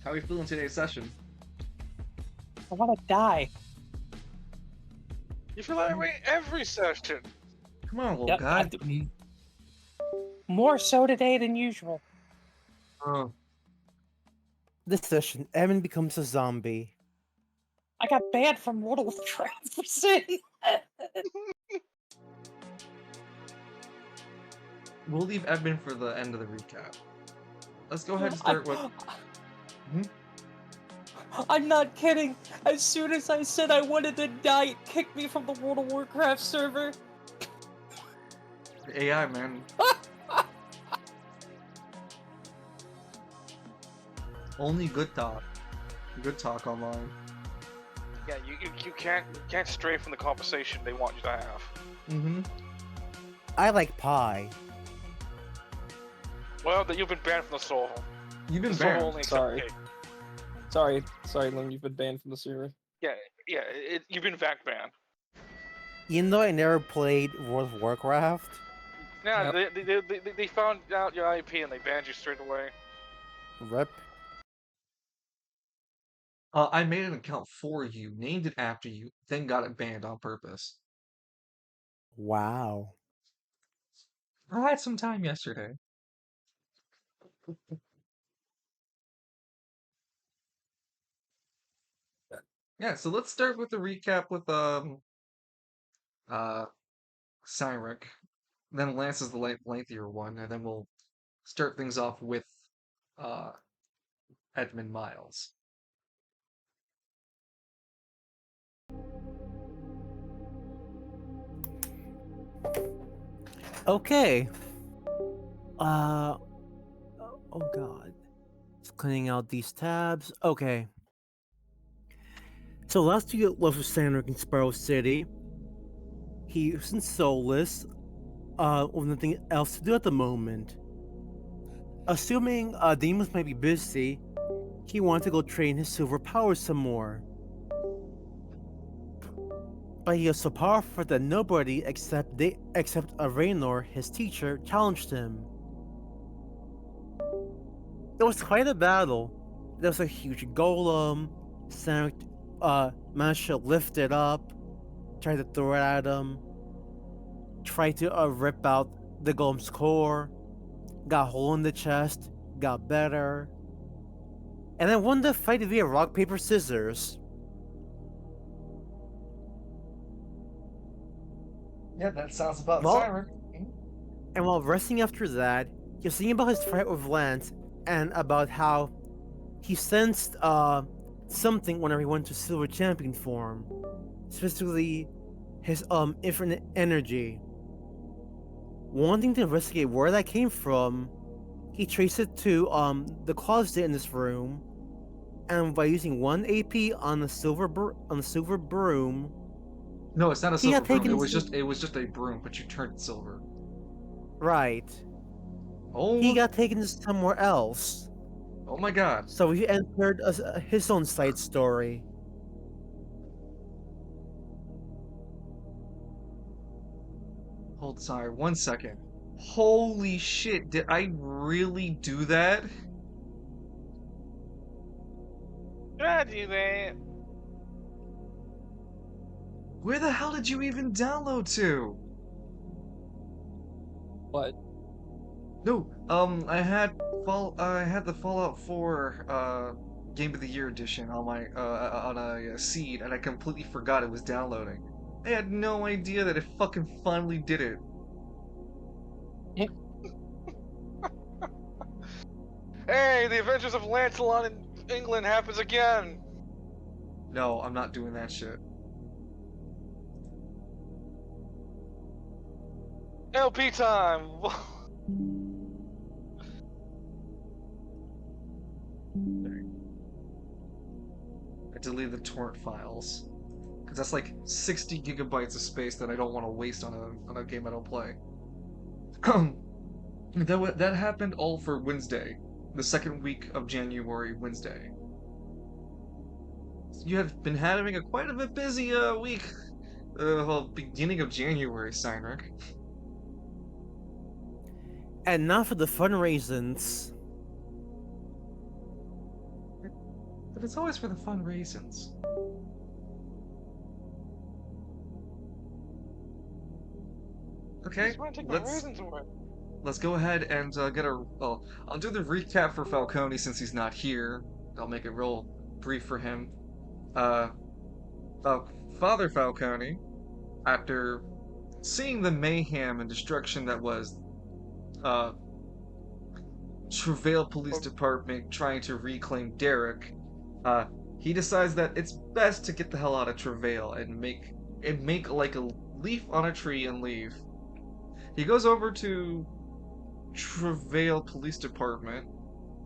How are you feeling today's session? I want to die. You feel that way every session. Come on, little Yep, guy. more so today than usual. Oh, This session, Evan becomes a zombie. I got banned from World of Warcraft for saying that. we'll leave Edmund for the end of the recap. Let's go ahead and start with. I'm not kidding. As soon as I said I wanted to die, it kicked me from the World of Warcraft server. The AI, man. Only good talk. Good talk online. Yeah, you can't stray from the conversation they want you to have. Mm-hmm. I like pie. Well, that you've been banned from the soul. You've been The soul banned. only accepts Sorry. cake. Sorry, Lynn, you've been banned from the server. Yeah, you've been vac banned. Even though I never played World of Warcraft, Yeah, Yep. they found out your IP and they banned you straight away. rep. I made an account for you, named it after you, then got it banned on purpose. Wow. I had some time yesterday. Yeah, so let's start with the recap with Cyric. Then Lance is the lengthier one, and then we'll start things off with uh Edmund Miles. Okay. Oh god. Just cleaning out these tabs. Okay. So last we left with Sandrick in Sparrow City. He wasn't soulless, with nothing else to do at the moment. Assuming Demus might be busy, he wanted to go train his silver powers some more. But he was so powerful that nobody except Raynor, his teacher, challenged him. It was quite a battle. There was a huge golem. Sonic managed to lift it up, tried to throw it at him, tried to rip out the golem's core, got a hole in the chest, got better, and then won the fight via rock, paper, scissors. Yeah, that sounds about Well- Cyric. And while resting after that, he was thinking about his fight with Lance and about how he sensed something whenever he went to Silver Champion form, specifically his infinite energy. Wanting to investigate where that came from, he traced it to the closet in this room, and by using 1 AP on the silver broom, No, it's not a He silver got broom. taken It was just a broom, but you turned it silver. right, Oh, he got taken to somewhere else. oh my God! So he entered his own side story. Hold, sorry, 1 second. Holy shit! Did I really do that? Did I do that? Where the hell did you even download to? What? No, I had the Fallout 4 Game of the Year edition on my on a seed, and I completely forgot it was downloading. I had no idea that it fucking finally did it. Hey, the Adventures of Lancelot in England happens again. No, I'm not doing that shit. LP time. I deleted the torrent files. Because that's like 60 gigabytes of space that I don't want to waste on a game I don't play. That happened all for Wednesday. The second week of January, Wednesday. You have been having a quite a bit busy week. Well, beginning of January, Steinrich. And not for the fun reasons. But it's always for the fun reasons. Okay, Just want to take my let's raisins away. let's go ahead and get a. Well, I'll do the recap for Falcone since he's not here. I'll make it real brief for him. Uh, Fal- Father Falcone, after seeing the mayhem and destruction that was uh Travail Police Department trying to reclaim Derek, uh, he decides that it's best to get the hell out of Travail and make like a leaf on a tree and leave. He goes over to Travail Police Department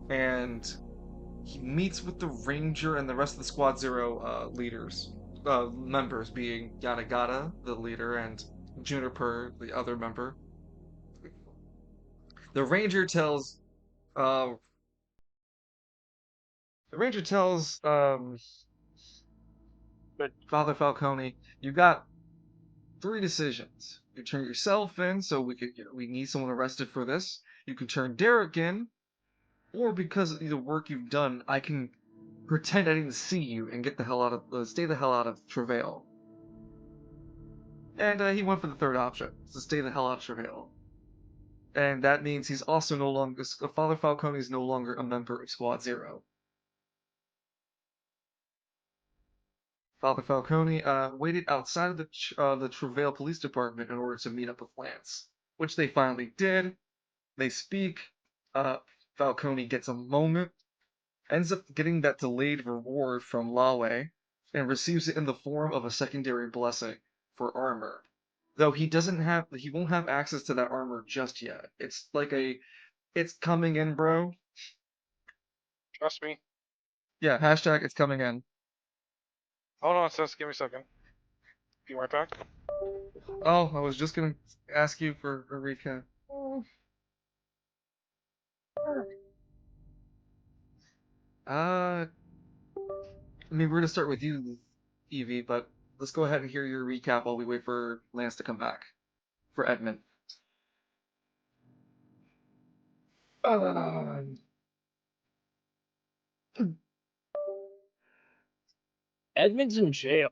and he meets with the Ranger and the rest of the Squad Zero members, being Yada Gada, the leader, and Juniper, the other member. The Ranger tells uh, the Ranger tells Father Falcone, you got three decisions. You turn yourself in, so we need someone arrested for this. You can turn Derek in, or because of the work you've done, I can pretend I didn't see you and get the hell out of stay the hell out of Travail. And he went for the third option, to stay the hell out of Travail. And that means he's also no longer Father Falcone is no longer a member of Squad Zero. Father Falcone waited outside of the Travail Police Department in order to meet up with Lance, which they finally did. They speak. Uh, Falcone gets a moment, ends up getting that delayed reward from Lawe, and receives it in the form of a secondary blessing for armor. Though he won't have access to that armor just yet. It's coming in, bro. Trust me. Yeah, hashtag it's coming in. Hold on, sis. Give me a second. Be right back. Oh, I was just gonna ask you for a recap. Uh, I mean, we're gonna start with you, Evie, but let's go ahead and hear your recap while we wait for Lance to come back. For Edmund. Uh, Edmund's in jail.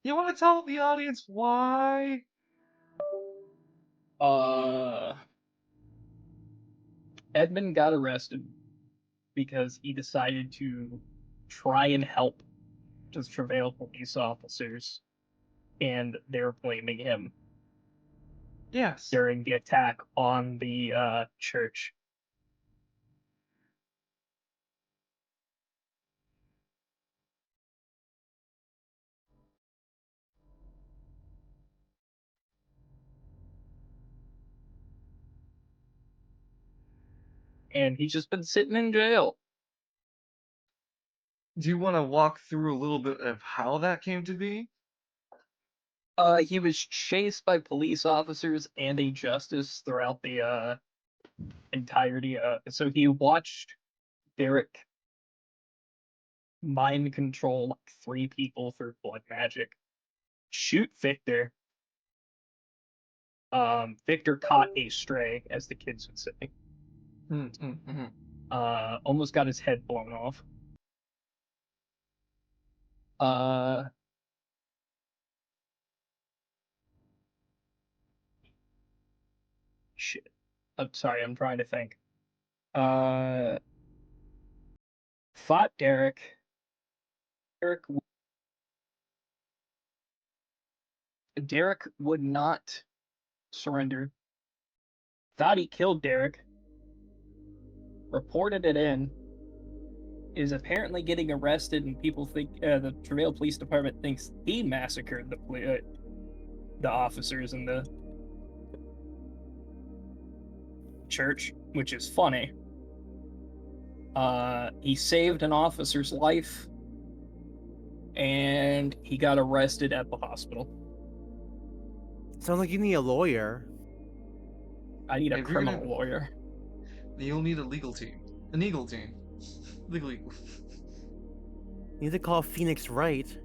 you want to tell the audience why? Edmund got arrested because he decided to try and help the Travail police officers, and they're blaming him Yes. during the attack on the church. And he's just been sitting in jail. Do you want to walk through a little bit of how that came to be? He was chased by police officers and a justice throughout the entirety. So he watched Derek mind control like 3 people through blood magic, shoot Victor. Victor caught a stray, as the kids would say. Almost got his head blown off. Shit. I'm sorry, I'm trying to think. Fought Derek. Derek would not surrender. Thought he killed Derek. Reported it in. Is apparently getting arrested, and people think the Travail Police Department thinks he massacred the officers in the church, which is funny. He saved an officer's life, and he got arrested at the hospital. Sounds like you need a lawyer. I need a If you're criminal gonna- lawyer. You'll need a legal team. An eagle team. Legal. You need to call Phoenix Wright.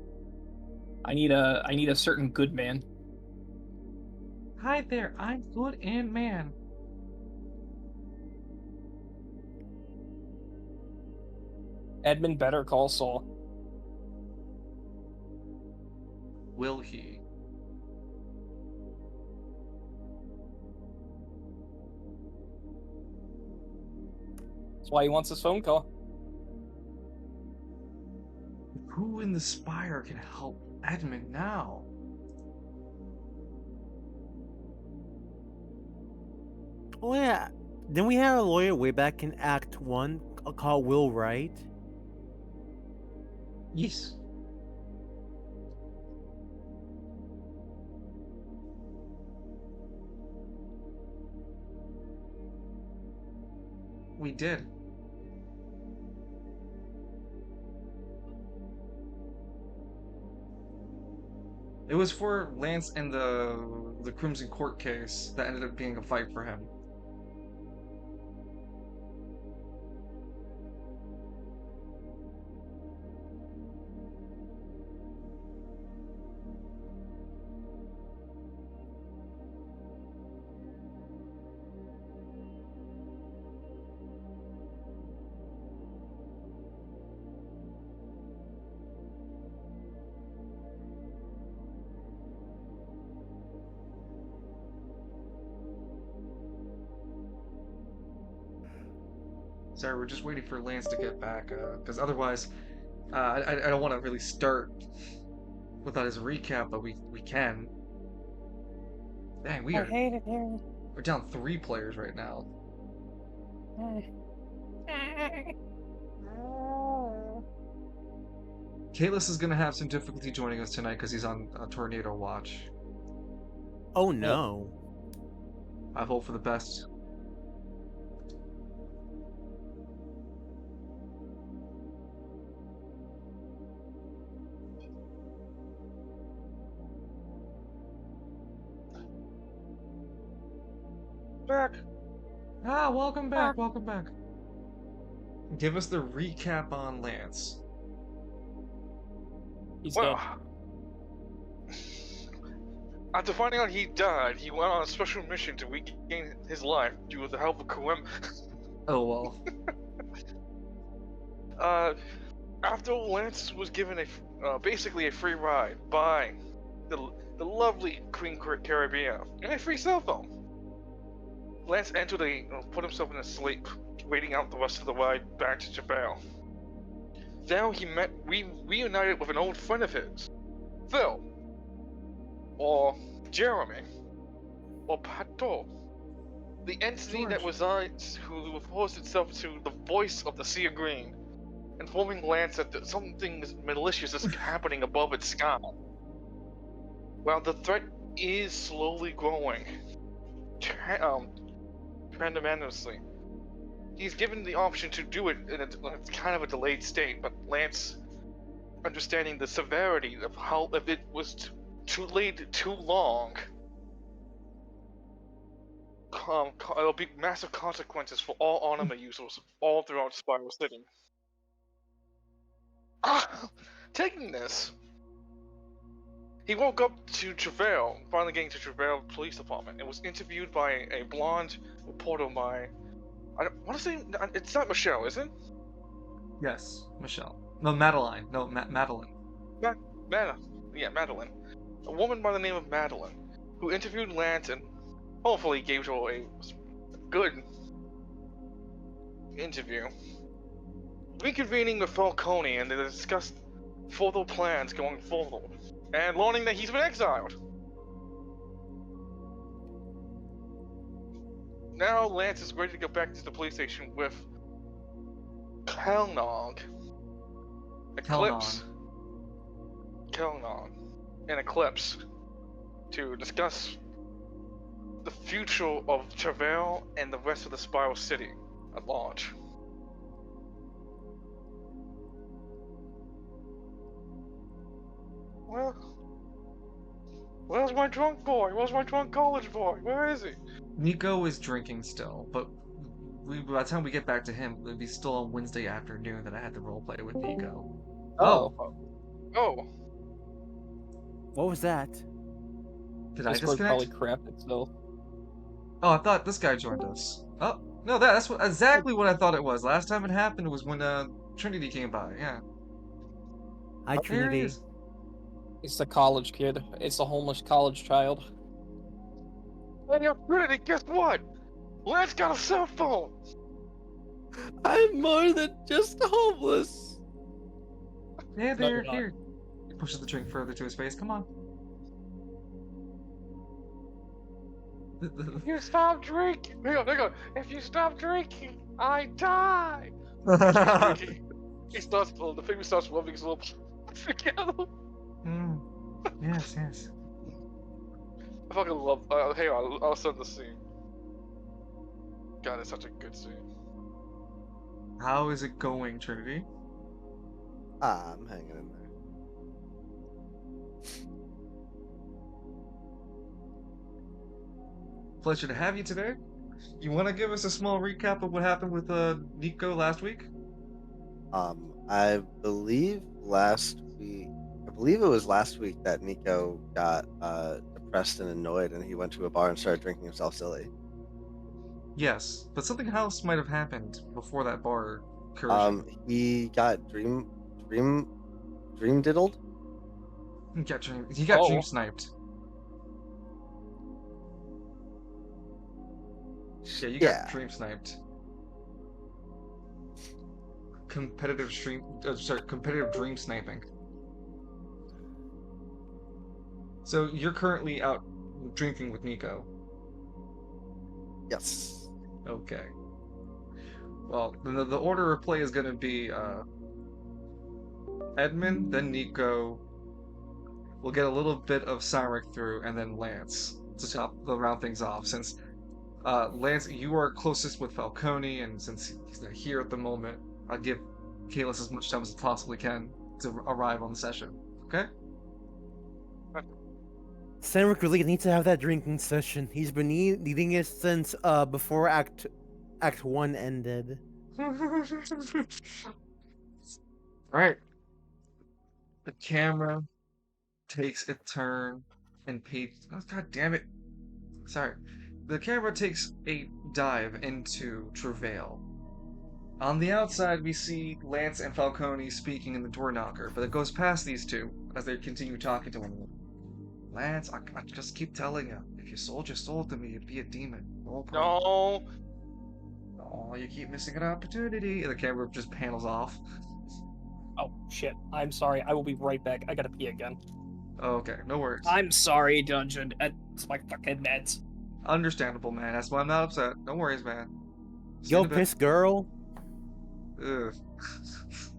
I need a certain good man. Hi there, I'm Good and Man. Edmund better call Saul. Will he? That's why he wants his phone call. Who in the Spire can help Edmund now? Oh yeah, didn't we have a lawyer way back in Act 1 called Will Wright? Yes. We did. It was for Lance and the Crimson Court case that ended up being a fight for him. Sorry, we're just waiting for Lance to get back, because otherwise, I don't want to really start without his recap, but we can. Dang, I hate it here. we're down 3 players right now. Kalis is gonna have some difficulty joining us tonight because he's on tornado watch. Oh no. I hope for the best. Back. Ah, welcome back, welcome back. Give us the recap on Lance. He's Well, dead. after finding out he died, he went on a special mission to regain his life due to the help of Karim. Oh well. After Lance was given basically a free ride by the lovely Queen Caribbean and a free cell phone, Lance put himself in a sleep, waiting out the rest of the ride back to Jabal. Now he reunited with an old friend of his, Phil, or Jeremy, or Pato, the entity that resides, who refers itself to the voice of the Sea of Green, informing Lance that something malicious is happening above its sky. While the threat is slowly growing, tremendously, he's given the option to do it in it's kind of a delayed state, but Lance, understanding the severity of how if it was delayed too long, it'll be massive consequences for all anime users all throughout Spiral City. Taking this, he woke up to Travail, finally getting to Travail Police Department, and was interviewed by a blonde reporter by, I don't want to say, it's not Michelle, is it? Yes, Michelle. No, Madeline. No, Madeline. Madeline. A woman by the name of Madeline, who interviewed Lance and hopefully gave her a good interview. Reconvening with Falcone, and they discussed further plans going forward, and learning that he's been exiled. Now Lance is ready to go back to the police station with Kelnog, Eclipse, and Eclipse to discuss the future of Travail and the rest of the Spiral City at large. Well, where's my drunk boy? Where's my drunk college boy? Where is he? Nico is drinking still, but by the time we get back to him, it'll be still on Wednesday afternoon that I had to roleplay with Nico. Oh. What was that? Did I Discord disconnect? probably crapped itself. Oh, I thought this guy joined us. Oh, no, that's exactly what I thought it was. Last time it happened was when Trinity came by. Yeah. Hi, There he Trinity. is. It's the college kid. It's the homeless college child. Hey, yo, Trinity, guess what? Lance got a cell phone. I'm more than just homeless. Yeah, No, you're there. not. Here. He pushes the drink further to his face. Come on. If you stop drinking, hang on. If you stop drinking, I die. Drinking. He starts. The baby starts rubbing his lips together. Mm. Yes, yes. I fucking love. Hang on, I'll send the scene. God, it's such a good scene. How is it going, Trinity? I'm hanging in there. Pleasure to have you today. You want to give us a small recap of what happened with Nico last week? I believe it was last week that Nico got depressed and annoyed, and he went to a bar and started drinking himself silly. Yes, but something else might have happened before that bar incursion. He got dream diddled. He got dream Oh. sniped. Yeah, you Yeah. got dream sniped. Competitive dream sniping. So you're currently out drinking with Nico. Yes. Okay. Well, the order of play is going to be Edmund, then Nico. We'll get a little bit of Cyric through, and then Lance to round things off. Since Lance, you are closest with Falcone, and since he's not here at the moment, I'll give Kalis as much time as I possibly can to arrive on the session. Okay? Cedric really needs to have that drinking session. He's been needing it since before Act 1 ended. Alright. The camera takes a turn and oh, God damn it. Sorry. The camera takes a dive into Travail. On the outside, we see Lance and Falcone speaking in the door knocker, but it goes past these two as they continue talking to one another. Lance, I just keep telling you, if you sold your soul to me, you'd be a demon. No problem. No. Oh, you keep missing an opportunity. And the camera just panels off. Oh shit! I'm sorry. I will be right back. I gotta pee again. Okay, no worries. I'm sorry, Dungeon. It's my fucking meds. Understandable, man. That's why I'm not upset. No worries, man. See you Yo, in a bit. piss girl. Ugh.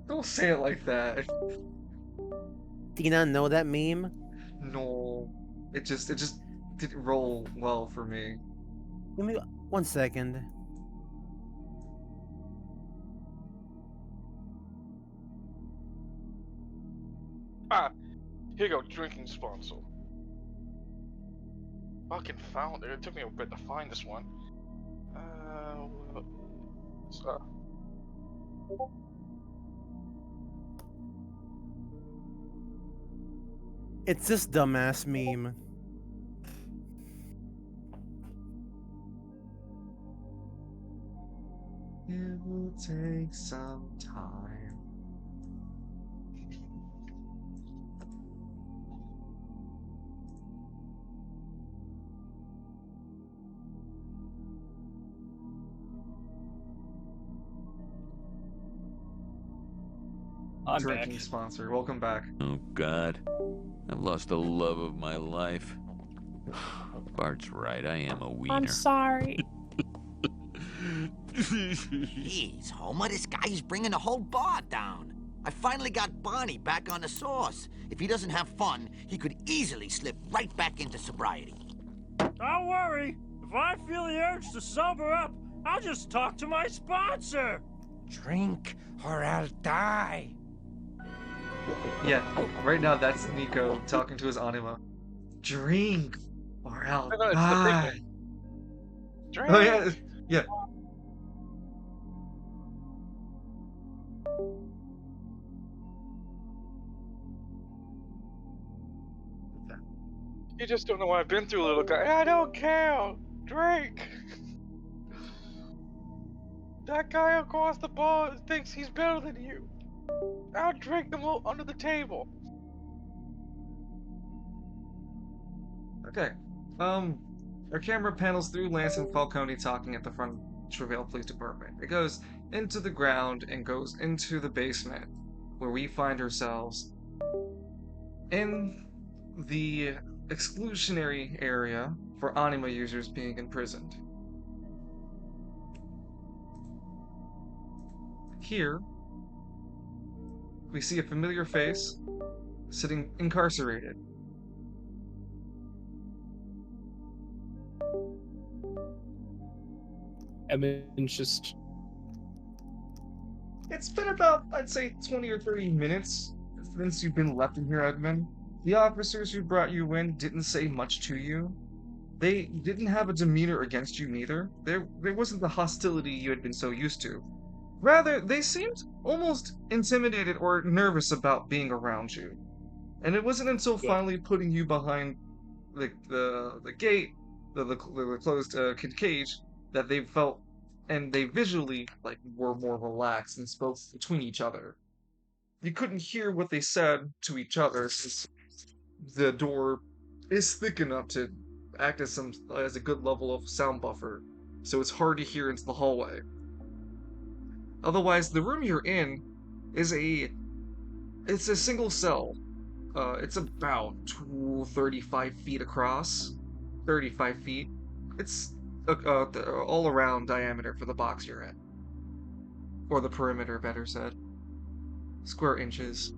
Don't say it like that. Do you not know that meme? No. It just didn't roll well for me. Give me 1 second. Here you go, drinking sponsor. Fucking found it. It took me a bit to find this one. It's this dumbass meme. It will take some time. I'm Drinking back. sponsor. Welcome back. Oh, God. I've lost the love of my life. Bart's right, I am a wiener. I'm sorry. Jeez, Homer, this guy's bringing the whole bar down. I finally got Barney back on the sauce. If he doesn't have fun, he could easily slip right back into sobriety. Don't worry. If I feel the urge to sober up, I'll just talk to my sponsor. Drink or I'll die. Yeah, right now that's Nico talking to his anima. Drink or I'll No, it's the die. big Drink. Oh yeah, yeah. You just don't know what I've been through, little guy. I don't care. Drink. That guy across the bar thinks he's better than you. I'll drink them all under the table. Okay. Our camera panels through Lance and Falcone talking at the front of Travail Police Department. It goes into the ground and goes into the basement, where we find ourselves in the exclusionary area for anima users being imprisoned. Here, we see a familiar face sitting incarcerated. Edmund's just It's been about, I'd say, 20 or 30 minutes since you've been left in here, Edmund. The officers who brought you in didn't say much to you. They didn't have a demeanor against you neither. There wasn't the hostility you had been so used to. Rather, they seemed almost intimidated or nervous about being around you. And it wasn't until finally putting you behind the gate, the closed cage, that they felt, and they visually were more relaxed and spoke between each other. You couldn't hear what they said to each other since the door is thick enough to act as a good level of sound buffer, so it's hard to hear into the hallway. Otherwise, the room you're in is it's a single cell. It's about 35 feet across, 35 feet. It's the all-around diameter for the box you're in. Or the perimeter, better said. Square inches.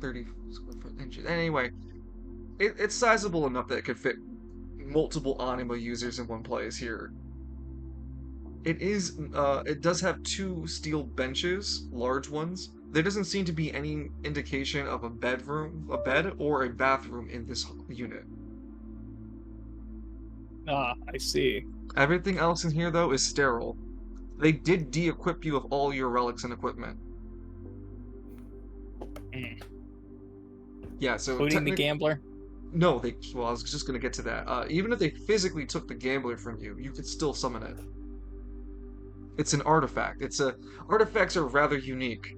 30 square foot inches. Anyway, it's sizable enough that it could fit multiple anima users in one place here. It does have 2 steel benches, large ones. There doesn't seem to be any indication of a bed or a bathroom in this unit. I see. Everything else in here, though, is sterile. They did de-equip you of all your relics and equipment. Yeah, so including the gambler? No, well, I was just gonna get to that. Even if they physically took the gambler from you, you could still summon it. It's an artifact. Artifacts are rather unique.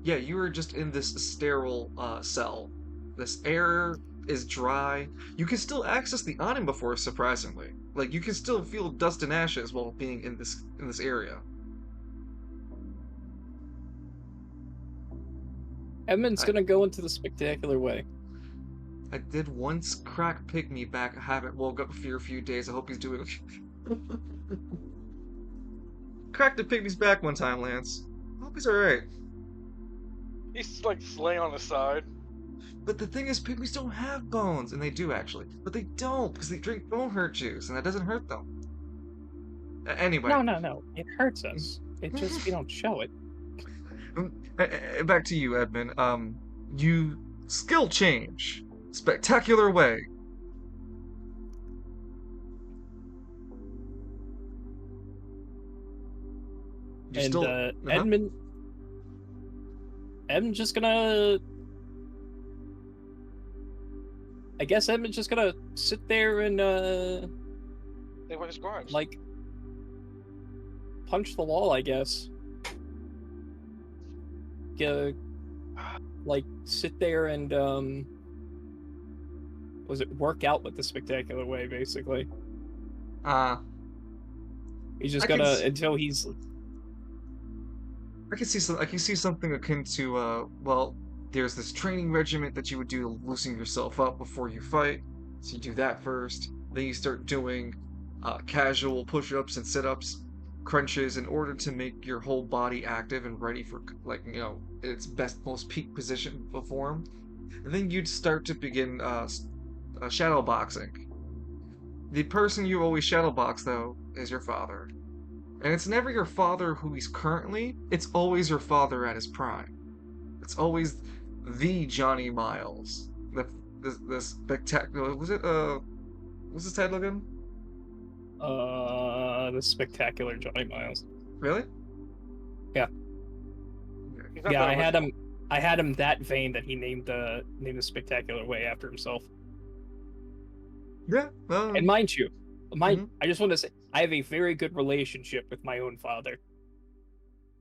Yeah, you are just in this sterile cell. This air is dry. You can still access the anima force, surprisingly. You can still feel dust and ashes while being in this area. Edmund's gonna go into the spectacular way. I did once crack Pygmy back. I haven't woke up for a few days. I hope he's doing okay. Cracked the Pygmy's back one time, Lance. I hope he's alright. He's laying on the side. But the thing is, Pygmies don't have bones, and they do actually. But they don't, because they drink bone hurt juice, and that doesn't hurt them. Anyway. No. It hurts us. It just, we don't show it. Back to you, Edmund. You skill change. Spectacular way. Edmund's just gonna... I guess Edmund's just gonna sit there and, They were his crimes. punch the wall, I guess. Sit there and, work out with the spectacular way, basically. He's just until he's... I can see something akin to, there's this training regiment that you would do to loosen yourself up before you fight. So you do that first. Then you start doing casual push-ups and sit-ups, crunches, in order to make your whole body active and ready for, its best, most peak position form. And then you'd start to begin shadow boxing. The person you always shadow box, though, is your father. And it's never your father who he's currently, it's always your father at his prime. It's always the Johnny Miles. The spectacular... what's his title again? The spectacular Johnny Miles. Really? Yeah. Yeah, I had him... I had him that vain that he named the Spectacular Way after himself. Yeah. And mind you, Mhm. I just want to say I have a very good relationship with my own father.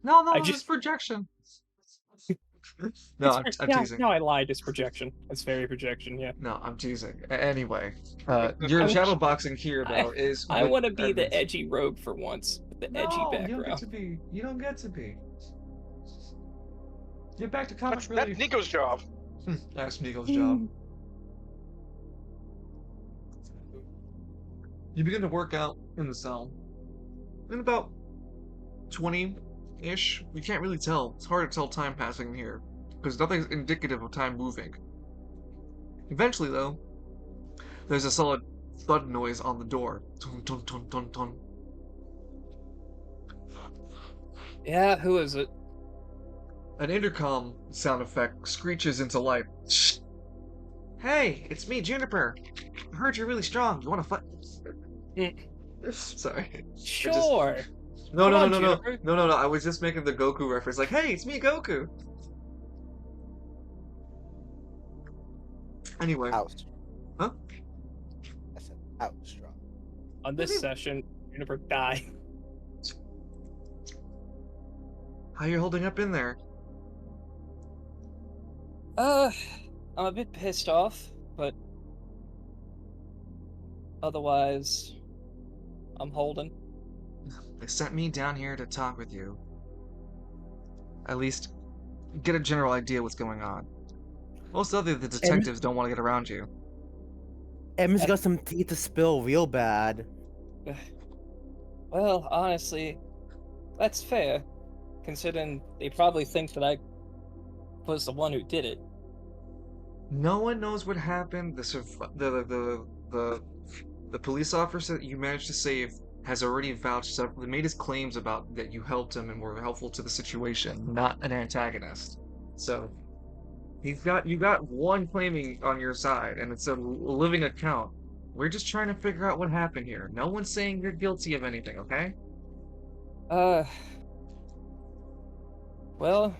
No, I it's just projection. No, I'm yeah, teasing. no, I lied. It's projection. It's very projection. Yeah. No, I'm teasing. Anyway, The your I'm, coach. shadow boxing here I though is I with want to be the Edmonds. edgy rogue for once with the edgy No, you don't get background. to be. You don't get to be. Get back to comic That's relief. Nico's job. That's Nico's job. You begin to work out in the cell. In about 20-ish, you can't really tell. It's hard to tell time passing in here, because nothing's indicative of time moving. Eventually, though, there's a solid thud noise on the door. Dun, dun, dun, dun, dun. Yeah, who is it? An intercom sound effect screeches into life. Shh. Hey, it's me, Juniper. I heard you're really strong. You want to fight? Sorry. I just Sure. no Come no no on, no no Juniper. no no no. I was just making the Goku reference. Like, hey, it's me, Goku. Anyway, How strong? huh? I said how strong. On this session, Juniper die. How you holding up in there? I'm a bit pissed off, but otherwise, I'm holding. They sent me down here to talk with you. At least get a general idea what's going on. Most other the detectives don't want to get around you. Em's got some tea to spill real bad. Well, honestly, that's fair, considering they probably think that I was the one who did it. No one knows what happened. The police officer that you managed to save has already vouched several, made his claims about that you helped him and were helpful to the situation, not an antagonist. So you got one claiming on your side, and it's a living account. We're just trying to figure out what happened here. No one's saying you're guilty of anything, okay? Uh, well,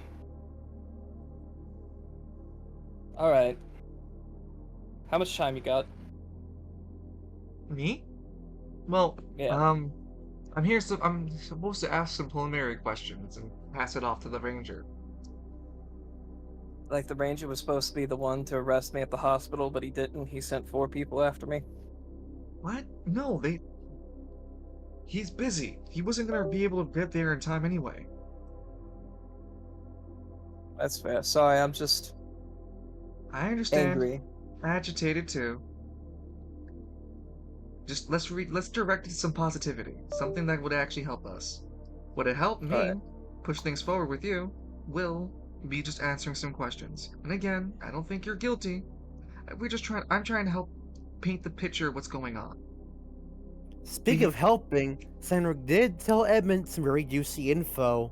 alright. How much time you got? Me? Well, Yeah. I'm here so I'm supposed to ask some preliminary questions and pass it off to the ranger. Like the ranger was supposed to be the one to arrest me at the hospital, but he didn't. He sent 4 people after me. What? No, he's busy. He wasn't gonna be able to get there in time anyway. That's fair. Sorry, I'm just I understand. angry. Agitated too. Just let's direct it to some positivity. Something that would actually help us. Would it help me Alright. push things forward with you? Will be just answering some questions. And again, I don't think you're guilty. I'm trying to help paint the picture of what's going on. Speaking of helping, Sandra did tell Edmund some very juicy info.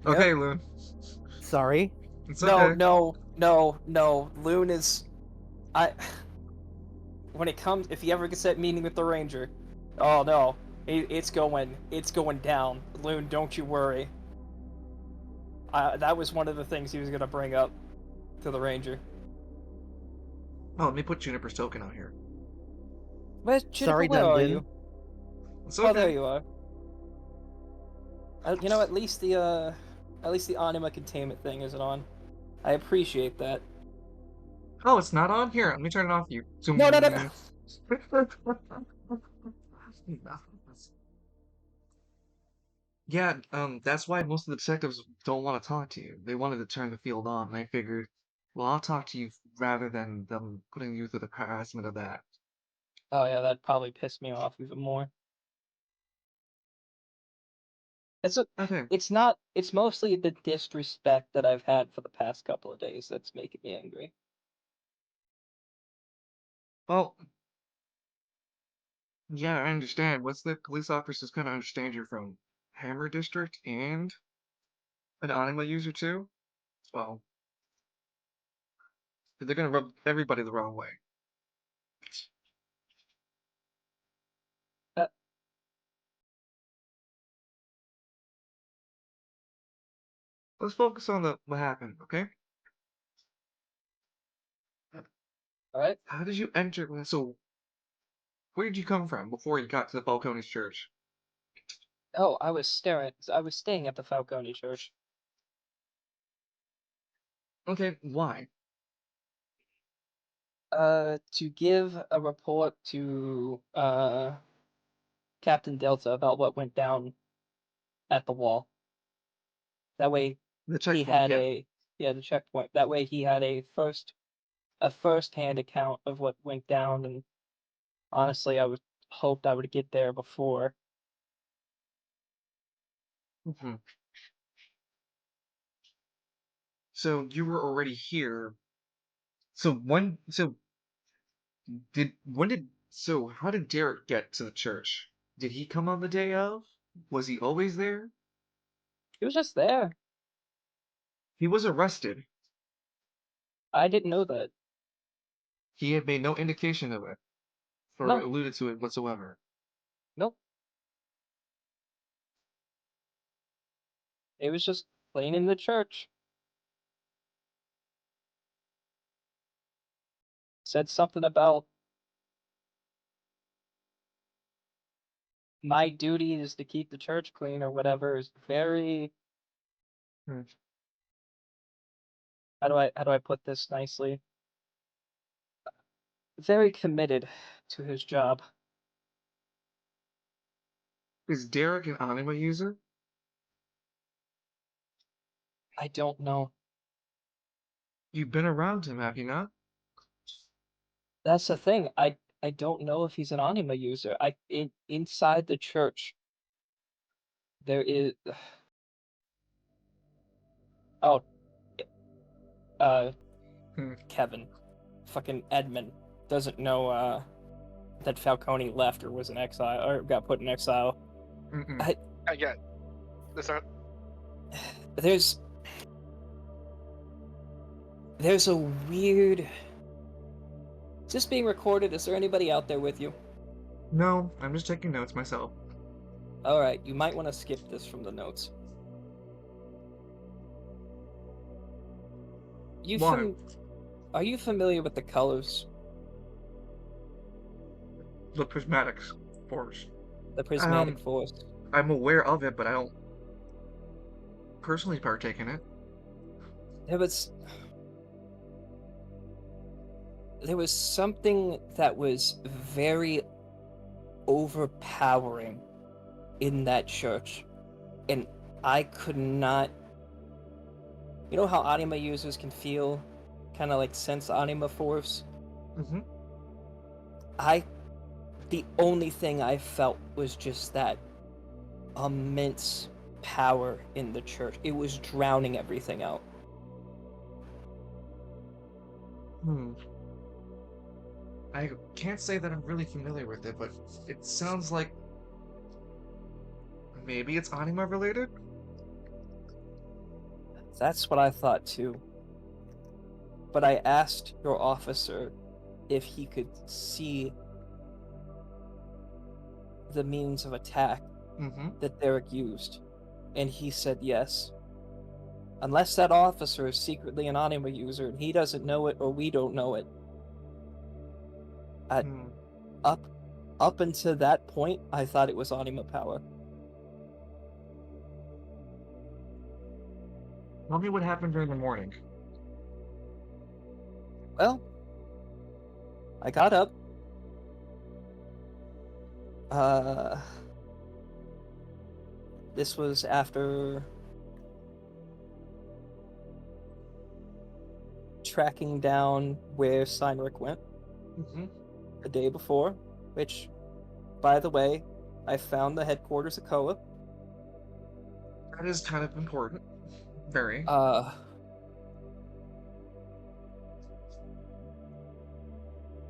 Okay, Loon. Sorry. It's No, okay. no. Loon is I when it comes if he ever gets that meeting with the ranger, oh no. It's going down. Loon, don't you worry. That was one of the things he was gonna bring up to the ranger. Oh, let me put Juniper's token out here. Sorry, Where are Dundon. you? It's Oh, there okay. you are. You know, at least the anima containment thing isn't on. I appreciate that. Oh, it's not on? Here, let me turn it off you. No. Yeah, that's why most of the detectives don't want to talk to you. They wanted to turn the field on, and I figured, well, I'll talk to you rather than them putting you through the harassment of that. Oh yeah, that probably pissed me off even more. It's a, Okay. it's mostly the disrespect that I've had for the past couple of days that's making me angry. Well, yeah, I understand. What's the police officers kind of understand you're from Hammer District and an anima user too? Well, they're gonna rub everybody the wrong way. Uh, let's focus on what happened, okay? Alright? How did you enter? So, where did you come from before you got to the Falcone's church? Oh, I was staying at the Falcone Church. Okay, why? To give a report to, Captain Delta about what went down at the wall. That way The he checkpoint, had yeah. the checkpoint. That way he had a first-hand account of what went down, and honestly, hoped I would get there before. Hmm. So you were already here. So how did Derek get to the church? Did he come on the day of? Was he always there? He was just there. He was arrested. I didn't know that. He had made no indication of it, or No, alluded to it whatsoever. nope. It was just playing in the church. Said something about my duty is to keep the church clean or whatever. Is very Hmm. how do I put this nicely? Very committed to his job. Is Derek an anima user? I don't know. You've been around him, have you not? That's the thing. I don't know if he's an anima user. Inside the church there is oh uh Hmm. Kevin. Fucking Edmund doesn't know that Falcone left or was in exile or got put in exile. Mm-mm. Again, that's not. There's a weird. Is this being recorded? Is there anybody out there with you? No, I'm just taking notes myself. Alright, you might want to skip this from the notes. Why? Are you familiar with the colors? The prismatic force. The prismatic force? I'm aware of it, but I don't personally partake in it. There was something that was very overpowering in that church, and I could not. You know how anima users can feel, kind of like sense anima force? Mm-hmm. The only thing I felt was just that immense power in the church. It was drowning everything out. I can't say that I'm really familiar with it, but it sounds like maybe it's anima related? That's what I thought too. But I asked your officer if he could see the means of attack that Derek used, and he said yes. Unless that officer is secretly an anima user and he doesn't know it or we don't know it. Up until that point, I thought it was anima power. Tell me what happened during the morning. Well, I got up. This was after tracking down where Steinrich went the day before, which, by the way, I found the headquarters of Koa. That is kind of important. Very.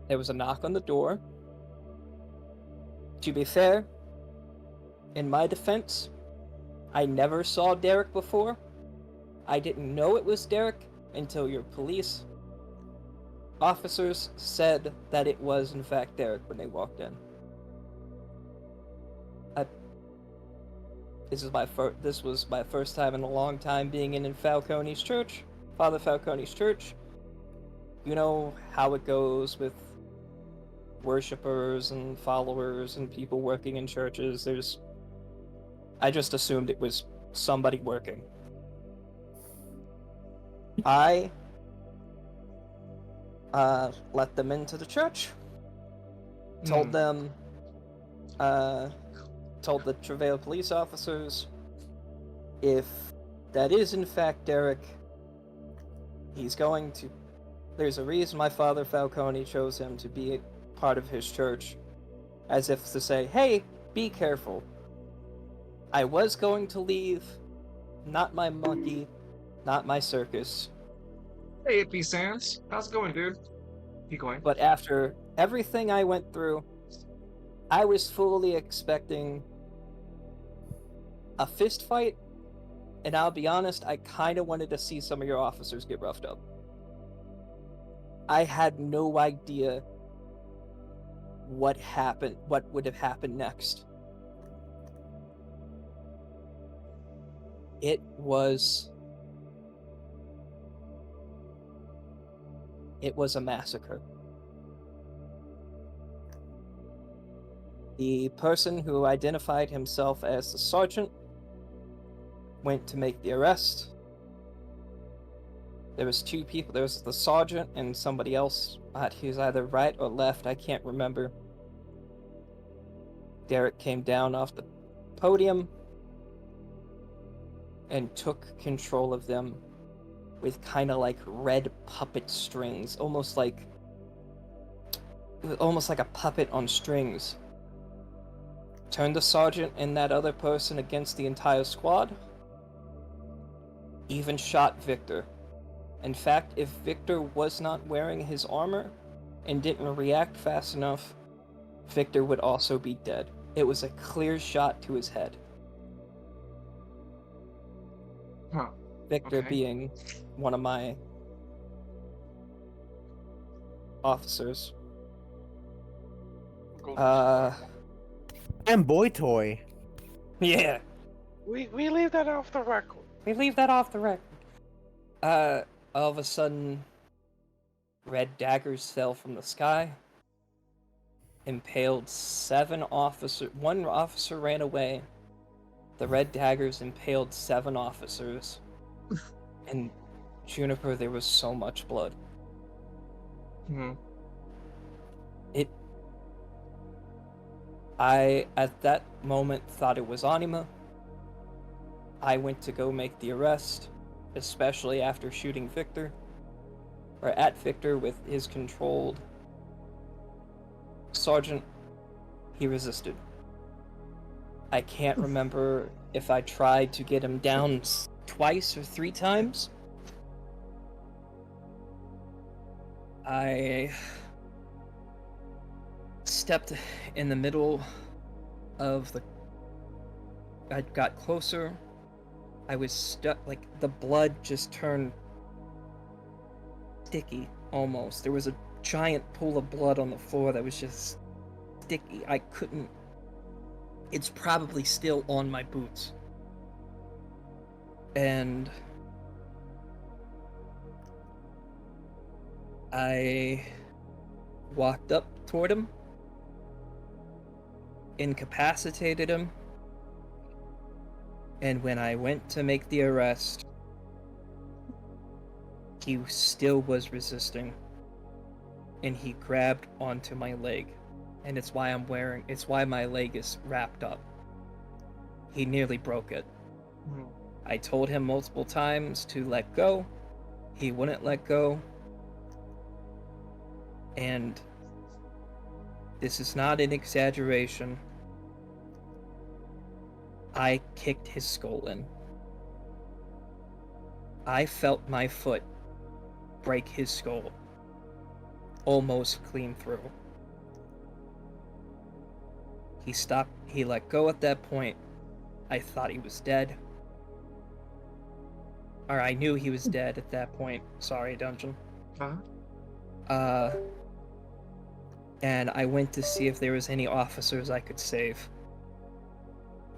There was a knock on the door. To be fair, in my defense, I never saw Derek before. I didn't know it was Derek until your police officers said that it was in fact Derek when they walked in. This was my first time in a long time being in Falcone's church, Father Falcone's church. You know how it goes with worshippers and followers and people working in churches. I just assumed it was somebody working. I let them into the church. Told them, told the Travail police officers, if that is in fact Derek, there's a reason my father Falcone chose him to be a part of his church, as if to say, hey, be careful. I was going to leave, not my monkey, not my circus. Hey, AP Sans. How's it going, dude? Keep going. But after everything I went through, I was fully expecting a fist fight, and I'll be honest, I kind of wanted to see some of your officers get roughed up. I had no idea what would have happened next. It was a massacre. The person who identified himself as the sergeant went to make the arrest. There was two people. There was the sergeant and somebody else. He was either right or left. I can't remember. Derek came down off the podium and took control of them with kind of like red puppet strings, almost like a puppet on strings. Turned the sergeant and that other person against the entire squad. Even shot Victor. In fact, if Victor was not wearing his armor and didn't react fast enough, Victor would also be dead. It was a clear shot to his head. Huh. Victor Okay. being one of my officers. And Boy Toy. Yeah. We leave that off the record. We leave that off the record. All of a sudden, red daggers fell from the sky, impaled 7 officers. 1 officer ran away. The red daggers impaled 7 officers. And Juniper, there was so much blood. I, at that moment, thought it was Anima. I went to go make the arrest, especially after shooting Victor, or at Victor with his controlled sergeant. He resisted. I can't remember if I tried to get him down twice or 3 times. I stepped in the middle of I got closer. I was stuck, like, the blood just turned sticky, almost. There was a giant pool of blood on the floor that was just sticky. I couldn't... It's probably still on my boots. And I walked up toward him, incapacitated him, and when I went to make the arrest, he still was resisting, and he grabbed onto my leg, and it's why my leg is wrapped up. He nearly broke it. I told him multiple times to let go. He wouldn't let go. And this is not an exaggeration. I kicked his skull in. I felt my foot break his skull almost clean through. He stopped. He let go at that point. I thought he was dead. Or I knew he was dead at that point. Sorry, Dungeon. And I went to see if there was any officers I could save.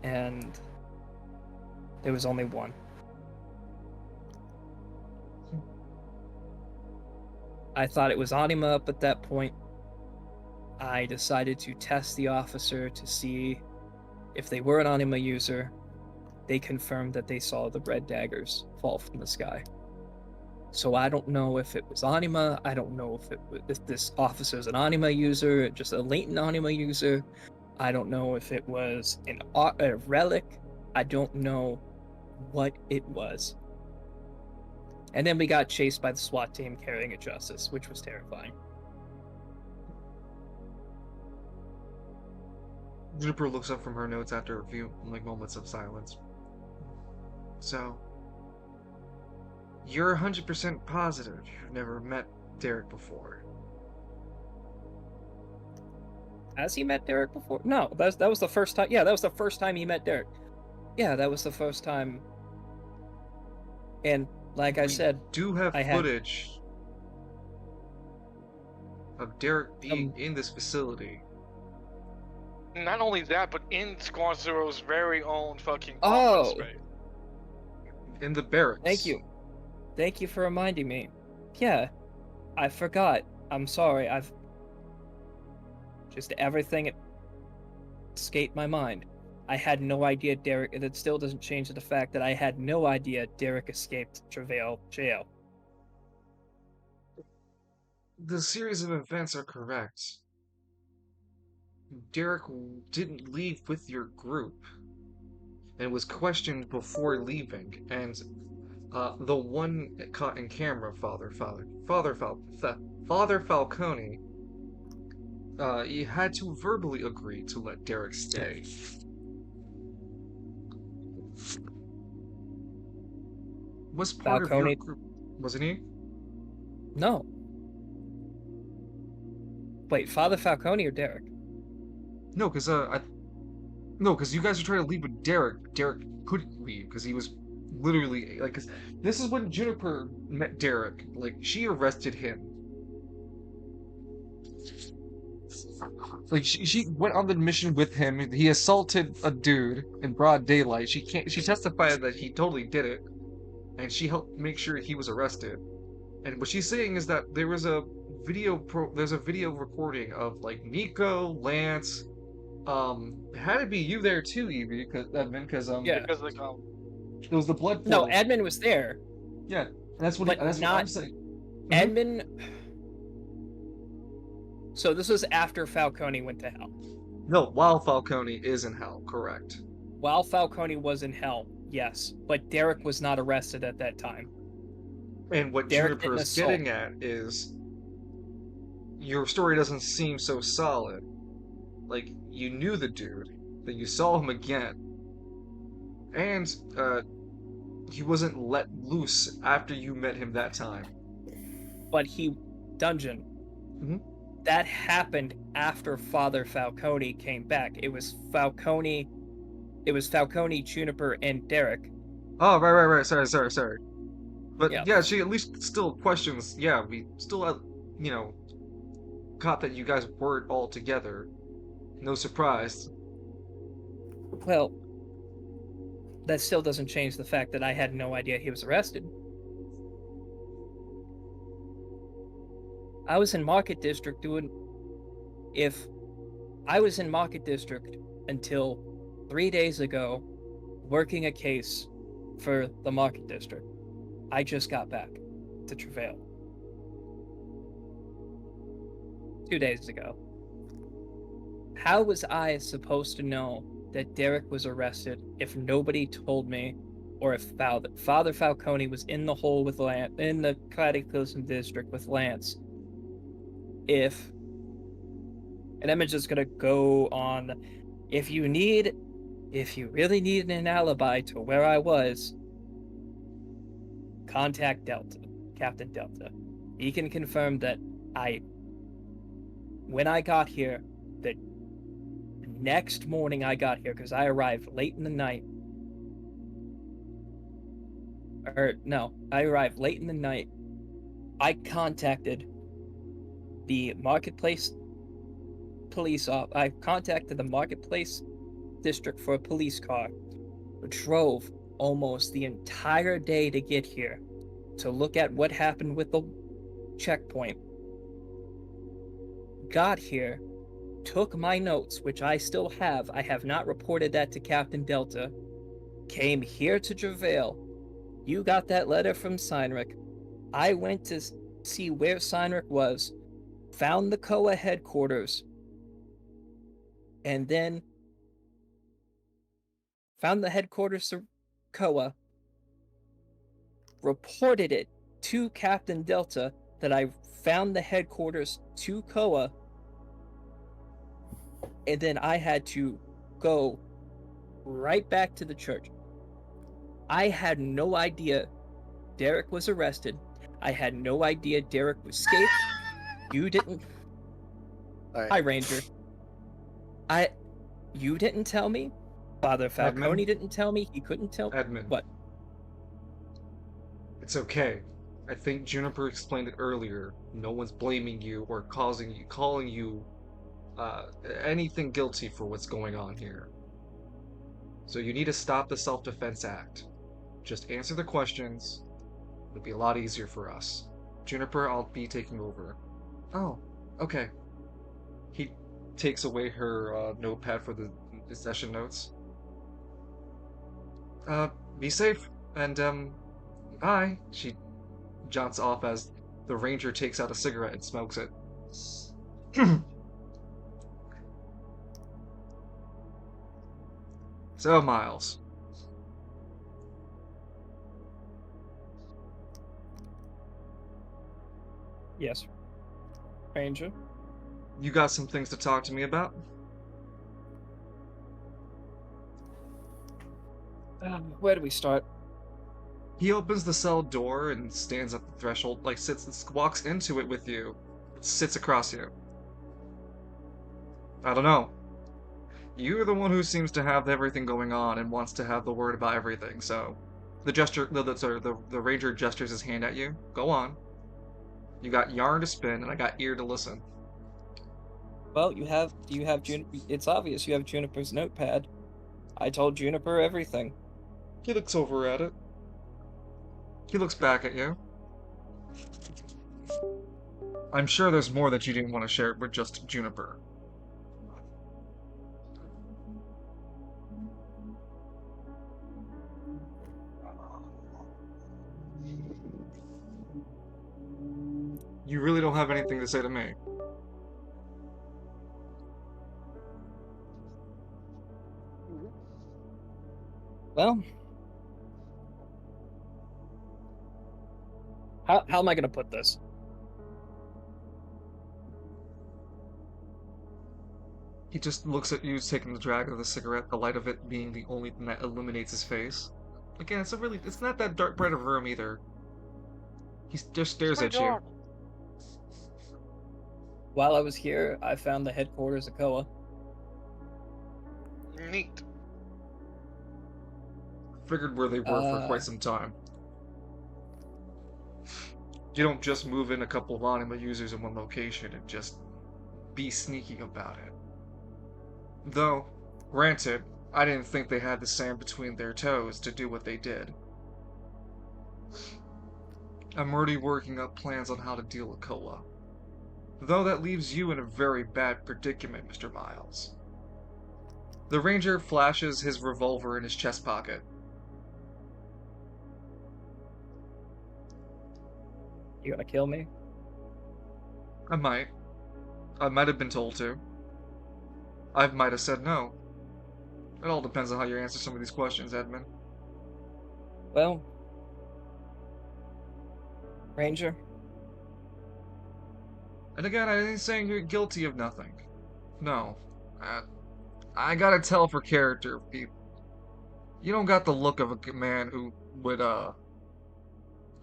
And There was only one. I thought it was Anima up at that point. I decided to test the officer to see if they were an Anima user. They confirmed that they saw the red daggers fall from the sky. So I don't know if it was Anima. I don't know if this officer is an Anima user, just a latent Anima user. I don't know if it was a relic. I don't know what it was. And then we got chased by the SWAT team carrying a Justice, which was terrifying. Juniper looks up from her notes after a few moments of silence. So, you're 100% positive you've never met Derek before. Has he met Derek before? No, that was the first time. Yeah, that was the first time he met Derek. Yeah, that was the first time. And like I said, do have footage of Derek being in this facility. Not only that, but in Squad Zero's very own fucking office space. In the barracks. Thank you for reminding me. Yeah, I forgot. I'm sorry. Everything escaped my mind. I had no idea Derek. It still doesn't change the fact that I had no idea Derek escaped Travail jail. The series of events are correct. Derek didn't leave with your group and was questioned before leaving, and the one caught in camera, Father Falcone, he had to verbally agree to let Derek stay. Was part of your group, wasn't he? No. Wait, Father Falcone or Derek? No, because you guys were trying to leave with Derek. Derek couldn't leave because he was literally cause this is when Juniper met Derek. Like, she arrested him. Like, she went on the mission with him. He assaulted a dude in broad daylight. She testified that he totally did it, and she helped make sure he was arrested. And what she's saying is that there's a video recording of like Nico, Lance, it had to be you there too, Evie, because it was the blood portal. No, Edmund was there. Yeah, that's what I'm saying. Edmund. So this was after Falcone went to hell. No, while Falcone is in hell, correct. While Falcone was in hell, yes, but Derek was not arrested at that time. And what Juniper is getting at is your story doesn't seem so solid. Like, you knew the dude, that you saw him again, and he wasn't let loose after you met him that time. But dungeon. Mm-hmm. That happened after Father Falcone came back. It was Falcone, Juniper, and Derek. Oh, right. Sorry. But yeah, she at least still questions. Yeah, we still, caught that you guys weren't all together. No surprise. Well, that still doesn't change the fact that I had no idea he was arrested. I was in Market District I was in Market District until 3 days ago, working a case for the Market District. I just got back to Travail 2 days ago. How was I supposed to know that Derek was arrested if nobody told me, or if Father Falcone was in the hole with Lance, in the Chronicles district with Lance? And I'm just gonna go on. If you really need an alibi to where I was, contact Captain Delta. He can confirm that when I got here, the next morning I got here, because I arrived late in the night. I arrived late in the night. I contacted the Marketplace police I contacted the Marketplace district for a police car, drove almost the entire day to get here to look at what happened with the checkpoint. Got here, took my notes, which I still have. I have not reported that to Captain Delta. Came here to Travail. You got that letter from Seinrich. I went to see where Seinrich was, found the Koa headquarters, and then found the headquarters of Koa, reported it to Captain Delta that I found the headquarters to Koa, and then I had to go right back to the church. I had no idea Derek was arrested. I had no idea Derek escaped. You didn't. All Hi, right. Ranger. You didn't tell me. Father Falcone Edmund? didn't tell me. He couldn't tell. Edmund. What? It's okay. I think Juniper explained it earlier. No one's blaming you or calling you anything guilty for what's going on here. So you need to stop the Self-Defense Act. Just answer the questions. It'll be a lot easier for us. Juniper, I'll be taking over. Oh, okay. He takes away her notepad for the session notes. Be safe, and bye. She jaunts off as the ranger takes out a cigarette and smokes it. So, Miles. Yes, Ranger. You got some things to talk to me about? Where do we start? He opens the cell door and stands at the threshold, like walks into it with you, sits across you. I don't know. You're the one who seems to have everything going on and wants to have the word about everything, so... The ranger gestures his hand at you. Go on. You got yarn to spin, and I got ear to listen. Well, do you have Juniper? It's obvious you have Juniper's notepad. I told Juniper everything. He looks over at it. He looks back at you. I'm sure there's more that you didn't want to share with just Juniper. You really don't have anything to say to me. Well, how am I gonna put this? He just looks at you, taking the drag of the cigarette, the light of it being the only thing that illuminates his face. Again, it's not that dark bright of a room either. He just stares at you. While I was here, I found the headquarters of Koa. Neat. Figured where they were for quite some time. You don't just move in a couple of anima users in one location and just be sneaky about it. Though, granted, I didn't think they had the sand between their toes to do what they did. I'm already working up plans on how to deal with Koa. Though that leaves you in a very bad predicament, Mr. Miles. The ranger flashes his revolver in his chest pocket. You gonna kill me? I might. I might have been told to. I might have said no. It all depends on how you answer some of these questions, Edmund. Well, Ranger. And again, I ain't saying you're guilty of nothing. No. I gotta tell for character, people. You don't got the look of a man who would,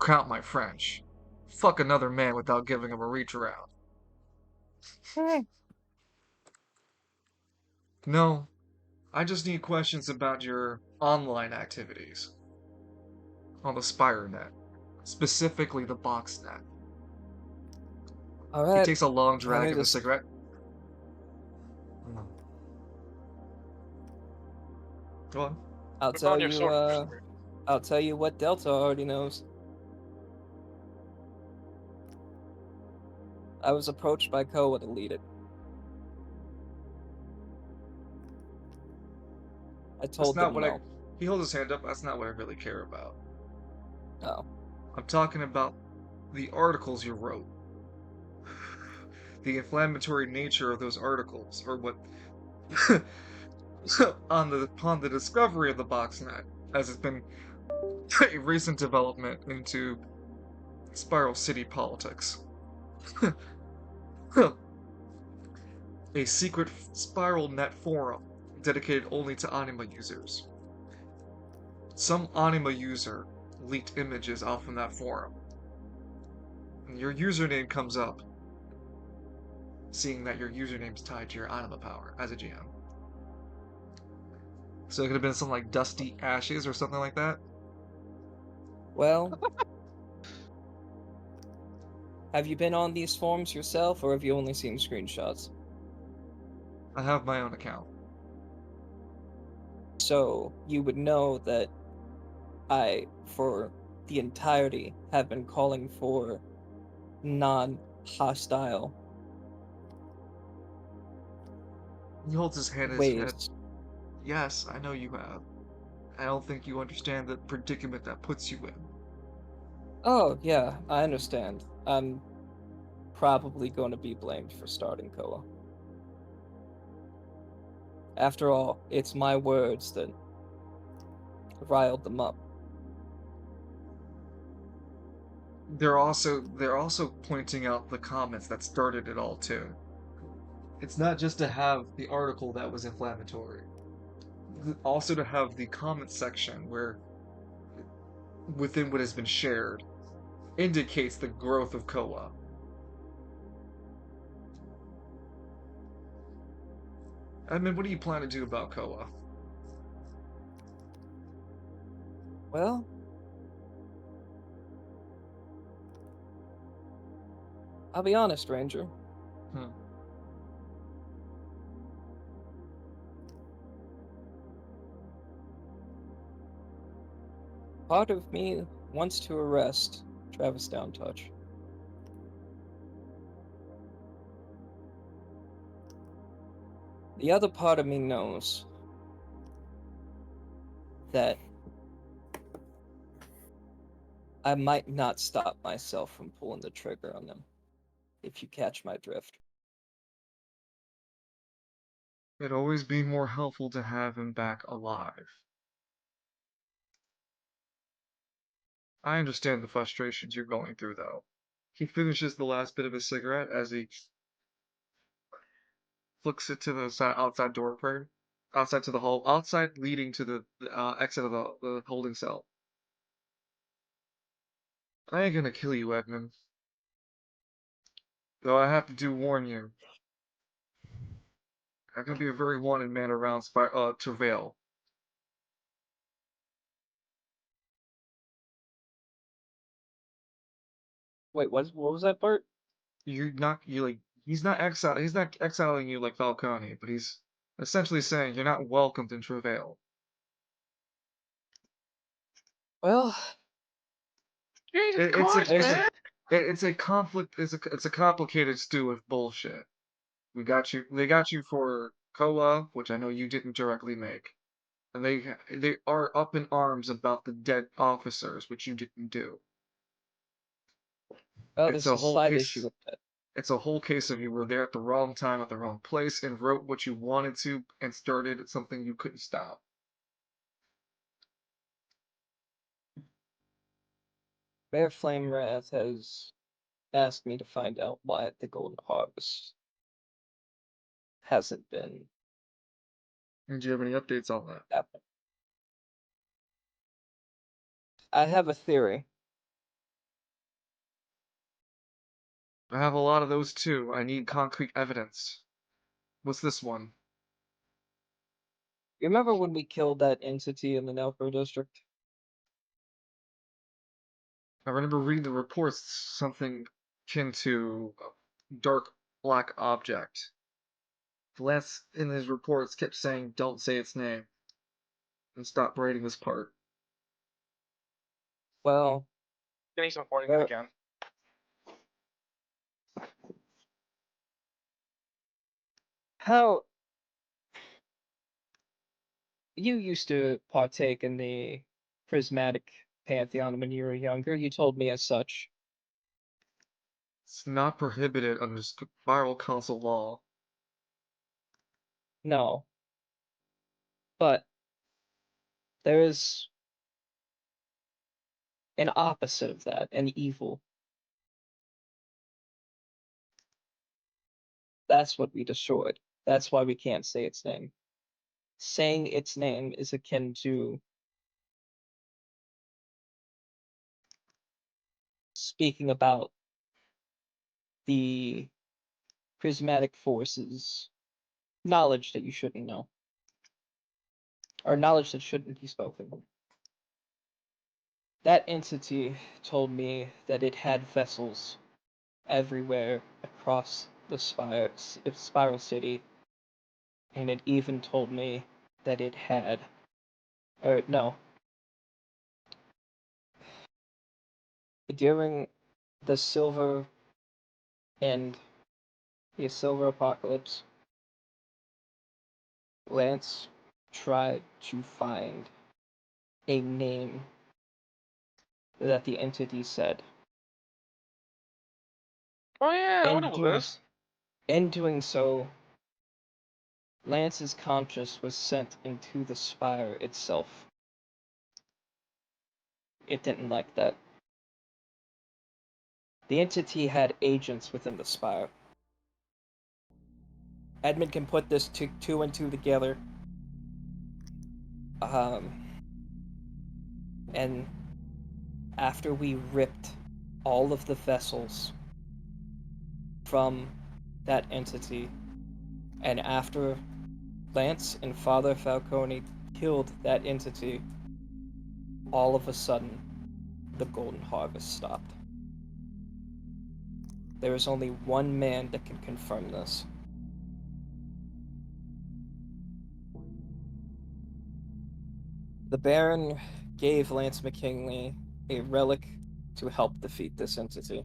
count my French. Fuck another man without giving him a reach around. No. I just need questions about your online activities. On the SpireNet. Specifically the BoxNet. Alright. He takes a long drag of the just- cigarette. Go on. I'll Put tell on your you, sword. I'll tell you what Delta already knows. I was approached by Koa to lead it. I That's told not them what I. no. He holds his hand up. That's not what I really care about. No. I'm talking about the articles you wrote. The inflammatory nature of those articles, or what upon the discovery of the boxnet, as it's been a recent development into Spiral City politics. A secret Spiral Net forum dedicated only to anima users. Some anima user leaked images off from that forum. And your username comes up, seeing that your username's tied to your anima power as a GM. So it could have been something like Dusty Ashes or something like that. Well, have you been on these forums yourself, or have you only seen screenshots? I have my own account. So you would know that I, for the entirety, have been calling for non-hostile He holds his hand in his head. ways. Yes, I know you have. I don't think you understand the predicament that puts you in. Oh, yeah, I understand. I'm probably going to be blamed for starting Koa. After all, it's my words that riled them up. They're also pointing out the comments that started it all too. It's not just to have the article that was inflammatory. Also to have the comment section where within what has been shared indicates the growth of Koa. Edmund, what do you plan to do about Koa? Well, I'll be honest, Ranger. Hmm. Part of me wants to arrest Travis Downtouch. The other part of me knows that I might not stop myself from pulling the trigger on them, if you catch my drift. It'd always be more helpful to have him back alive. I understand the frustrations you're going through, though. He finishes the last bit of his cigarette as he flicks it to the outside door frame, outside to the hall, outside leading to the exit of the holding cell. I ain't gonna kill you, Edmund. Though I have to warn you. I'm gonna be a very wanted man around Travail. Wait, what was that part? You're not you like he's not exiled. He's not exiling you like Falcone, but he's essentially saying you're not welcomed in Travail. Well, Jesus It's Christ, man! it's a conflict. It's a complicated stew of bullshit. We got you. They got you for Koa, which I know you didn't directly make, and they are up in arms about the dead officers, which you didn't do. well, It's there's a a whole side issue case. with that. It's a whole case of you were there at the wrong time at the wrong place and wrote what you wanted to and started something you couldn't stop. Bear Flame Wrath has asked me to find out why the Golden Harvest hasn't been And do you have any updates on that? happening. I have a theory. I have a lot of those too. I need concrete evidence. What's this one? You remember when we killed that entity in the Nelco district? I remember reading the reports, something akin to a dark black object. Lance in his reports kept saying, "Don't say its name," and stop writing this part. Well, Denny's recording Uh, again. how you used to partake in the prismatic pantheon when you were younger? You told me as such. It's not prohibited under Spiral Council law. No, but there is an opposite of that, an evil. That's what we destroyed. That's why we can't say its name. Saying its name is akin to speaking about the prismatic forces, knowledge that you shouldn't know, or knowledge that shouldn't be spoken. That entity told me that it had vessels everywhere across the Spiral City, and it even told me that it had, or no, during the Silver End, the Silver Apocalypse, Lance tried to find a name that the entity said. Oh yeah, I In know doing, this. in doing so, Lance's conscience was sent into the spire itself. It didn't like that. The entity had agents within the spire. Edmund can put this two and two together. And after we ripped all of the vessels from that entity, and after Lance and Father Falcone killed that entity, all of a sudden, the Golden Harvest stopped. There is only one man that can confirm this. The Baron gave Lance McKinley a relic to help defeat this entity.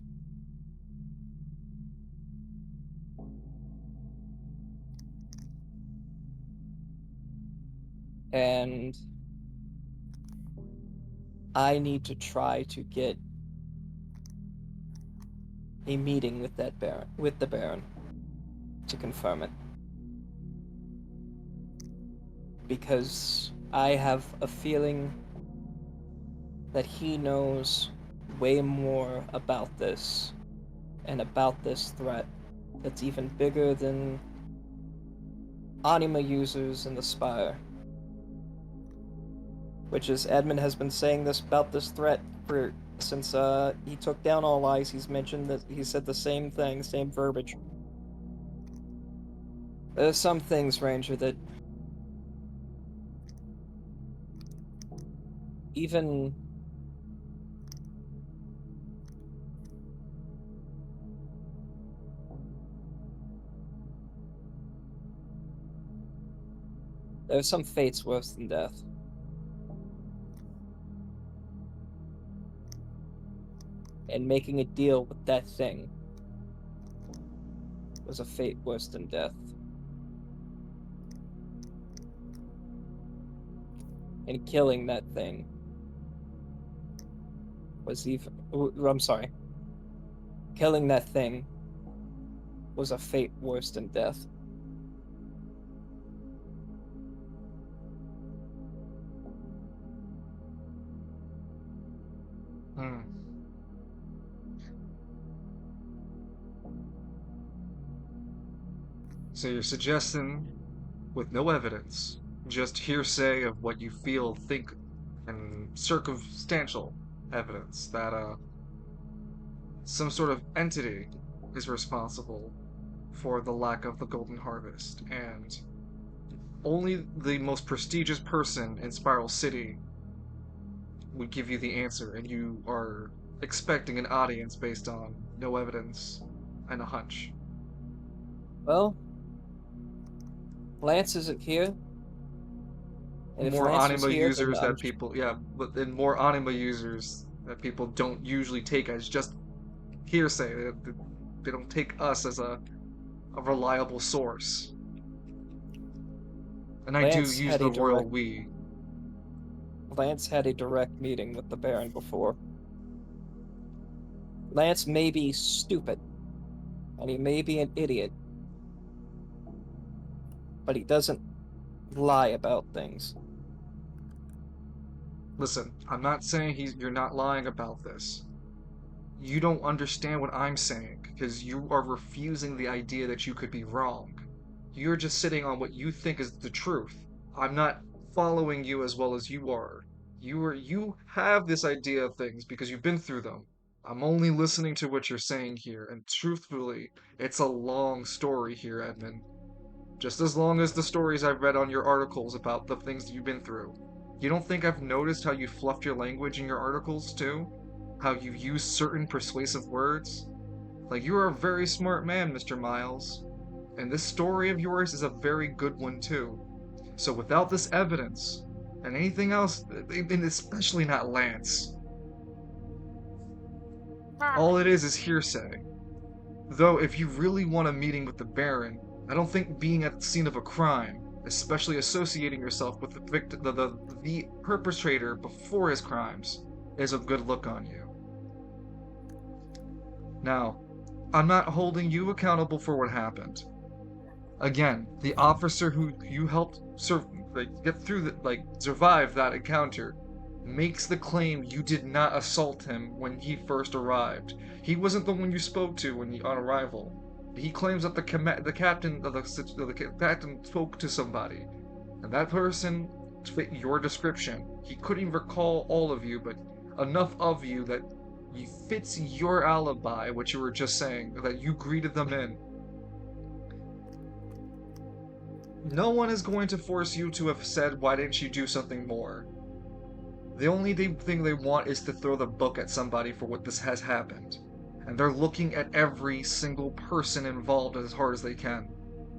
And I need to try to get a meeting with the Baron, to confirm it. Because I have a feeling that he knows way more about this and about this threat that's even bigger than anima users in the Spire. Which is, Edmund has been saying this about this threat since he took down All Eyes. He's mentioned that he said the same thing, same verbiage. There's some things, Ranger, that even there's some fates worse than death. And making a deal with that thing was a fate worse than death. And killing that thing was even... I'm sorry. Killing that thing was a fate worse than death. Hmm. So you're suggesting, with no evidence, just hearsay of what you feel, think, and circumstantial evidence, that some sort of entity is responsible for the lack of the Golden Harvest, and only the most prestigious person in Spiral City would give you the answer, and you are expecting an audience based on no evidence and a hunch. Well, Lance isn't here. And if More Lance was anima here, then users that people, yeah, but then more anima users that people don't usually take as just hearsay. They don't take us as a reliable source. And I do Lance use had the a royal direct we. Lance had a direct meeting with the Baron before. Lance may be stupid, and he may be an idiot, but he doesn't lie about things. Listen, I'm not saying you're not lying about this. You don't understand what I'm saying, because you are refusing the idea that you could be wrong. You're just sitting on what you think is the truth. I'm not following you as well as you are. You have this idea of things because you've been through them. I'm only listening to what you're saying here, and truthfully, it's a long story here, Edmund. Just as long as the stories I've read on your articles about the things that you've been through. You don't think I've noticed how you fluffed your language in your articles, too? How you use certain persuasive words? Like, you're a very smart man, Mr. Miles. And this story of yours is a very good one, too. So without this evidence, and anything else, and especially not Lance, all it is hearsay. Though if you really want a meeting with the Baron, I don't think being at the scene of a crime, especially associating yourself with the victim, the perpetrator before his crimes, is a good look on you. Now, I'm not holding you accountable for what happened. Again, the officer who you helped get through survive that encounter makes the claim you did not assault him when he first arrived. He wasn't the one you spoke to on arrival. He claims that the captain spoke to somebody, and that person fit your description. He couldn't even recall all of you, but enough of you that fits your alibi, what you were just saying, that you greeted them in. No one is going to force you to have said, why didn't you do something more? The only thing they want is to throw the book at somebody for what this has happened. And they're looking at every single person involved as hard as they can.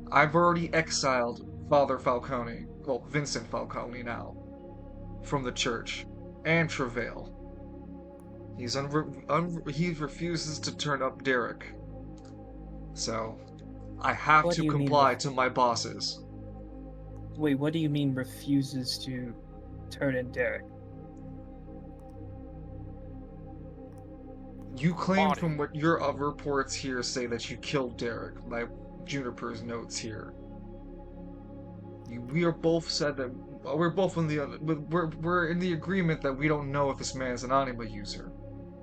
I've already exiled Father Falcone, well, Vincent Falcone now, from the church, and Travail. He refuses to turn up Derek. So, I have What to do you mean comply to my bosses. Wait, what do you mean refuses to turn in Derek? You claim Body. from what your reports here say that you killed Derek, like Juniper's notes here. We are both said that we're both in the we're in the agreement that we don't know if this man is an anima user.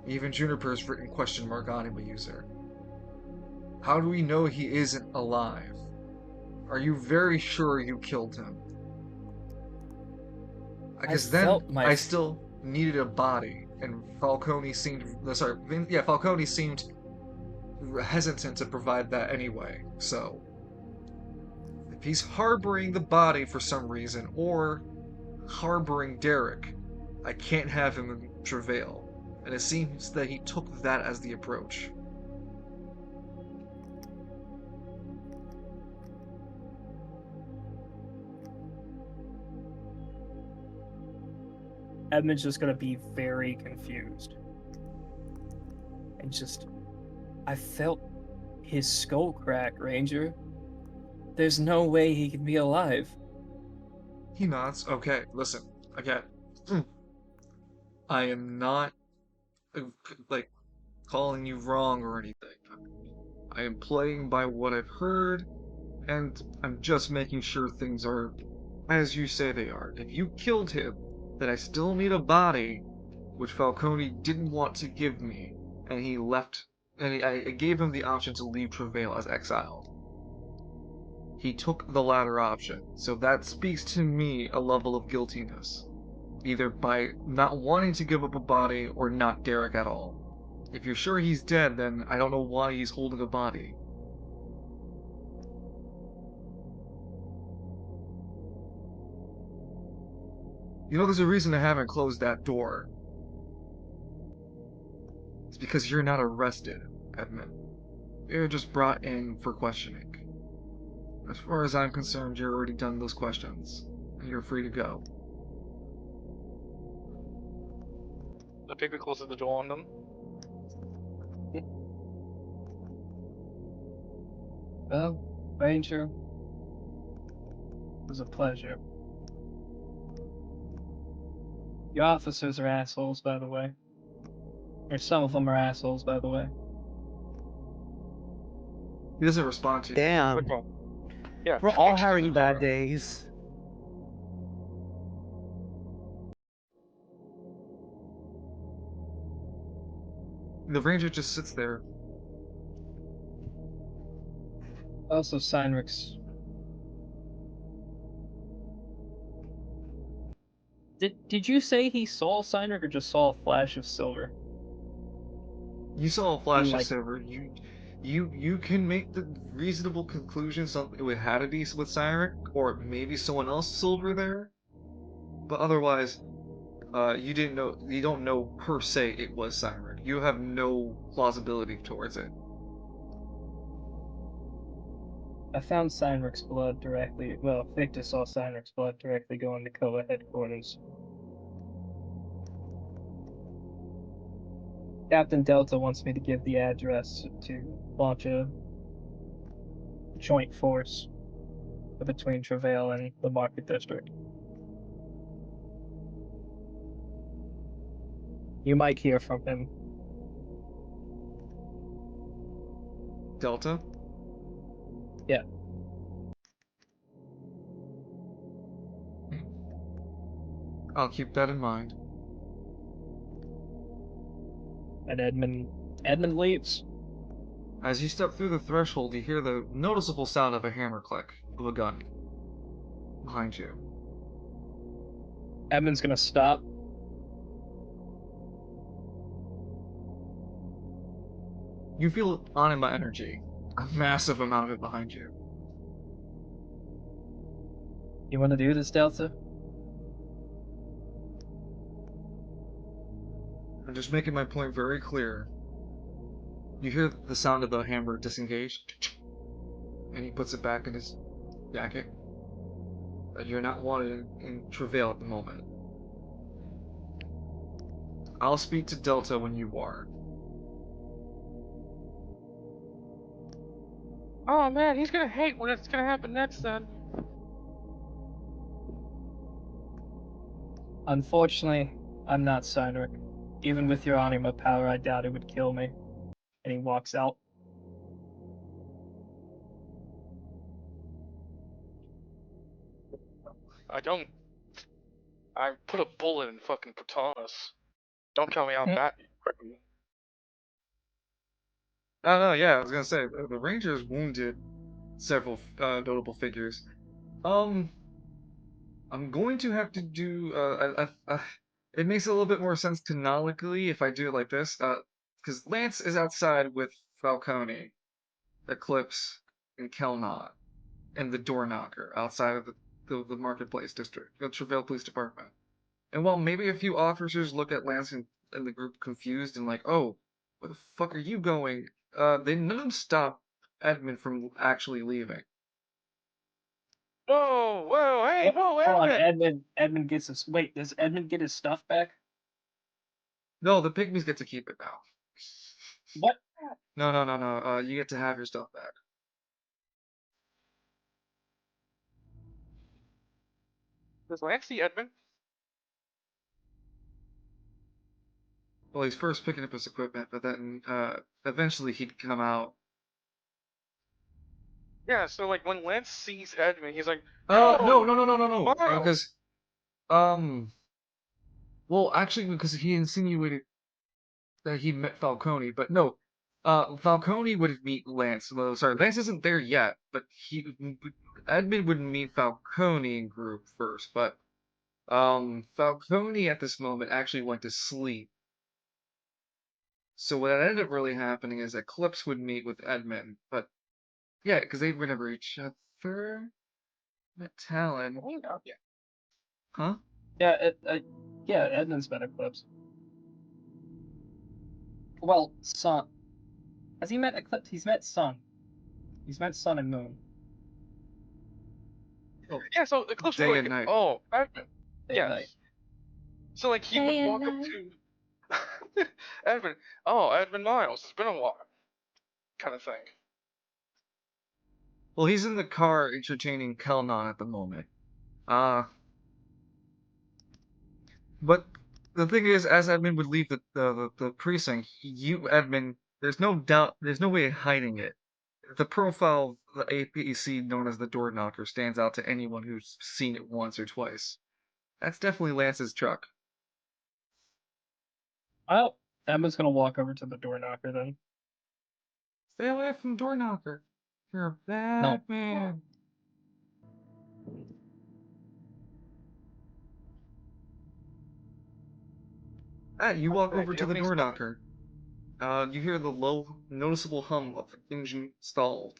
Even Juniper's written question mark anima user. How do we know he isn't alive? Are you very sure you killed him? I guess then I still needed a body, and Falcone seemed Falcone seemed hesitant to provide that anyway. So if he's harboring the body for some reason, or harboring Derek, I can't have him in Travail, and it seems that he took that as the approach. Edmund's just gonna be very confused. And I felt his skull crack, Ranger. There's no way he can be alive. He nods. Okay, listen, again. I am not, calling you wrong or anything. I am playing by what I've heard, and I'm just making sure things are as you say they are. If you killed him, then I still need a body, which Falcone didn't want to give me, and he left, and I gave him the option to leave Travail as exiled. He took the latter option, so that speaks to me a level of guiltiness, either by not wanting to give up a body or not Derek at all. If you're sure he's dead, then I don't know why he's holding a body. You know, there's a reason I haven't closed that door. It's because you're not arrested, Edmund. You're just brought in for questioning. As far as I'm concerned, you're already done those questions, and you're free to go. The piglet closes the door on them. Well, Ranger, it was a pleasure. Your officers are assholes, by the way. Or some of them are assholes, by the way. He doesn't respond to you. Damn. Good one. Yeah. We're all having bad days. The ranger just sits there. Also, Cynrix. Did you say he saw Cynrix or just saw a flash of silver? You saw a flash of Like- silver. You can make the reasonable conclusion something it had to be with Cyric, or maybe someone else silver there. But otherwise, you didn't know. You don't know per se it was Cyric. You have no plausibility towards it. I found Cynrix's blood directly. Well, Victor saw Cynrix's blood directly go into Koa headquarters. Captain Delta wants me to give the address to launch a joint force between Travail and the Market District. You might hear from him. Delta? Yeah. I'll keep that in mind. And Edmund leaves. As you step through the threshold, you hear the noticeable sound of a hammer click of a gun behind you. Edmund's gonna stop. You feel anima energy, a massive amount of it behind you. You want to do this, Delta? I'm just making my point very clear. You hear the sound of the hammer disengage, and he puts it back in his jacket. That you're not wanted in travail at the moment. I'll speak to Delta when you are. Oh man, he's gonna hate when it's gonna happen next then. Unfortunately, I'm not Cynric. Even with your anima power, I doubt it would kill me. And he walks out. I put a bullet in fucking Protonus. Don't count me out that quickly. Oh, yeah, I was gonna say, the Rangers wounded several notable figures. I'm going to have to do, it makes a little bit more sense canonically if I do it like this, because Lance is outside with Falcone, Eclipse, and Kelnot, and the door knocker outside of the Marketplace District, the Travail Police Department. And while maybe a few officers look at Lance and the group confused and like, oh, where the fuck are you going? They none of them stop Edmund from actually leaving. Whoa, whoa, hey, whoa, Hold on, Edmund! Edmund gets his. Wait, does Edmund get his stuff back? No, the pygmies get to keep it now. What? No. You get to have your stuff back. Does Lance see Edmund? Well, he's first picking up his equipment, but then eventually he'd come out. Yeah, so like when Lance sees Edmund, he's like, No, "Oh, no. wow." Because, well, actually, because he insinuated that he met Falcone, but no, Falcone would meet Lance. Well, sorry, Lance isn't there yet, but Edmund would meet Falcone in group first, but Falcone at this moment actually went to sleep. So what ended up really happening is Eclipse would meet with Edmund, but yeah, because they were never each other. Met Talon. Yeah. Huh? Yeah, yeah, Edmund's met Eclipse. Well, Sun. Has he met Eclipse? He's met Sun. He's met Sun and Moon. Oh, Yeah, so Eclipse day was and like, night. "Oh, Edmund." Day Yeah. and night. So like he Day would and walk up night. to Edmund. Oh, Edmund Miles. It's been a while. Kind of thing. Well, he's in the car entertaining Kelnon at the moment. Uh, but the thing is, as Edmund would leave the precinct, you, Edmund, there's no doubt, there's no way of hiding it. The profile of the APC known as the Door Knocker stands out to anyone who's seen it once or twice. That's definitely Lance's truck. Well, Emma's gonna walk over to the door knocker then. Stay away from Door Knocker. You're a bad No. man. You walk Okay, over do to you have the any Door stuff? Knocker. You hear the low, noticeable hum of the engine stalled.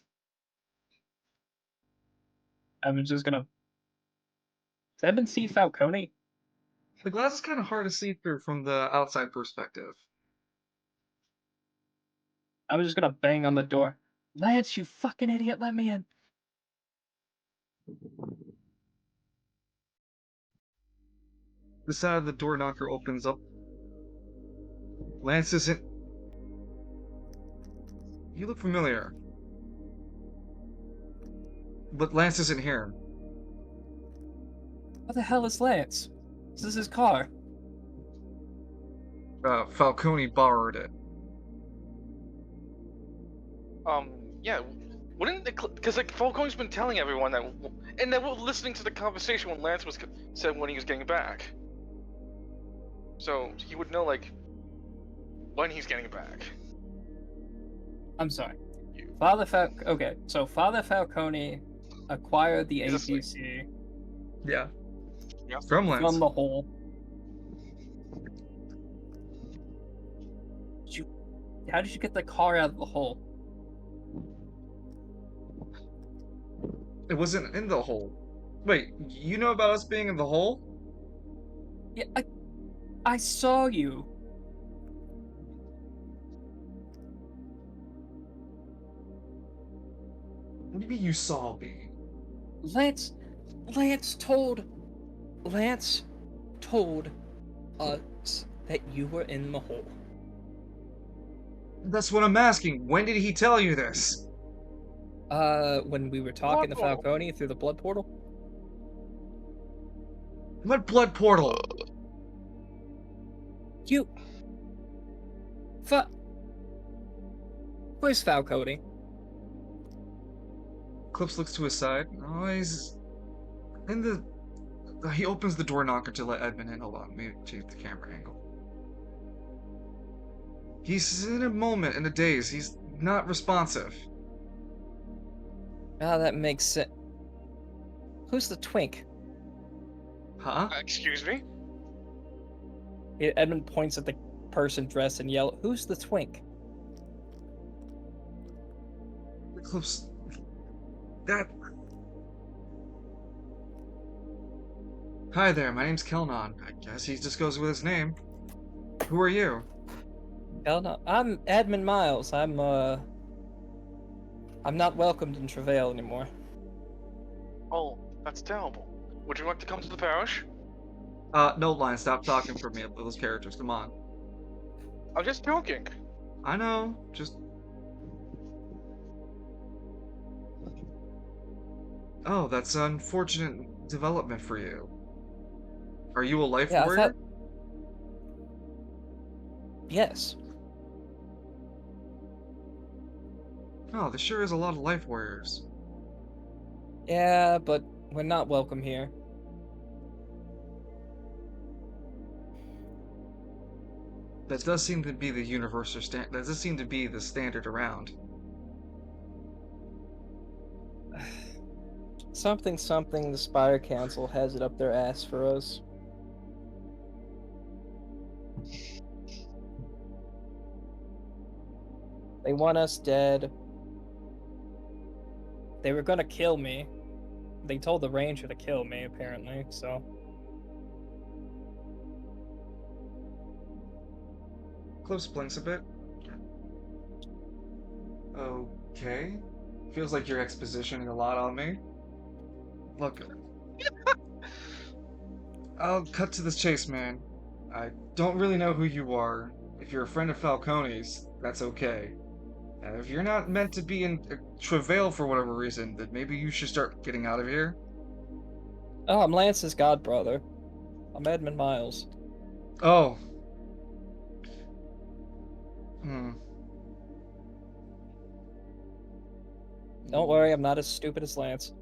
Emma's just gonna. Does Edmund see Falcone? The glass is kind of hard to see through from the outside perspective. I'm just gonna bang on the door. Lance, you fucking idiot, let me in. The side of the door knocker opens up. Lance isn't. You look familiar. But Lance isn't here. What the hell is Lance? This is his car. Falcone borrowed it. Yeah. Wouldn't because like Falcone's been telling everyone that, and they were listening to the conversation when Lance was said when he was getting back. So he would know like when he's getting back. I'm sorry. Father Falcone acquired the He's asleep. APC Yeah. Yeah. From Lance. from the hole. How did you get the car out of the hole? It wasn't in the hole. Wait, you know about us being in the hole? Yeah, I saw you. What do you mean you saw me? Lance told us that you were in the hole. That's what I'm asking. When did he tell you this? When we were talking to Blood portal. Falcone through the blood portal. What blood portal? You. Where's Falcone? Clips looks to his side. Oh, he's in the. He opens the door knocker to let Edmund in. Hold on, let me change the camera angle. He's in a moment, in a daze. He's not responsive. Ah, that makes sense. Who's the twink? Huh? Excuse me? Edmund points at the person dressed in yellow. Who's the twink? Clips. That. Hi there, my name's Kelnon. I guess he just goes with his name. Who are you? Hell no. I'm Edmund Miles. I'm not welcomed in Travail anymore. Oh, that's terrible. Would you like to come to the parish? No, Lion, stop talking for me about those characters. Come on. I'm just joking. I know, just. Oh, that's an unfortunate development for you. Are you a life Yeah, I warrior? thought. Yes. Oh, there sure is a lot of life warriors. Yeah, but we're not welcome here. That does seem to be the universal standard. That does seem to be the standard around. Something, the Spire Council has it up their ass for us. They want us dead. They were gonna kill me. They told the ranger to kill me, apparently, so. Clips blinks a bit. Okay. Feels like you're expositioning a lot on me. Look. I'll cut to this chase, man. I don't really know who you are. If you're a friend of Falcone's, that's okay. And if you're not meant to be in travail for whatever reason, then maybe you should start getting out of here. Oh, I'm Lance's god brother. I'm Edmund Miles. Oh. Hmm. Don't worry, I'm not as stupid as Lance.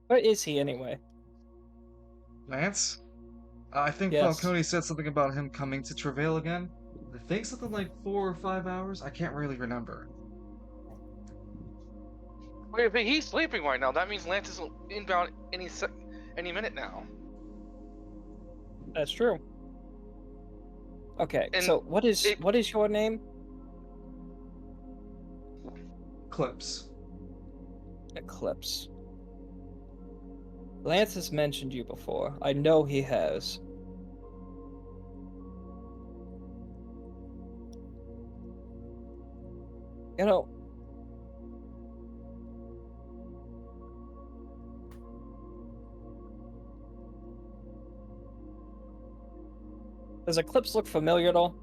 Where is he anyway? Lance? I think Yes. Falcone said something about him coming to travail again. I think something like 4 or 5 hours. I can't really remember. Wait, if he's sleeping right now, that means Lance is inbound any minute now. That's true. Okay, And so what is your name? Clips. Eclipse. Lance has mentioned you before. I know he has. You know, does Eclipse look familiar at all?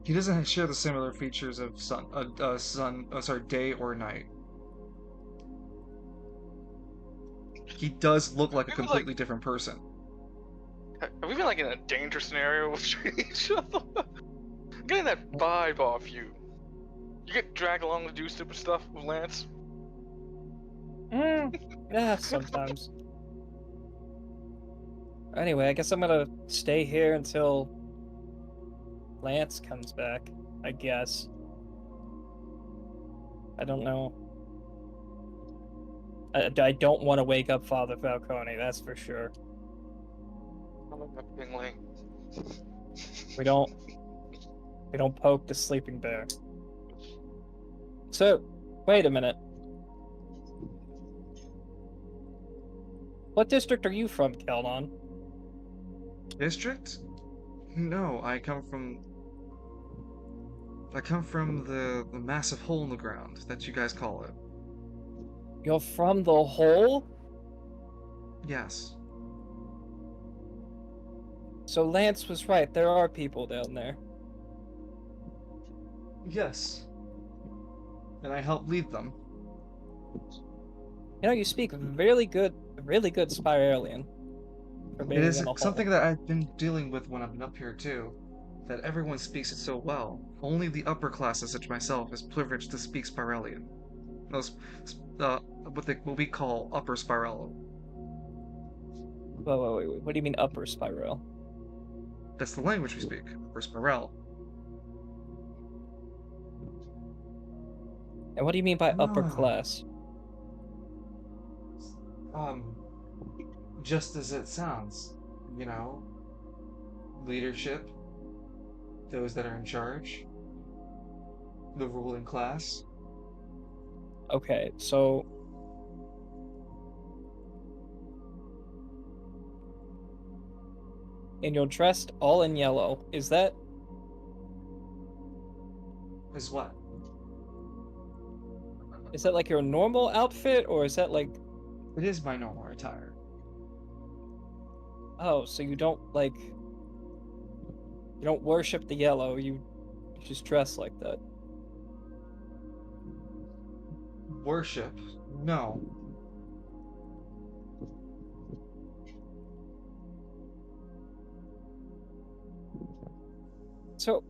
He doesn't share the similar features of day or night. He does look like a completely different person. Have we been like in a danger scenario with each other? I'm getting that vibe off you. You get dragged along to do stupid stuff with Lance? Yeah, sometimes. Anyway, I guess I'm gonna stay here until Lance comes back, I guess. I don't know. I don't want to wake up Father Falcone, that's for sure. We don't poke the sleeping bear. So, wait a minute. What district are you from, Keldon? District? No, I come from the massive hole in the ground that you guys call it. You're from the hole? Yes. So Lance was right, there are people down there. Yes. And I help lead them. You know, you speak really good Spiralian. It is something that I've been dealing with when I've been up here too. That everyone speaks it so well. Only the upper classes, such as myself, is privileged to speak Spiralian. What we call upper Spiralo. Wait. What do you mean upper spiral? That's the language we speak, upper Spiral. And what do you mean by upper class? Just as it sounds, you know, leadership, those that are in charge, the ruling class. Okay, so and you're dressed all in yellow. Is that what? Is that like your normal outfit, or is that like... It is my normal attire. Oh, so you don't worship the yellow, you just dress like that. Worship? No. So,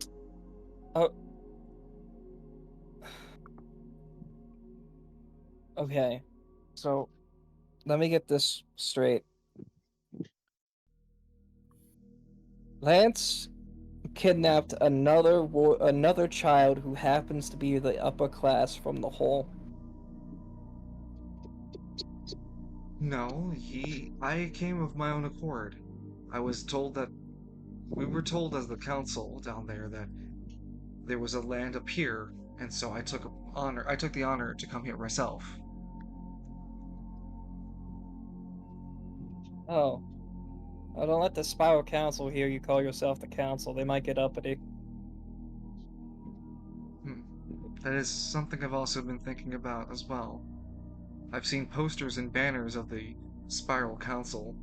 okay, so let me get this straight. Lance kidnapped another child who happens to be the upper class from the hole. No, I came of my own accord. We were told as the council down there that there was a land up here, and so I took the honor to come here myself. Oh. Oh, don't let the Spiral Council hear you call yourself the council. They might get uppity. That is something I've also been thinking about as well. I've seen posters and banners of the Spiral Council.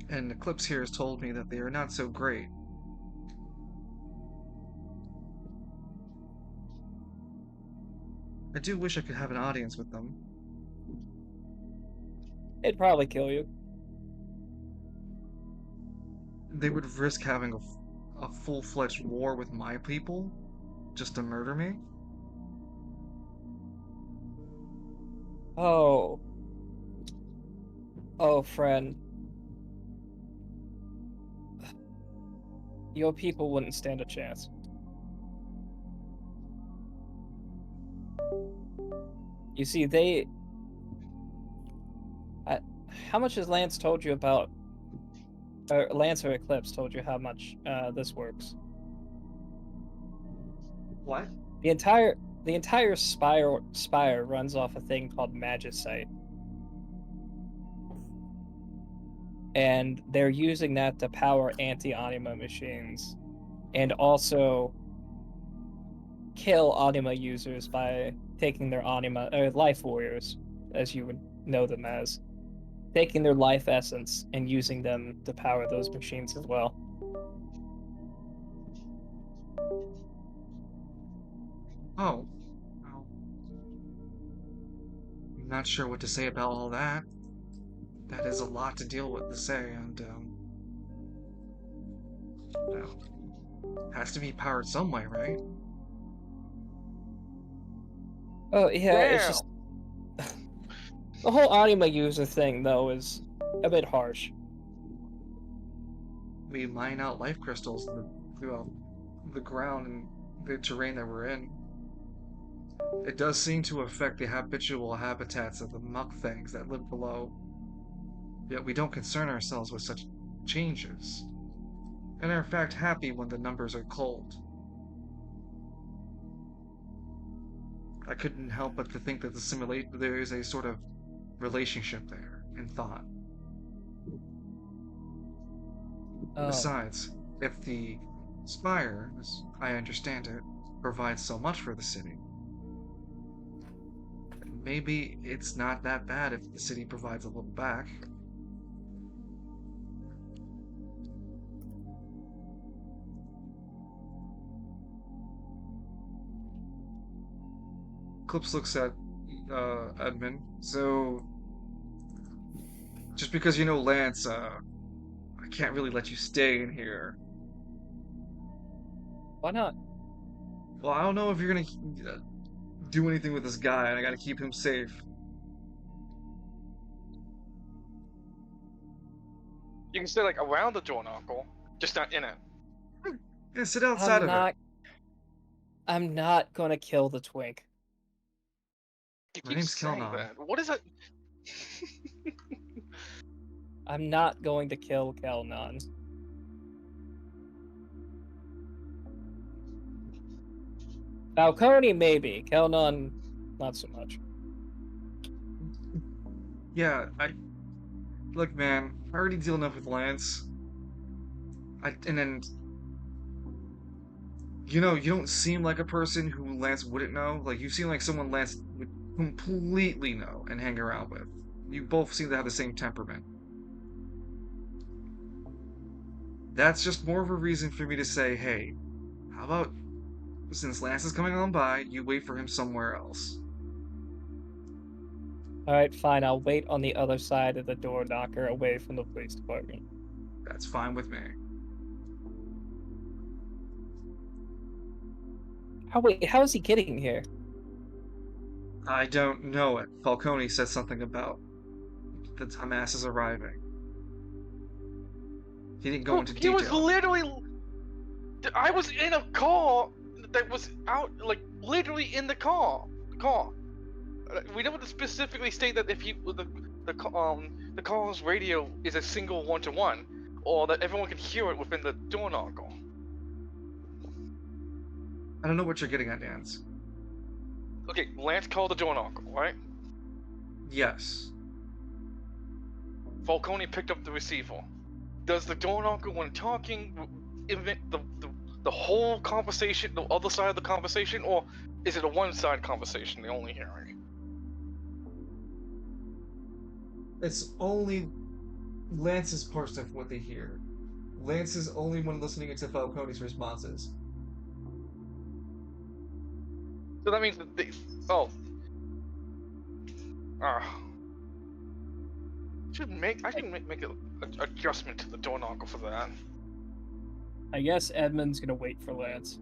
And Eclipse here has told me that they are not so great. I do wish I could have an audience with them. It'd probably kill you. They would risk having a full-fledged war with my people just to murder me? Oh. Oh, friend. Your people wouldn't stand a chance. You see, they... how much has Lance told you about... Lance or Eclipse told you how much this works? What? The entire spire runs off a thing called Magicite. And they're using that to power anti-anima machines. And also kill anima users by taking their anima, or life warriors, as you would know them as. Taking their life essence and using them to power those machines as well. Oh. Well, I'm not sure what to say about all that. That is a lot to deal with to say, and, well, has to be powered some way, right? Oh, yeah, Damn. it's just... the whole anima user thing, though, is a bit harsh. We mine out life crystals throughout the ground and the terrain that we're in. It does seem to affect the habitual habitats of the muck things that live below. Yet we don't concern ourselves with such changes, and are in fact happy when the numbers are cold. I couldn't help but to think that there is a sort of relationship there in thought. Besides, if the Spire, as I understand it, provides so much for the city, maybe it's not that bad if the city provides a little back. Clips looks at Edmund. So, just because you know Lance, I can't really let you stay in here. Why not? Well, I don't know if you're gonna do anything with this guy, and I gotta keep him safe. You can stay like around the door, Uncle, just not in it. Yeah, sit outside of it. I'm not gonna kill the twink. You My keep name's saying Kelnon. that. What is that? I'm not going to kill Kelnon. Falcone, maybe. Kelnon, not so much. Yeah, look, man. I already deal enough with Lance. And then, you know, you don't seem like a person who Lance wouldn't know. Like, you seem like someone Lance would completely know and hang around with. You both seem to have the same temperament. That's just more of a reason for me to say, hey, how about, since Lance is coming on by, you wait for him somewhere else. Alright, fine. I'll wait on the other side of the door knocker away from the police department. That's fine with me. How is he getting here? I don't know it. Falcone said something about the Hamas is arriving. He didn't go into He detail. was literally. I was in a car that was out, like literally in the car. We don't specifically state that if the car's radio is a single 1-to-1, or that everyone can hear it within the door knocker. I don't know what you're getting at, Dance. Okay, Lance called the door knocker, right? Yes. Falcone picked up the receiver. Does the door knocker, when talking, emit the the whole conversation, the other side of the conversation, or is it a one-side conversation they're only hearing? It's only Lance's part of what they hear. Lance is only one listening to Falcone's responses. So that means that they. Oh. I should make an adjustment to the door knocker for that. I guess Edmund's gonna wait for Lance.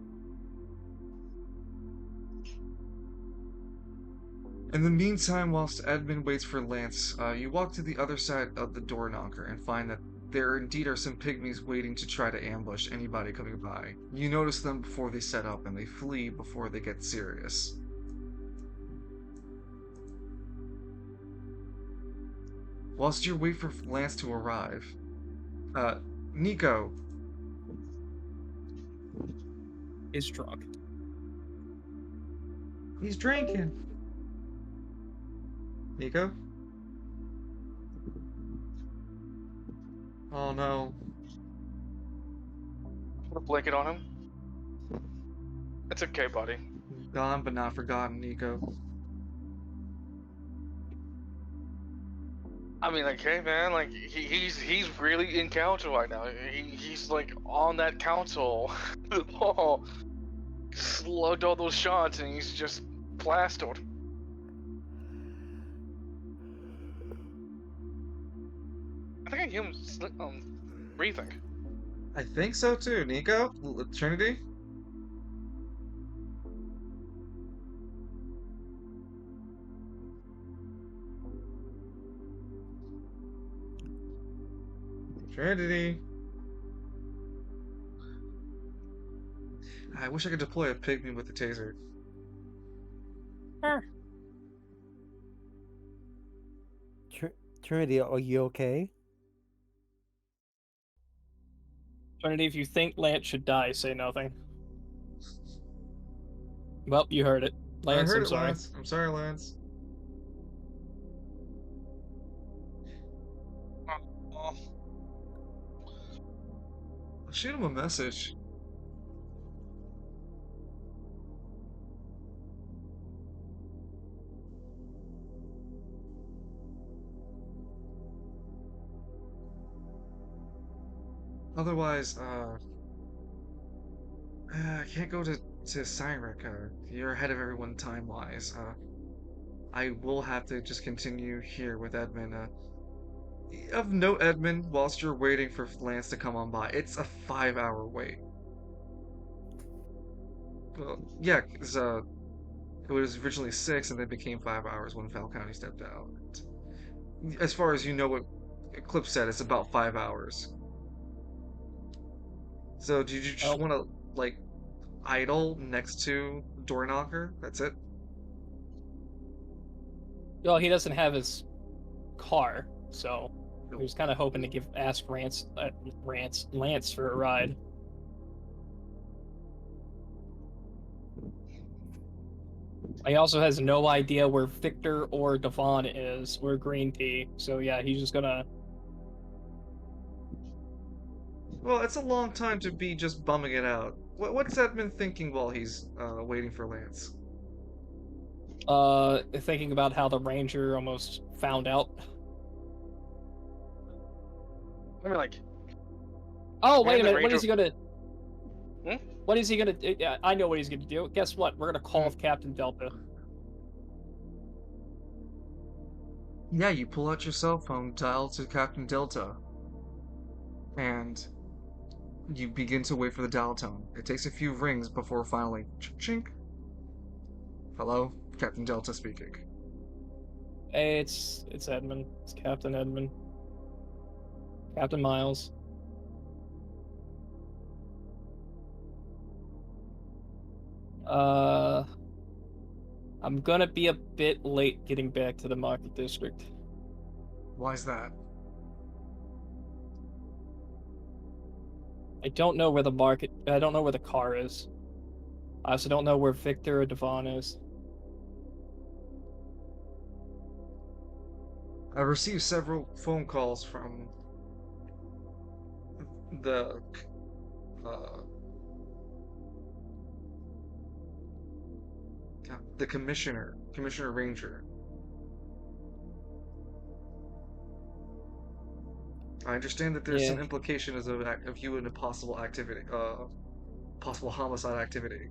In the meantime, whilst Edmund waits for Lance, you walk to the other side of the door knocker and find that there indeed are some pygmies waiting to try to ambush anybody coming by. You notice them before they set up and they flee before they get serious. Whilst you wait for Lance to arrive, Nico Is drunk. He's drinking. Nico? Oh no. Put a blanket on him. It's okay, buddy. Gone but not forgotten, Nico. I mean, like, hey, man, like, he's really in council right now. He's like on that council. Oh, slugged all those shots, and he's just plastered. I think I hear him breathing. I think so too, Nico. Trinity? Trinity. I wish I could deploy a pygmy with the taser. Trinity, are you okay? Trinity, if you think Lance should die, say nothing. Well, you heard it. Lance, I heard I'm it, sorry. Lance. I'm sorry, Lance. Oh. I'll shoot him a message. Otherwise, I can't go to Cyrek. You're ahead of everyone time-wise. I will have to just continue here with Edmund. Of note, Edmund, whilst you're waiting for Lance to come on by, it's a 5-hour wait. Well, yeah, because it was originally 6 and then became 5 hours when Falcone stepped out. As far as you know what Eclipse said, it's about 5 hours. So do you just want to, like, idle next to door knocker? That's it? Well, he doesn't have his car, so he was kind of hoping to ask Lance for a ride. He also has no idea where Victor or Devon is, or Green Tea, so yeah, he's just gonna... Well, it's a long time to be just bumming it out. What's Edmund thinking while he's waiting for Lance? Thinking about how the Ranger almost found out. I mean, like... Oh, wait a minute, what is he gonna... Hmm? What is he gonna do? Yeah, I know what he's gonna do. Guess what? We're gonna call Captain Delta. Yeah, you pull out your cell phone, dial to Captain Delta, and you begin to wait for the dial tone. It takes a few rings before finally, chink. Hello, Captain Delta speaking. Hey, it's Edmund. It's Captain Edmund. Captain Miles. I'm gonna be a bit late getting back to the Market District. Why's that? I don't know where I don't know where the car is. I also don't know where Victor or Devon is. I received several phone calls from the the Commissioner Ranger. I understand that there's Yeah. some implications of you in a possible activity, possible homicide activity.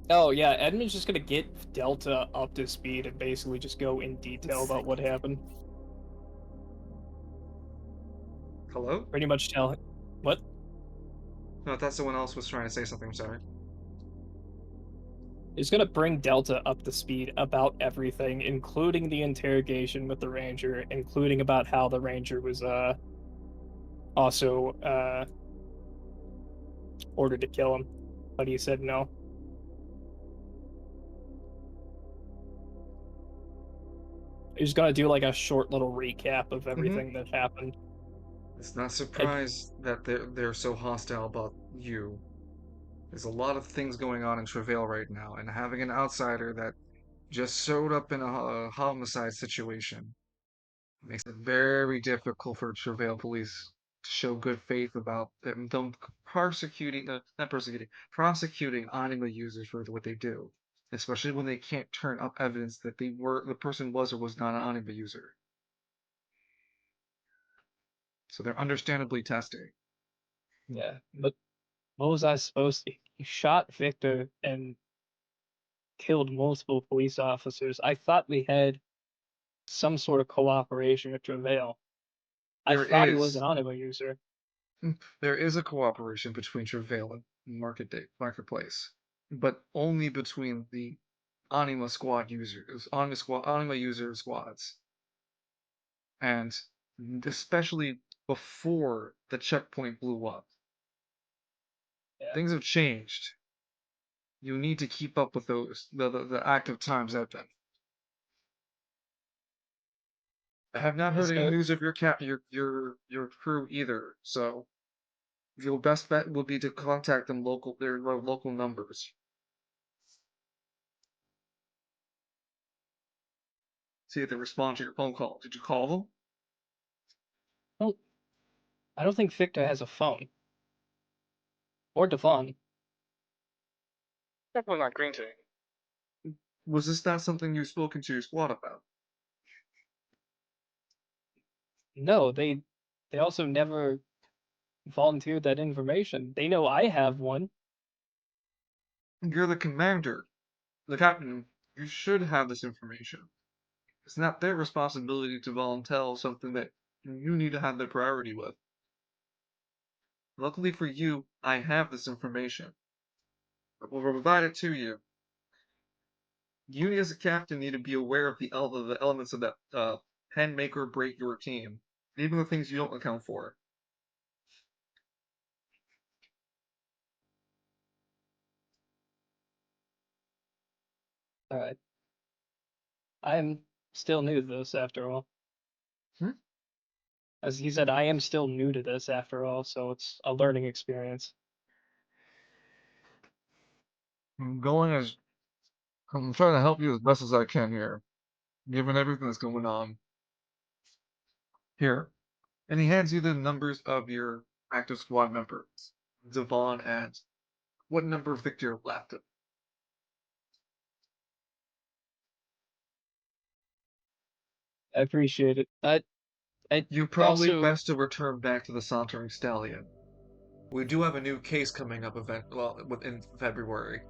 Oh yeah, Edmund's just gonna get Delta up to speed and basically just go in detail about what happened. Hello? Pretty much tell him what? No, I thought someone else was trying to say something. I'm sorry. He's gonna bring Delta up to speed about everything, including the interrogation with the Ranger, including about how the Ranger was also ordered to kill him, but he said no. He's gonna do like a short little recap of everything that happened. It's not surprised that they're so hostile about you. There's a lot of things going on in Travail right now, and having an outsider that just showed up in a homicide situation makes it very difficult for Travail police to show good faith about them prosecuting anima users for what they do, especially when they can't turn up evidence that the person was or was not an anima user. So they're understandably testing. Yeah, but what was I supposed to? He shot Victor and killed multiple police officers. I thought we had some sort of cooperation with Travail. I There thought he was an is. anima user. There is a cooperation between Travail and Marketplace, but only between the Anima squad users, Anima user squads, and especially before the checkpoint blew up. Yeah. Things have changed. You need to keep up with the active times out there. I have not heard any So, news of your crew either, so your best bet will be to contact their local numbers. See if they respond to your phone call. Did you call them? well, I don't think Victor has a phone. Or Devon. Definitely not Green Tea. Was this not something you've spoken to your squad about? No, they also never volunteered that information. They know I have one. You're the commander, the captain. You should have this information. It's not their responsibility to volunteer something that you need to have the priority with. Luckily for you, I have this information. I will provide it to you. You as a captain need to be aware of the elements of that can make or break your team, even the things you don't account for. Alright. I'm still new to this after all. As he said, I am still new to this after all, so it's a learning experience. I'm trying to help you as best as I can here, given everything that's going on. Here. And he hands you the numbers of your active squad members, Devon and what number Victor left. I appreciate it. I You probably also best to return back to the Sauntering Stallion. We do have a new case coming up in February.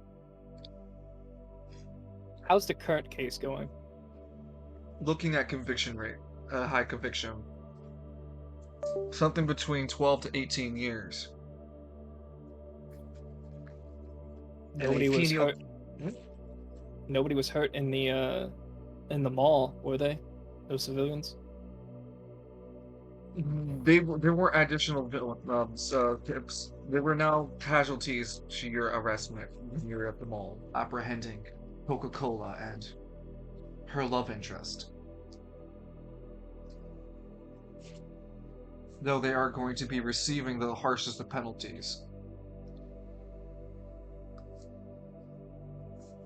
how's the current case going? Looking at conviction rate, high conviction. Something between 12 to 18 years. Nobody was hurt. Nobody was hurt in the mall, were they? Those civilians? There were additional tips. There were now casualties to your arrest when you're at the mall, apprehending Coca-Cola and her love interest. Though they are going to be receiving the harshest of penalties.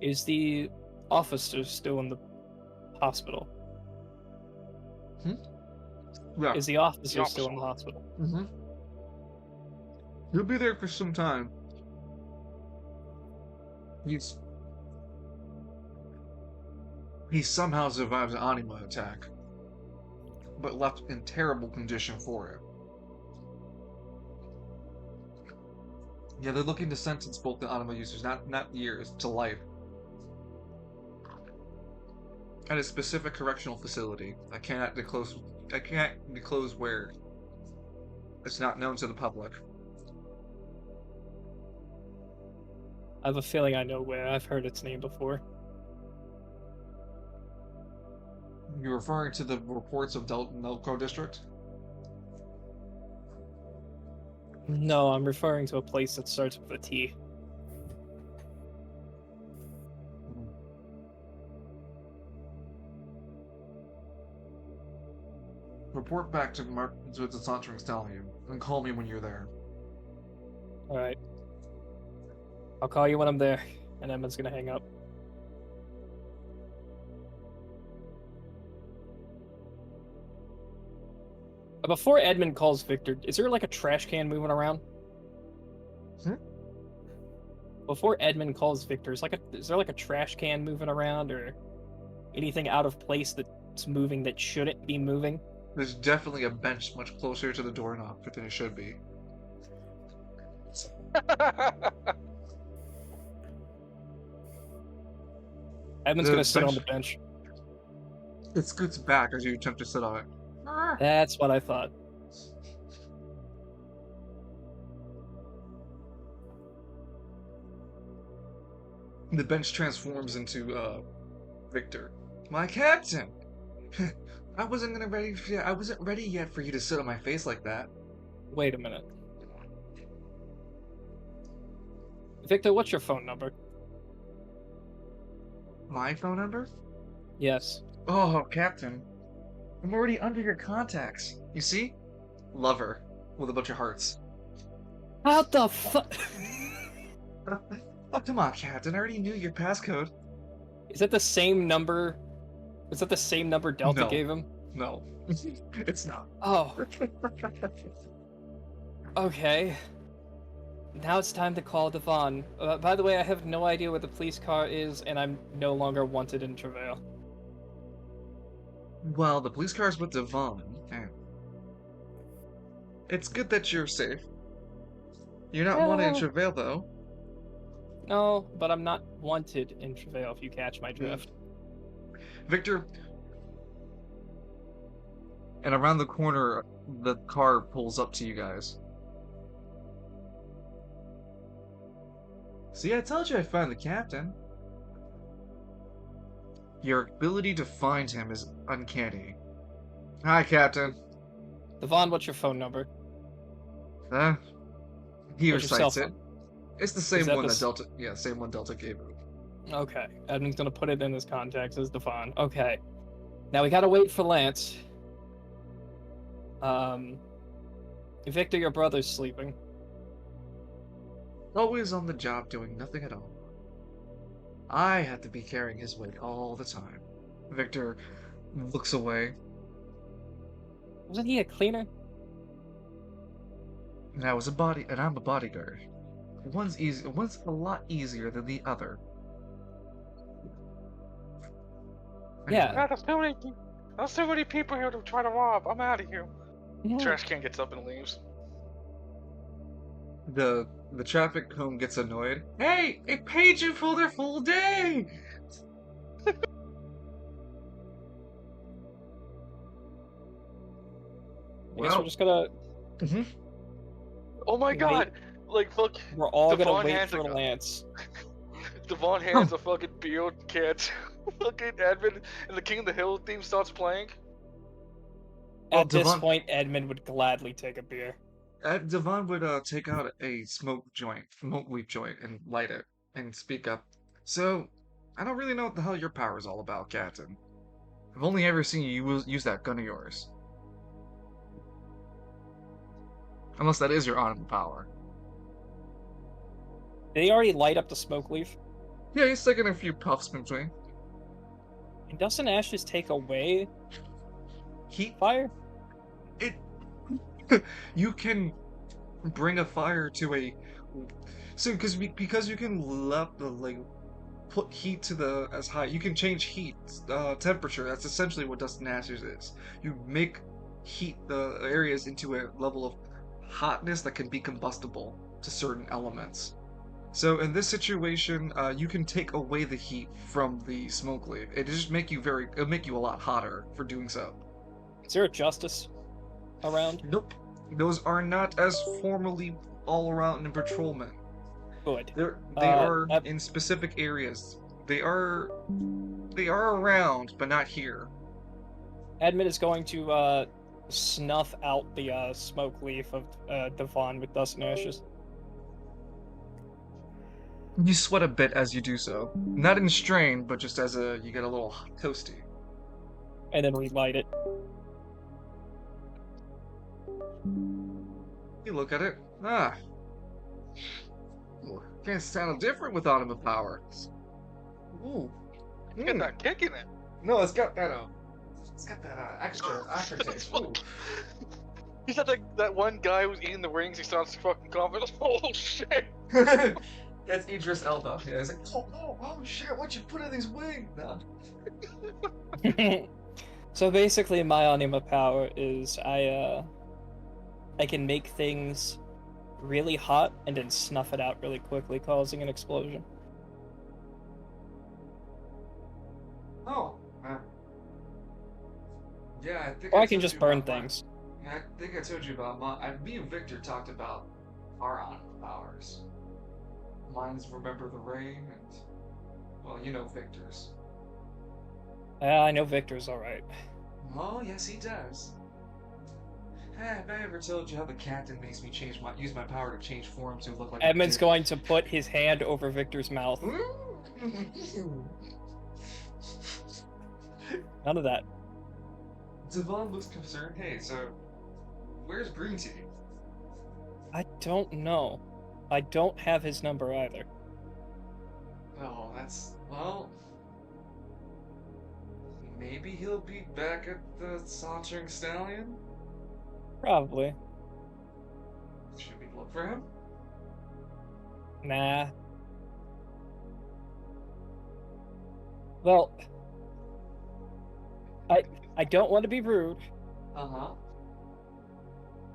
Is the officer still in the hospital? Yeah. Is the officer still in the hospital? Mm-hmm. He'll be there for some time. He somehow survives an anima attack, but left in terrible condition for it. Yeah, they're looking to sentence both the anima users, not years, to life. At a specific correctional facility. I can't disclose where. It's not known to the public. I have a feeling I know where. I've heard its name before. You're referring to the reports of Delco District? No, I'm referring to a place that starts with a T. Report back to Mark to the Sauntering's telling you, and call me when you're there. Alright. I'll call you when I'm there, and Edmund's gonna hang up. Before Edmund calls Victor, is there like a trash can moving around? Before Edmund calls Victor, is there like a trash can moving around or anything out of place that's moving that shouldn't be moving? There's definitely a bench much closer to the doorknob than it should be. Edmund's gonna sit on the bench. It scoots back as you attempt to sit on it. That's what I thought. The bench transforms into Victor. My captain! I wasn't ready yet for you to sit on my face like that. Wait a minute. Victor, what's your phone number? My phone number? Yes. Oh, Captain. I'm already under your contacts. You see? Lover. With a bunch of hearts. How the fuck? Oh, come on, Captain. I already knew your passcode. Is that the same number? Is that the same number Delta No. gave him? No. It's not. Oh. Okay. Now it's time to call Devon. By the way, I have no idea where the police car is, and I'm no longer wanted in Travail. Well, the police car's with Devon. And it's good that you're safe. You're not wanted in Travail, though. No, but I'm not wanted in Travail, if you catch my drift. Victor. And around the corner, the car pulls up to you guys. See, I told you I'd find the captain. Your ability to find him is uncanny. Hi, Captain. Devon, what's your phone number? He What's your cell recites it. phone? It's the same that one the that s- Delta. Yeah, same one Delta gave him. Okay. Edmund's gonna put it in his contacts as Devon. Okay. Now we gotta wait for Lance. Victor, your brother's sleeping. Always on the job, doing nothing at all. I had to be carrying his weight all the time. Victor looks away. Wasn't he a cleaner? And I'm a bodyguard. One's a lot easier than the other. Yeah. God, there's too many people here to try to rob. I'm out of here. Trash can gets up and leaves. The traffic cone gets annoyed. Hey, it paid you for their full day. I guess we're just gonna. Oh my Wait. god! Like, fuck. We're all Devon gonna wait hands for a gun. Lance. Devon hands a fucking beard cat. Fucking Edmund, and the King of the Hill theme starts playing. Well, At this Devon- point, Edmund would gladly take a beer. Devon would take out a smoke weed joint, and light it, and speak up. So, I don't really know what the hell your power is all about, Captain. I've only ever seen you use that gun of yours. Unless that is your honorable power. Did he already light up the smoke leaf? Yeah, he's taking a few puffs between. And doesn't ashes take away Heat. fire? It. You can bring a fire to a. So, because you can put heat to the as high. You can change heat temperature. That's essentially what Dust and Ashes is. You make heat the areas into a level of hotness that can be combustible to certain elements. So in this situation, you can take away the heat from the smoke leaf. It'll make you a lot hotter for doing so. Is there a justice around? Nope. Those are not as formally all around in patrolmen. Good. They are in specific areas. They are around, but not here. Edmund is going to snuff out the smoke leaf of Devon with Dust and Ashes. You sweat a bit as you do so. Not in strain, but just as you get a little toasty. And then relight it. You look at it. Ah. Can't sound different without him with power. Ooh. It's got that kick in it. No, it's got that extra aftertaste. Ooh. He's not like that one guy who's eating the rings. He sounds fucking confident. Oh shit! That's Idris Elba. Yeah, he's like, oh shit! What'd you put in these wings? No. So basically, my anima power is I can make things really hot and then snuff it out really quickly, causing an explosion. Oh. Yeah, I think. Or I can just burn things. Yeah, I think I told you about me and Victor talked about our anima powers. Mine's remember the rain, and well, you know Victor's. I know Victor's alright. Oh yes, he does. Have I ever told you how the captain makes me use my power to change forms to look like Edmund's going to put his hand over Victor's mouth. None of that. Devon looks concerned. Hey, so where's Green Tea? I don't know. I don't have his number either. Oh, well. Maybe he'll be back at the Sauntering Stallion? Probably. Should we look for him? Nah. Well, I don't want to be rude. Uh-huh.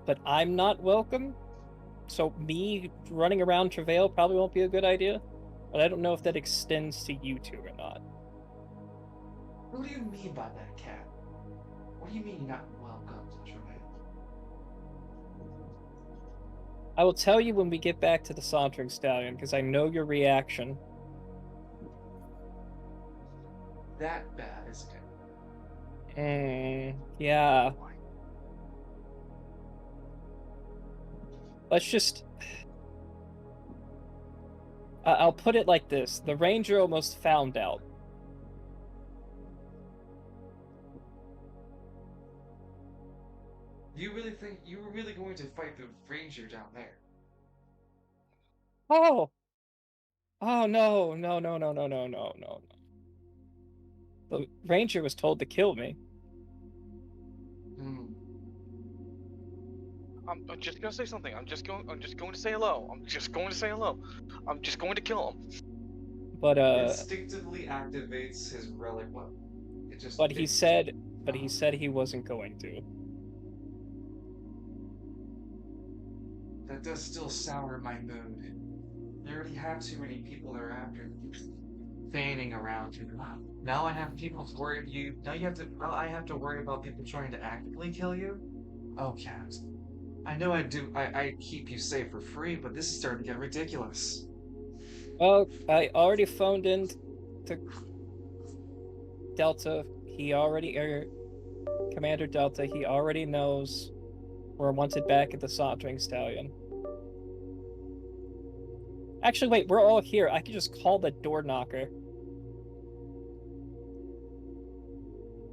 But I'm not welcome. So me running around Travail probably won't be a good idea. But I don't know if that extends to you two or not. What do you mean by that, Cat? What do you mean you're not welcome to Travail? I will tell you when we get back to the Sauntering Stallion, because I know your reaction. That bad, isn't it? Yeah. Let's just... I'll put it like this. The Ranger almost found out. You really think you were really going to fight the Ranger down there? Oh! Oh, no, no, no, no, no, no, no, no. The Ranger was told to kill me. I'm just gonna say something. I'm just going to say hello. I'm just going to say hello. I'm just going to kill him. But instinctively activates his relic weapon. He said he wasn't going to. That does still sour my mood. You already have too many people that are after you, fanning around you. Now I have people to worry you. Now I have to worry about people trying to actively kill you. Oh, Cat. I know I do. I keep you safe for free, but this is starting to get ridiculous. Well, I already phoned in to Delta. Commander Delta, he already knows we're wanted back at the Sauntering Stallion. Actually, wait, we're all here. I could just call the door knocker.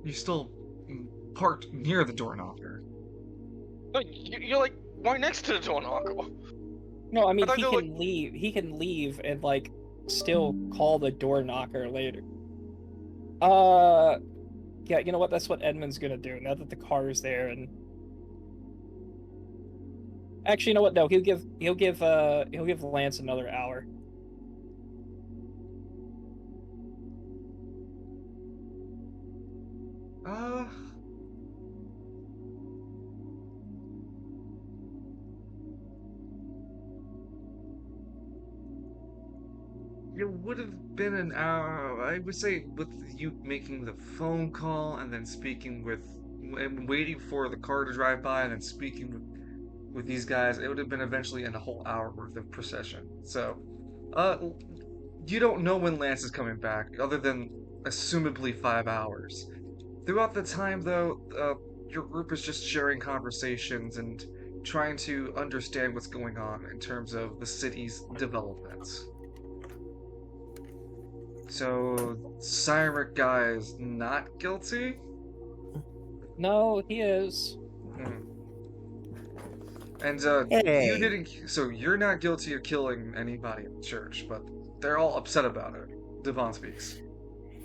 You're still parked near the door knocker. No, you're like right next to the door knocker. No, I mean he can leave. He can leave and like still call the door knocker later. Yeah, you know what? That's what Edmund's gonna do now that the car is there. And actually, you know what? No, he'll give Lance another hour. Uh, it would have been an hour. I would say with you making the phone call and then speaking with, and waiting for the car to drive by and then speaking with these guys, it would have been eventually in a whole hour worth of procession. So, uh, you don't know when Lance is coming back, other than assumably 5 hours. Throughout the time, though, your group is just sharing conversations and trying to understand what's going on in terms of the city's developments. So, Cyric guy is not guilty? No, he is. Hmm. And, Hey. you didn't. So, you're not guilty of killing anybody in the church, but they're all upset about it. Devon speaks.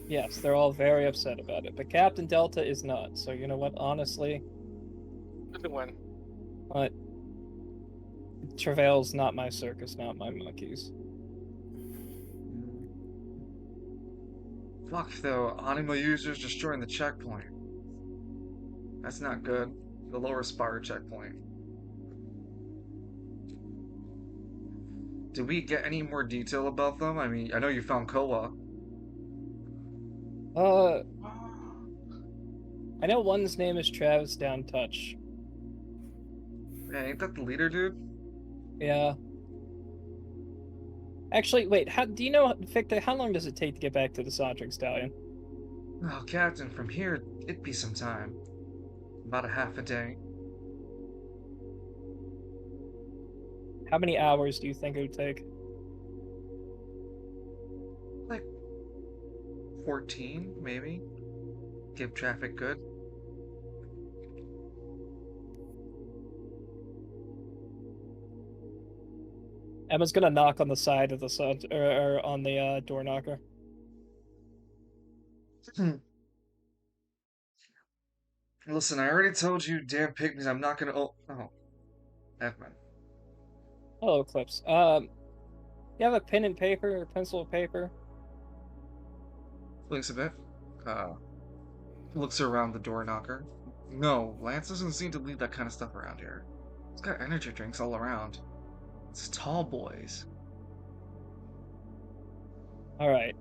Yes, they're all very upset about it, but Captain Delta is not. So you know what? Honestly, Good one. but Travail's not my circus, not my monkeys. Fuck, though. Anima users destroying the checkpoint. That's not good. The lower spire checkpoint. Did we get any more detail about them? I mean, I know you found Koa. I know one's name is Travis Downtouch. Yeah, ain't that the leader, dude? Yeah. Actually, wait. How do you know, Victor? How long does it take to get back to the Soundtrack Stallion? Oh, Captain, from here, it'd be some time. About a half a day. How many hours do you think it would take? Like 14, maybe? Give traffic good. Emma's gonna knock on the side of the sun, or on the door knocker. Listen, I already told you, damn pygmies, I'm not gonna. Oh, Edmund. Hello, Eclipse. You have a pen and paper or pencil and paper? Blinks a bit. Looks around the door knocker. No, Lance doesn't seem to leave that kind of stuff around here. He's got energy drinks all around. It's tall boys. All right.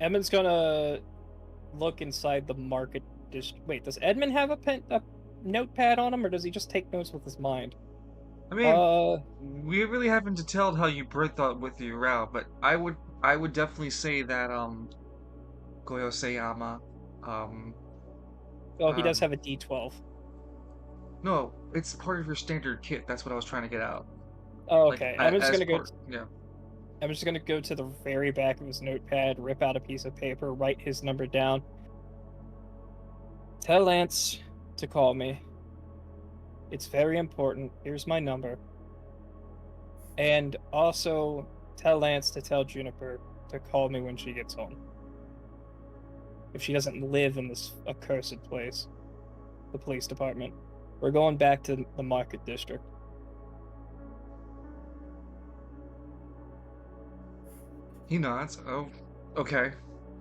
Edmund's gonna look inside the market district. Wait, does Edmund have a notepad on him, or does he just take notes with his mind? I mean, we really haven't detailed how you brought that with you route, but I would definitely say that Goyo Seyama, Oh, he does have a D12. No, it's part of your standard kit. That's what I was trying to get out. Oh, Like, okay. I'm just gonna go. Yeah. I'm just gonna go to the very back of his notepad, rip out a piece of paper, write his number down. Tell Lance to call me. It's very important. Here's my number. And also tell Lance to tell Juniper to call me when she gets home. If she doesn't live in this accursed place, the police department. We're going back to the market district. He nods. Oh, okay.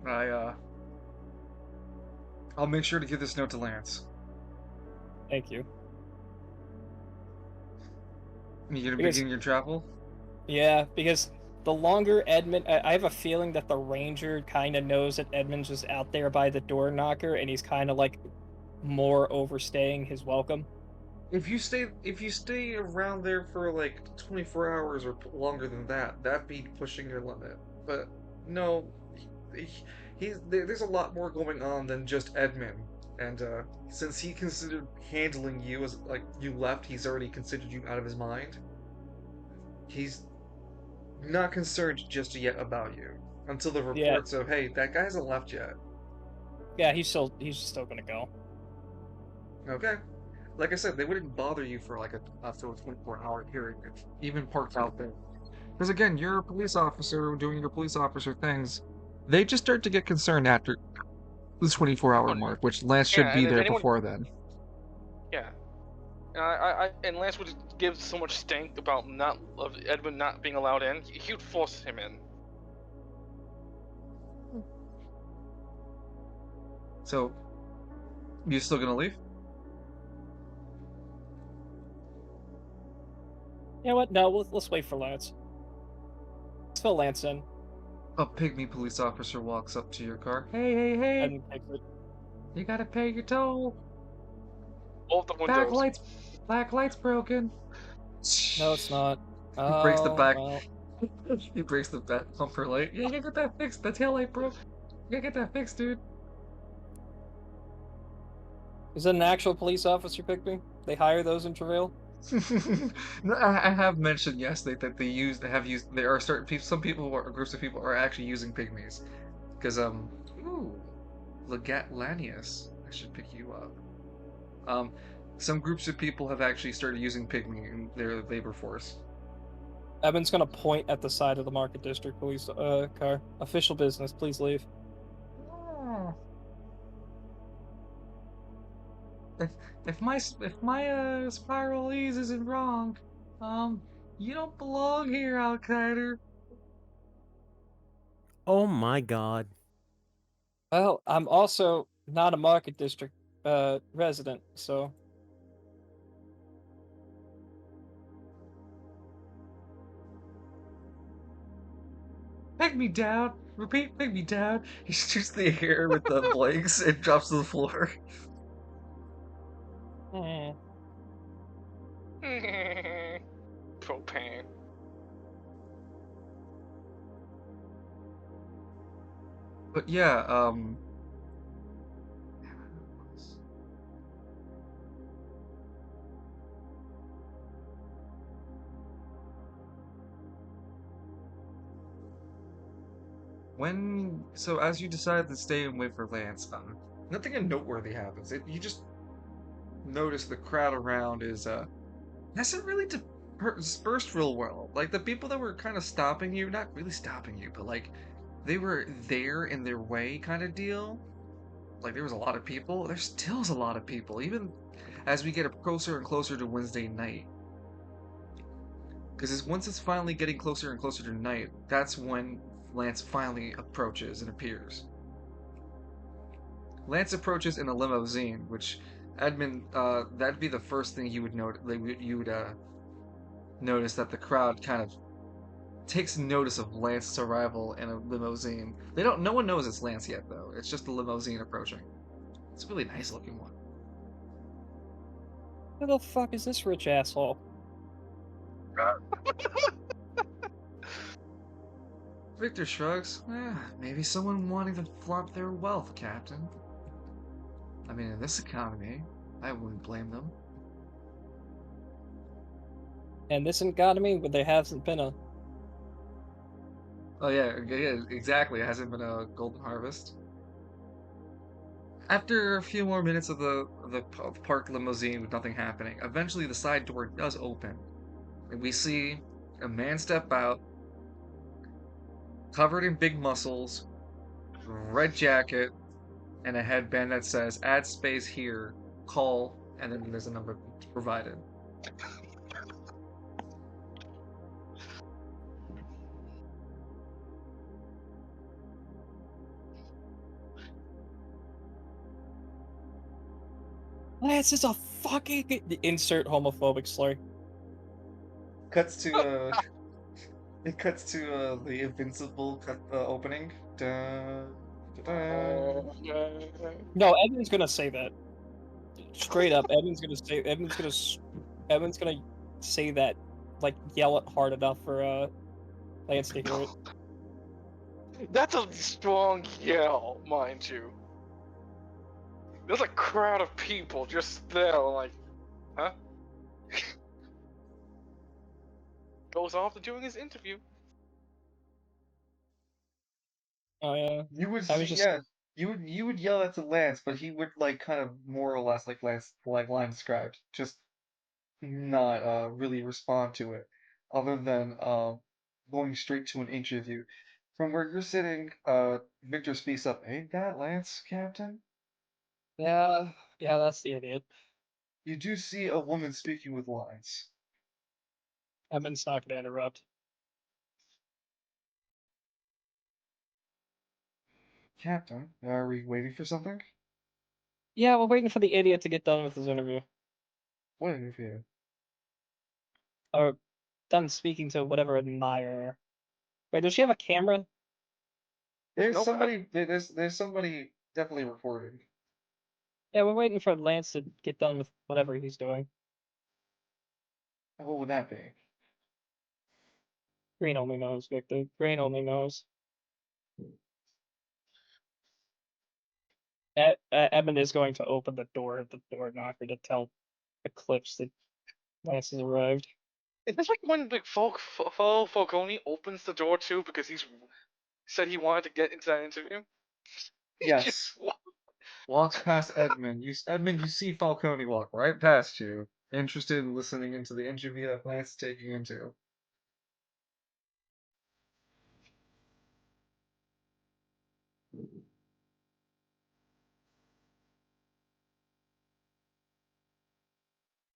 I'll make sure to give this note to Lance. Thank you. You gonna begin your travel? Yeah, because the longer Edmund... I have a feeling that the ranger kind of knows that Edmund's just out there by the door knocker, and he's kind of like more overstaying his welcome. If you stay around there for like 24 hours or longer than that, that'd be pushing your limit. But no, there's a lot more going on than just Edmund. And since he considered handling you as like you left, he's already considered you out of his mind. He's not concerned just yet about you until the reports of, hey, that guy hasn't left yet. Yeah, he's still gonna go. Okay. Like I said, they wouldn't bother you for like after a 24-hour period, even parked out there. Because again, you're a police officer doing your police officer things. They just start to get concerned after the 24-hour mark, which Lance should be there before then. Yeah, And Lance would give so much stank about of Edwin not being allowed in. He would force him in. So, you still gonna leave? You know what? No, let's wait for Lance. Let's fill Lance in. A pygmy police officer walks up to your car. Hey! And takes it. You gotta pay your toll. Both the windows. Back light's broken. No, it's not. He breaks the Oh, back. well. He breaks the back bumper light. Yeah, you gotta get that fixed. The tail light broke. You gotta get that fixed, dude. Is it an actual police officer, Pigby? They hire those in Travail? No, I have mentioned yes that there are certain people, some people or groups of people are actually using pygmies because ooh, Lanius, I should pick you up. Some groups of people have actually started using pygmy in their labor force. Evan's gonna point at the side of the Market District police car. Official business, please leave. Oh. If my spiralese isn't wrong, you don't belong here, Al-Qaeda. Oh my god. Well, I'm also not a Market District resident, so... Peg me down. Repeat, peg me down. He shoots the air with the blanks and drops to the floor. Propane. But yeah, so as you decide to stay and wait for Lance, nothing noteworthy happens. You just notice the crowd around hasn't really dispersed real well. Like the people that were kind of stopping you, not really stopping you, but like they were there in their way kind of deal. Like there was a lot of people. There still is a lot of people, even as we get closer and closer to Wednesday night. Because once it's finally getting closer and closer to night, that's when Lance finally approaches and appears. Lance approaches in a limousine, which Edmund, that'd be the first thing you would note. You would notice that the crowd kind of takes notice of Lance's arrival in a limousine. No one knows it's Lance yet, though. It's just the limousine approaching. It's a really nice looking one. Who the fuck is this rich asshole? Victor shrugs. Maybe someone wanting to flaunt their wealth, Captain. I mean, in this economy, I wouldn't blame them. And this economy, but there hasn't been a... Oh yeah, exactly. It hasn't been a golden harvest. After a few more minutes of the parked limousine with nothing happening, eventually the side door does open, and we see a man step out, covered in big muscles, red jacket, and a headband that says "Add space here, call," and then there's a number provided. Lance is a fucking... Insert homophobic slur. Cuts to it cuts to the Invincible opening. Dun, dun, dun. No, Evan's gonna say that. Straight up, Evan's gonna say that, like, yell it hard enough for Lance to hear it. That's a strong yell, mind you. There's a crowd of people just there, like, huh? Goes off to doing his interview. Oh yeah. You would I was just... yeah, you would yell at to Lance, but he would like kind of more or less like line described, just not really respond to it, other than going straight to an interview. From where you're sitting, Victor speaks up. Ain't that Lance, Captain? Yeah, that's the idiot. You do see a woman speaking with lines. Edmund's not going to interrupt. Captain, are we waiting for something? Yeah, we're waiting for the idiot to get done with his interview. What interview? Or done speaking to whatever admirer. Wait, does she have a camera? There's Nope. somebody. There's somebody definitely recording. Yeah, we're waiting for Lance to get done with whatever he's doing. What would that be? Green only knows, Victor. Green only knows. Edmund is going to open the door knocker to tell Eclipse that Lance has arrived. Is this like when like Falcone opens the door too because he's said he wanted to get into that interview? Yes. Walks past Edmund. Edmund, you see Falcone walk right past you, interested in listening into the interview that Lance is taking into.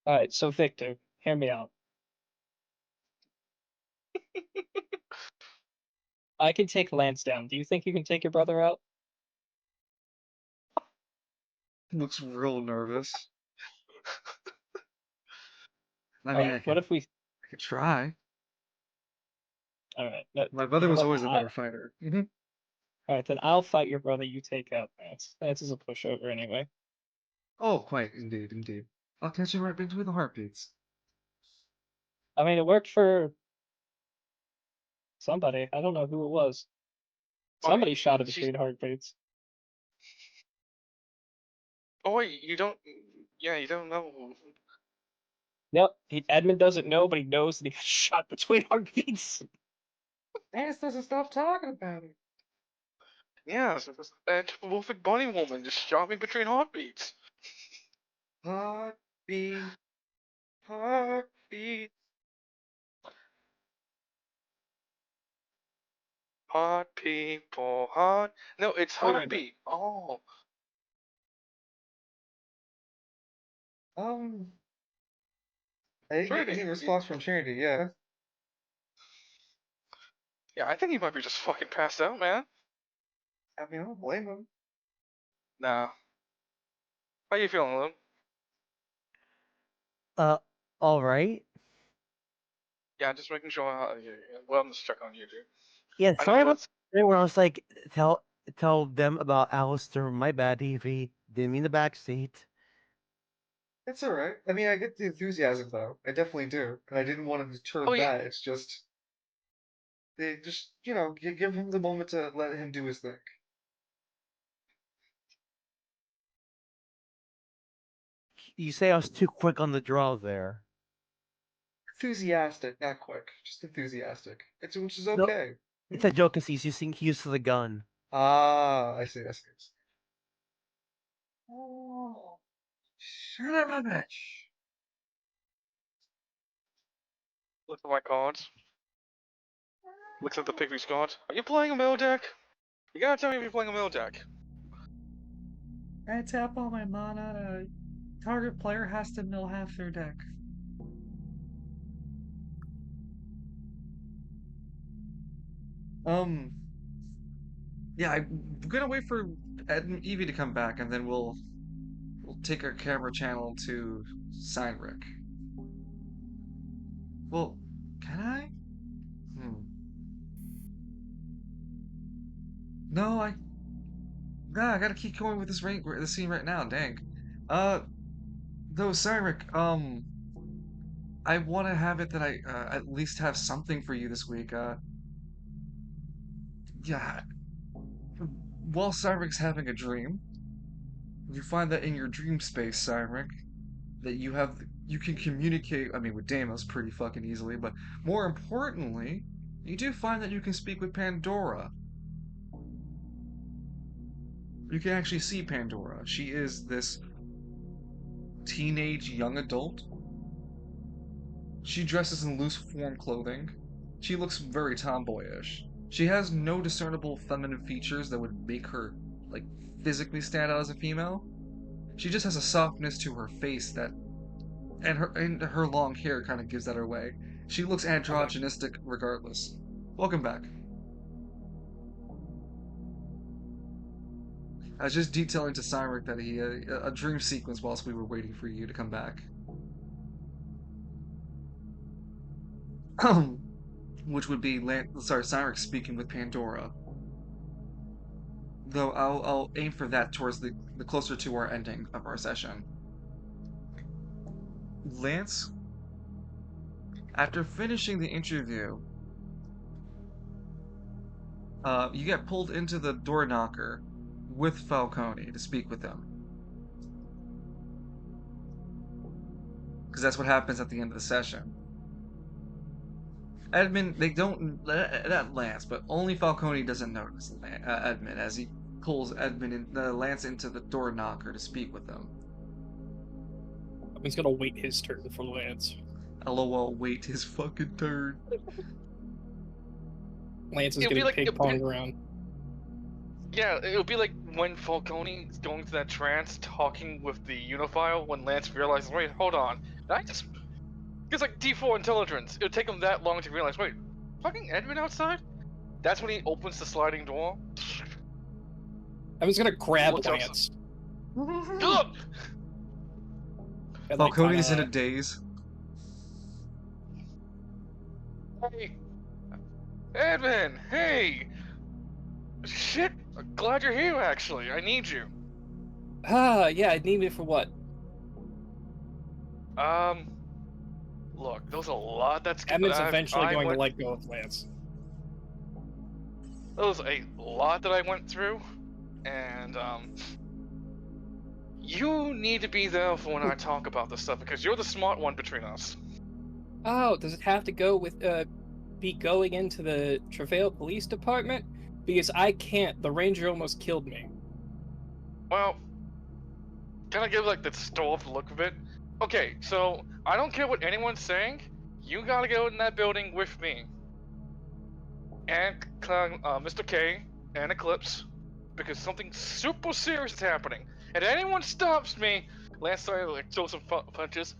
Alright, so Victor, hear me out. I can take Lance down. Do you think you can take your brother out? Looks real nervous. I mean, Alright, what if we... I could try. Alright, My brother was always a better fighter. Alright, then I'll fight your brother, you take out Lance. Lance is a pushover anyway. Oh, quite, indeed. I'll catch you right between the heartbeats. I mean, it worked for somebody. I don't know who it was. Somebody shot it between heartbeats. Oh wait, you don't. Yeah, you don't know. Yep, Edmund doesn't know, but he knows that he got shot between heartbeats. Lance doesn't stop talking about it. Yeah, it's a terrific bunny woman just shot me between heartbeats. Heartbeat. Heart people, heart. No, it's heartbeat. Oh. I didn't get any response from Trinity, yeah. Yeah, I think he might be just fucking passed out, man. I mean, I don't blame him. Nah. How you feeling, Lou? Alright. Yeah, just making sure. Well, I'm just checking on you, dude. Yeah, I sorry know about when I was like, tell them about Alistair. My bad, Evie. Didn't mean the back seat. It's alright. I mean, I get the enthusiasm, though. I definitely do. And I didn't want to deter Oh, yeah. that. It's just... They just, give him the moment to let him do his thing. You say I was too quick on the draw there. Enthusiastic, not quick. Just enthusiastic. Which is No, okay. it's a joke because he's using the gun. Ah, I see. Oh, son of a bitch. Look at my cards. Looks at the Piggy's cards. Are you playing a mill deck? You gotta tell me if you're playing a mill deck. I tap all my mana. Target player has to mill half their deck. Yeah, I'm gonna wait for Ed and Evie to come back, and then we'll take our camera channel to Seinrich. Well, can I? No, I gotta keep going with this scene right now. Dang. Though Seinrich, I want to have it that I at least have something for you this week. Yeah. While Cynric's having a dream, you find that in your dream space, Cynric, that you can communicate, I mean, with Deimos pretty fucking easily, but more importantly, you do find that you can speak with Pandora. You can actually see Pandora. She is this teenage young adult. She dresses in loose form clothing. She looks very tomboyish. She has no discernible feminine features that would make her, like, physically stand out as a female. She just has a softness to her face that and her long hair kind of gives that away. She looks androgynistic regardless. Welcome back. I was just detailing to Cymric that he had a dream sequence whilst we were waiting for you to come back. Which would be Cymric speaking with Pandora. Though I'll aim for that towards the closer to our ending of our session. Lance, after finishing the interview, you get pulled into the door knocker with Falcone to speak with them. Because that's what happens at the end of the session. Edmund, they don't, not Lance, but only Falcone doesn't notice Edmund as he pulls Lance into the door knocker to speak with them. He's gonna wait his turn for Lance. LOL, wait his fucking turn. Lance is getting ping-ponged around. Yeah, it'll be like when Falcone is going to that trance talking with the Unifile when Lance realizes, wait, hold on. It's like D4 intelligence. It'll take him that long to realize, wait, fucking Edmund outside? That's when he opens the sliding door. I was gonna grab Lance. Falcone's in a daze. Hey, Edmund, hey! Shit, I'm glad you're here, actually. I need you. Yeah, I need me for what? Look, there's a lot that's... Edmund's eventually going to let go of Lance. There was a lot that I went through, and, you need to be there for when I talk about this stuff, because you're the smart one between us. Oh, does it have to go with, be going into the Travail Police Department? Because I can't. The Ranger almost killed me. Well, can I give, like, the stalled look of it? Okay, so, I don't care what anyone's saying, you gotta go in that building with me. And, Mr. K, and Eclipse, because something super serious is happening. And anyone stops me, Lance started to like throw some punches.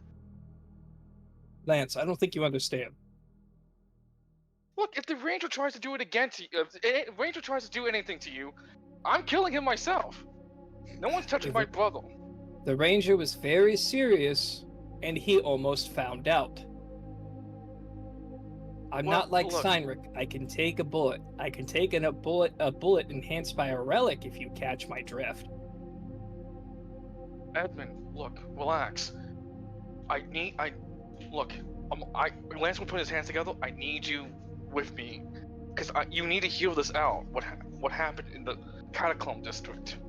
Lance, I don't think you understand. Look, if the Ranger tries to do it again to you, if the Ranger tries to do anything to you, I'm killing him myself. No one's touching my brother. The Ranger was very serious, and he almost found out. I'm not like Steinrich. I can take a bullet. I can take a bullet enhanced by a relic if you catch my drift. Edmund, look, relax. Lance will put his hands together. I need you with me, because you need to heal this out. What happened in the Catacomb District?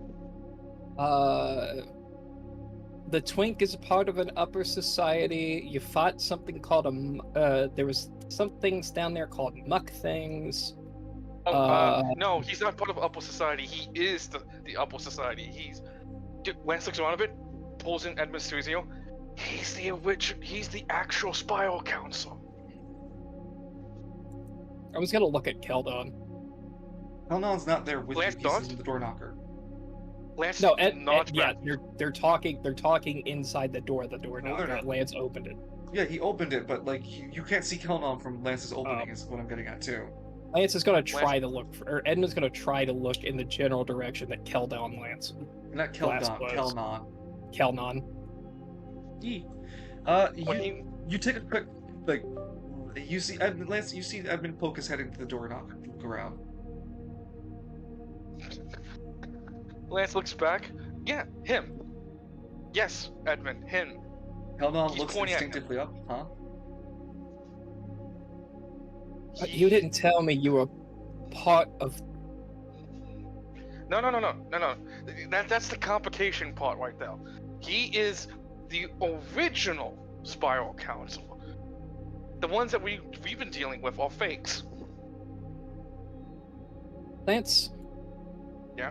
The Twink is a part of an upper society. You fought something called there was some things down there called muck things. No, he's not part of upper society. He is the upper society. Lance looks around a bit, pulls in Edmund Suzio. He's the actual Spiral Council. I was gonna look at Keldon. Keldon's not there with Lance you. He's in the door knocker. Lance, no, they're talking inside the door. The door knocker. Lance opened it. Yeah, he opened it, but like you can't see Keldon from Lance's opening. Is what I'm getting at too. Lance is gonna try to look or Edmund's gonna try to look in the general direction that Keldon Lance. Not Keldon, Kelnon. You take a quick you see Edmund Lance. You see Edmund poke his head into the door knocker. Look around. Lance looks back. Yeah, him. Yes, Edmund, him. Keldon looks instinctively up, huh? You didn't tell me you were part of... No. That's the complication part right there. He is the original Spiral Council. The ones that we've been dealing with are fakes. Lance. Yeah?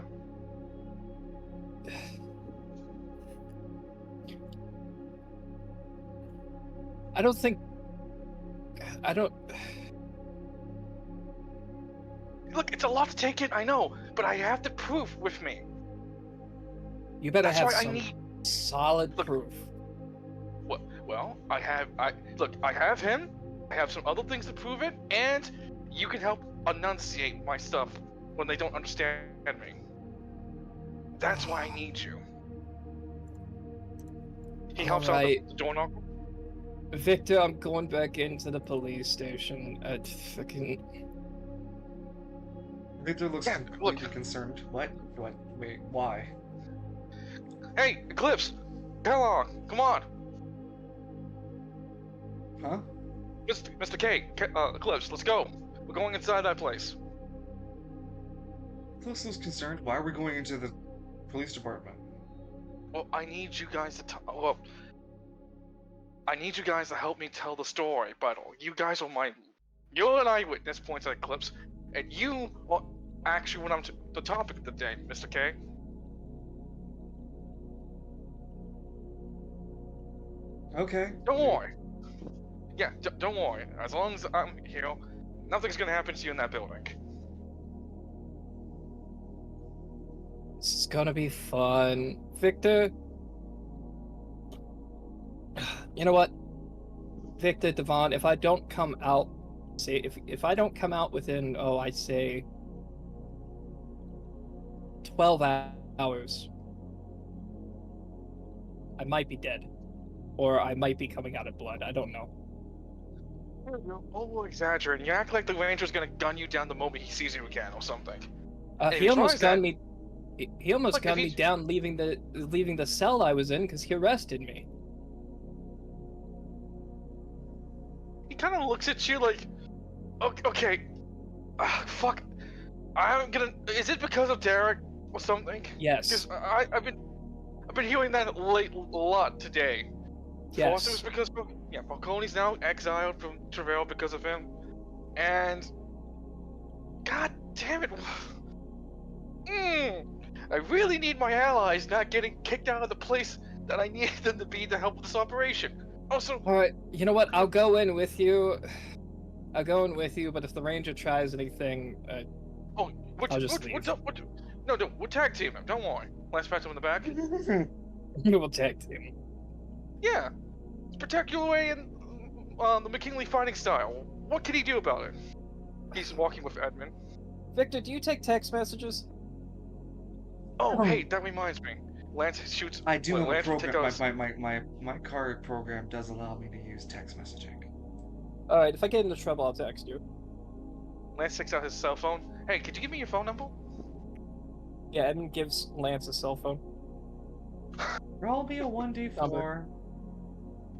I don't... Look, it's a lot to take in, I know, but I have the proof with me. You better have some solid proof. Well, I have him. I have some other things to prove it, and you can help enunciate my stuff when they don't understand me. That's why I need you. He helps out Alright. the door knocker. Victor, I'm going back into the police station. Fucking. Victor looks Yeah, completely look. concerned. What? Wait, why? Hey, Eclipse! Kellogg, come on! Huh? Mr. K, Eclipse, let's go. We're going inside that place. Eclipse looks concerned. Why are we going into the police department? Well, I need you guys to I need you guys to help me tell the story, but you guys are you're an eyewitness, points at Eclipse, and you are actually what I'm the topic of the day, Mr. K. Okay. Don't worry. Yeah, don't worry. As long as I'm here, nothing's gonna happen to you in that building. This is gonna be fun. Victor. You know what? Victor, Devon, if I don't come out, say, if I don't come out within, I'd say 12 hours, I might be dead. Or I might be coming out of blood. I don't know. You're over-exaggerating. You act like the ranger's gonna gun you down the moment he sees you again, or something. He almost gunned me. me. He almost gunned me down, leaving the cell I was in because he arrested me. He kind of looks at you like, okay, fuck. I'm gonna. Is it because of Derek or something? Yes. Because I've been hearing that a lot today. Yes. First it was because Falcone's now exiled from Travail because of him, and God damn it, I really need my allies not getting kicked out of the place that I need them to be to help with this operation. Also, all right, you know what? I'll go in with you. But if the ranger tries anything, I'll just leave. No, we'll tag team him. Don't worry. Let's pat him in the back. We'll tag team. Yeah, spectacular way in the McKinley fighting style. What can he do about it? He's walking with Edmund. Victor, do you take text messages? Oh, hey, that reminds me. Lance shoots. I do have a Lance program. My card program does allow me to use text messaging. All right, if I get into trouble, I'll text you. Lance takes out his cell phone. Hey, could you give me your phone number? Yeah, Edmund gives Lance a cell phone. Roll me a 1d4.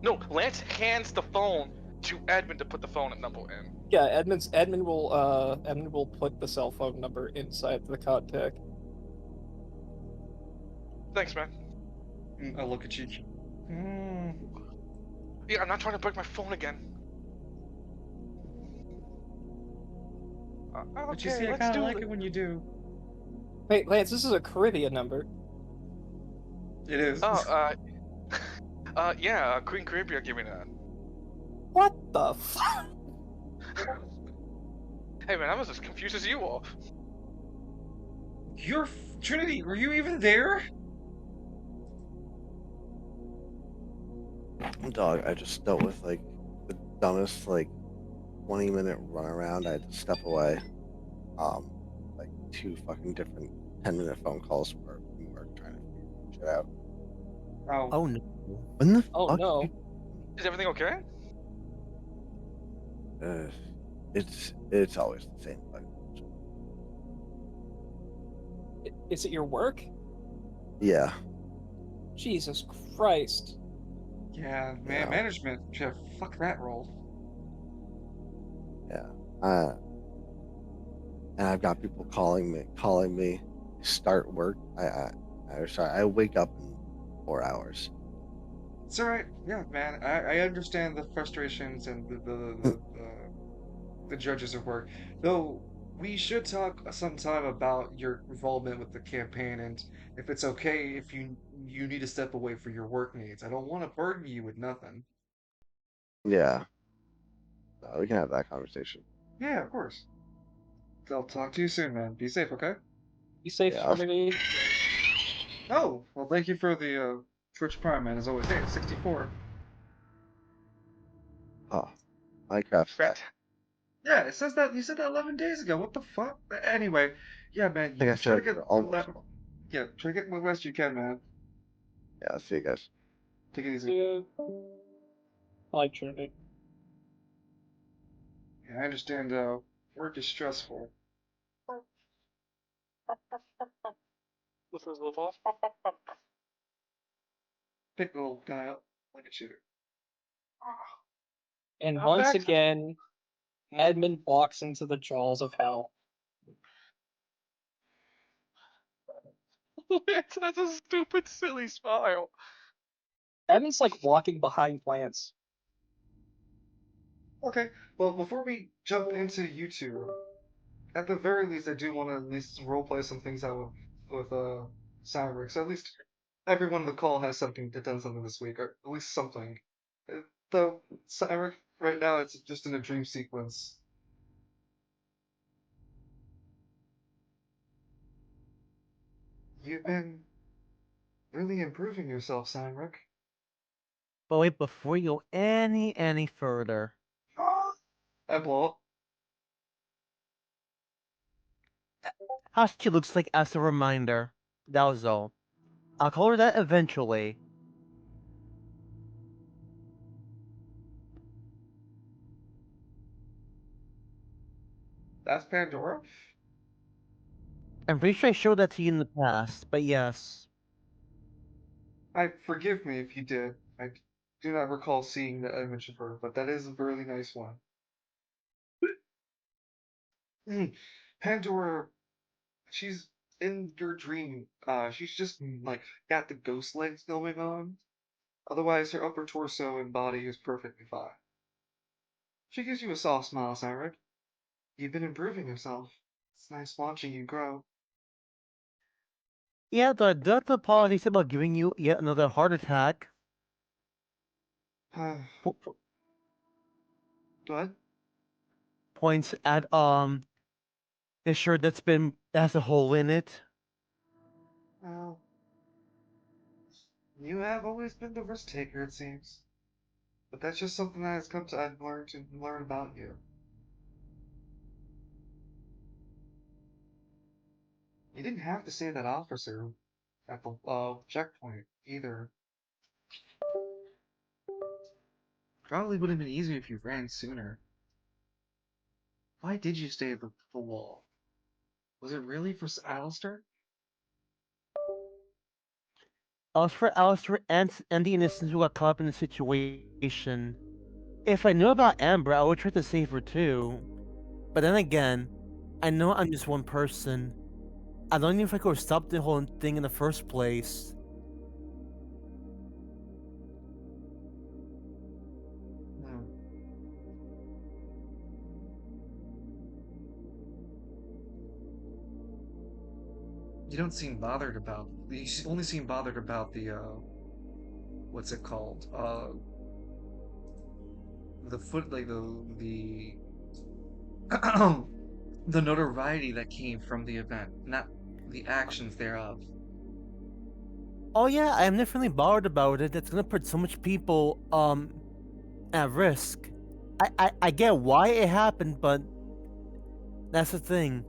No, Lance hands the phone to Edmund to put the phone number in. Yeah, Edmund will put the cell phone number inside the contact. Thanks, man. I'll look at you. Yeah, I'm not trying to break my phone again. But you see, I kind of like it when you do. Wait, Lance, this is a Caribbean number. It is. Yeah, Queen Caribbean gave me that. What the fuck? Hey man, I was as confused as you are. Trinity, were you even there? Dog, I just dealt with like the dumbest 20-minute run around. I had to step away. Like 2 fucking different 10-minute phone calls from work trying to figure shit out. Oh no. When the Oh fuck? no. Is everything okay? It's always the same. Is it your work? Yeah. Jesus Christ. Yeah, man, management should fuck that role. Yeah. And I've got people calling me, start work. I wake up in 4 hours. It's alright. Yeah, man. I understand the frustrations and the judges of work. Though we should talk sometime about your involvement with the campaign and if it's okay if you need to step away for your work needs. I don't want to burden you with nothing. Yeah. No, we can have that conversation. Yeah, of course. I'll talk to you soon, man. Be safe, okay? Be safe, Trinity. Oh, well, thank you for the Twitch Prime, man, as always. Hey, 64. Oh, Minecraft. Fat. Yeah, it says that you said that 11 days ago. What the fuck? Anyway, yeah, man. I think I Try to said get almost. yeah, try to get the best you can, man. Yeah, I'll see you guys. Take it easy. Yeah. I like Trinity. Yeah, I understand. Work is stressful. This is live off. Pick the little guy up like a shooter. And I'm once back. again, Edmund walks into the jaws of hell. That's a stupid, silly smile. Edmund's like walking behind Lance. Okay, well, before we jump into YouTube, at the very least, I do want to at least roleplay some things out with Cyber. So at least everyone on the call has something that done something this week, or at least something. Though Cyber, right now it's just in a dream sequence. You've been really improving yourself, Cyric. But wait, before you go any further, I blow how she looks like as a reminder. That was all. I'll call her that eventually. That's Pandora? I'm pretty sure I showed that to you in the past, but yes. Forgive me if you did. I do not recall seeing that image of her, but that is a really nice one. Pandora, she's in your dream. She's just like got the ghost legs going on. Otherwise, her upper torso and body is perfectly fine. She gives you a soft smile, Cyrus. You've been improving yourself. It's nice watching you grow. Yeah, the doctor apologies about giving you yet another heart attack. Go ahead. Points at the shirt that has a hole in it. Well, you have always been the risk taker, it seems. But that's just something that has come to I've learned to learn about you. You didn't have to say that officer at the checkpoint either. Probably would have been easier if you ran sooner. Why did you stay at the wall? Was it really for Alistair? As for Alistair and the innocents who got caught up in the situation, if I knew about Amber, I would try to save her too. But then again, I know I'm just one person. I don't know if I could have stopped the whole thing in the first place. Hmm. You don't seem bothered about. You only seem bothered about the what's it called? The foot like the the notoriety that came from the event, not the actions thereof. Oh yeah, I am definitely bothered about it. That's gonna put so much people at risk. I get why it happened, but that's the thing.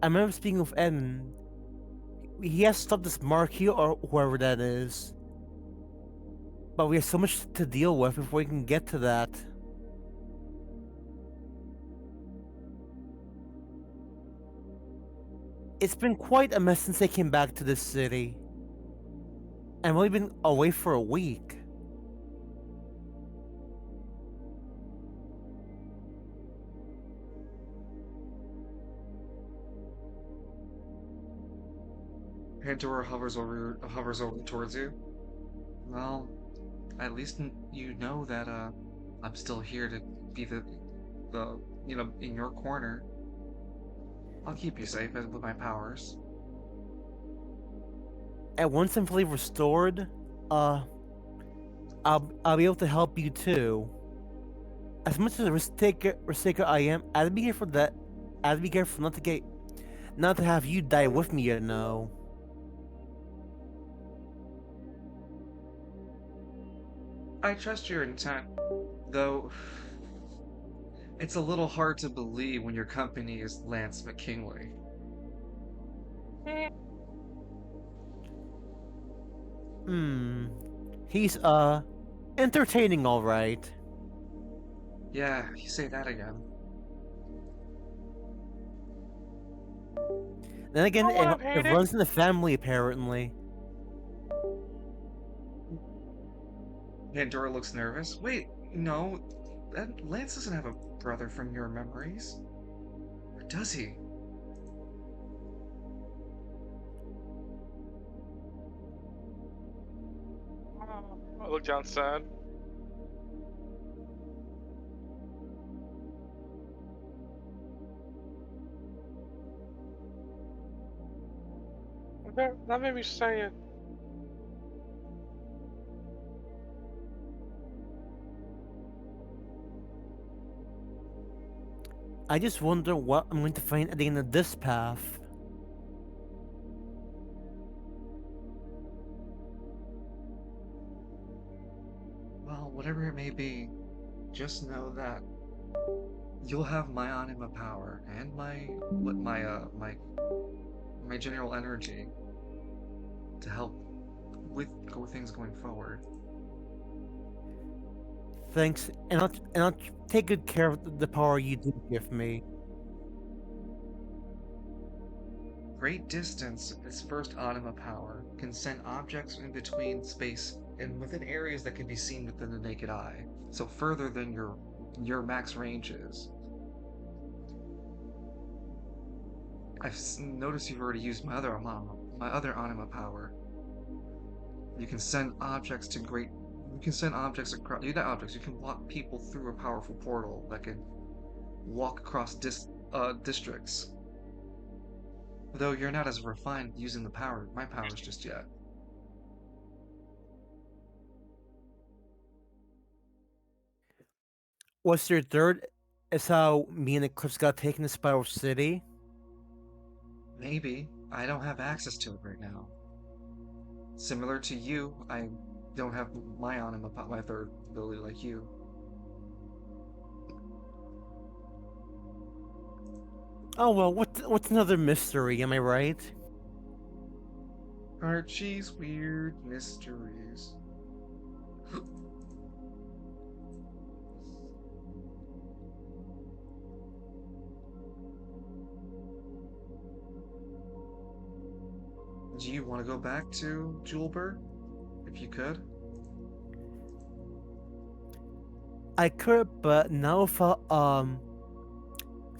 I remember speaking with Edmund. He has to stop this Marquis or whoever that is. But we have so much to deal with before we can get to that. It's been quite a mess since I came back to this city. I've only been away for a week. Pandora hovers over towards you. Well, at least you know that I'm still here to be the in your corner. I'll keep you safe with my powers. And once I'm fully restored, I'll be able to help you too. As much as a risk taker I am, I'd be here for that. I'd be careful not to have you die with me, you know. I trust your intent, though It's a little hard to believe when your company is Lance McKinley. Hmm. He's entertaining, all right. Yeah, you say that again. Then again, You know what it, I'm it hating? runs in the family apparently. Pandora looks nervous. Wait, no, Lance doesn't have a brother from your memories. Or does he? I look down sad. That made me say it. I just wonder what I'm going to find at the end of this path. Well, whatever it may be, just know that you'll have my anima power and my general energy to help with things going forward. Thanks, and I'll take good care of the power you do give me. Great distance, its first anima power, can send objects in between space and within areas that can be seen within the naked eye, so further than your max range is. Noticed you've already used my other anima power. You can send objects to great. You can send objects across. Not objects. You can walk people through a powerful portal that can walk across districts. Though you're not as refined using my powers just yet. What's your third? Is how me and Eclipse got taken to Spiral City? Maybe I don't have access to it right now. Similar to you, I don't have my third ability like you. Oh well, what's another mystery? Am I right? Archie's weird mysteries. Do you want to go back to Julebert? If you could? I could, but now if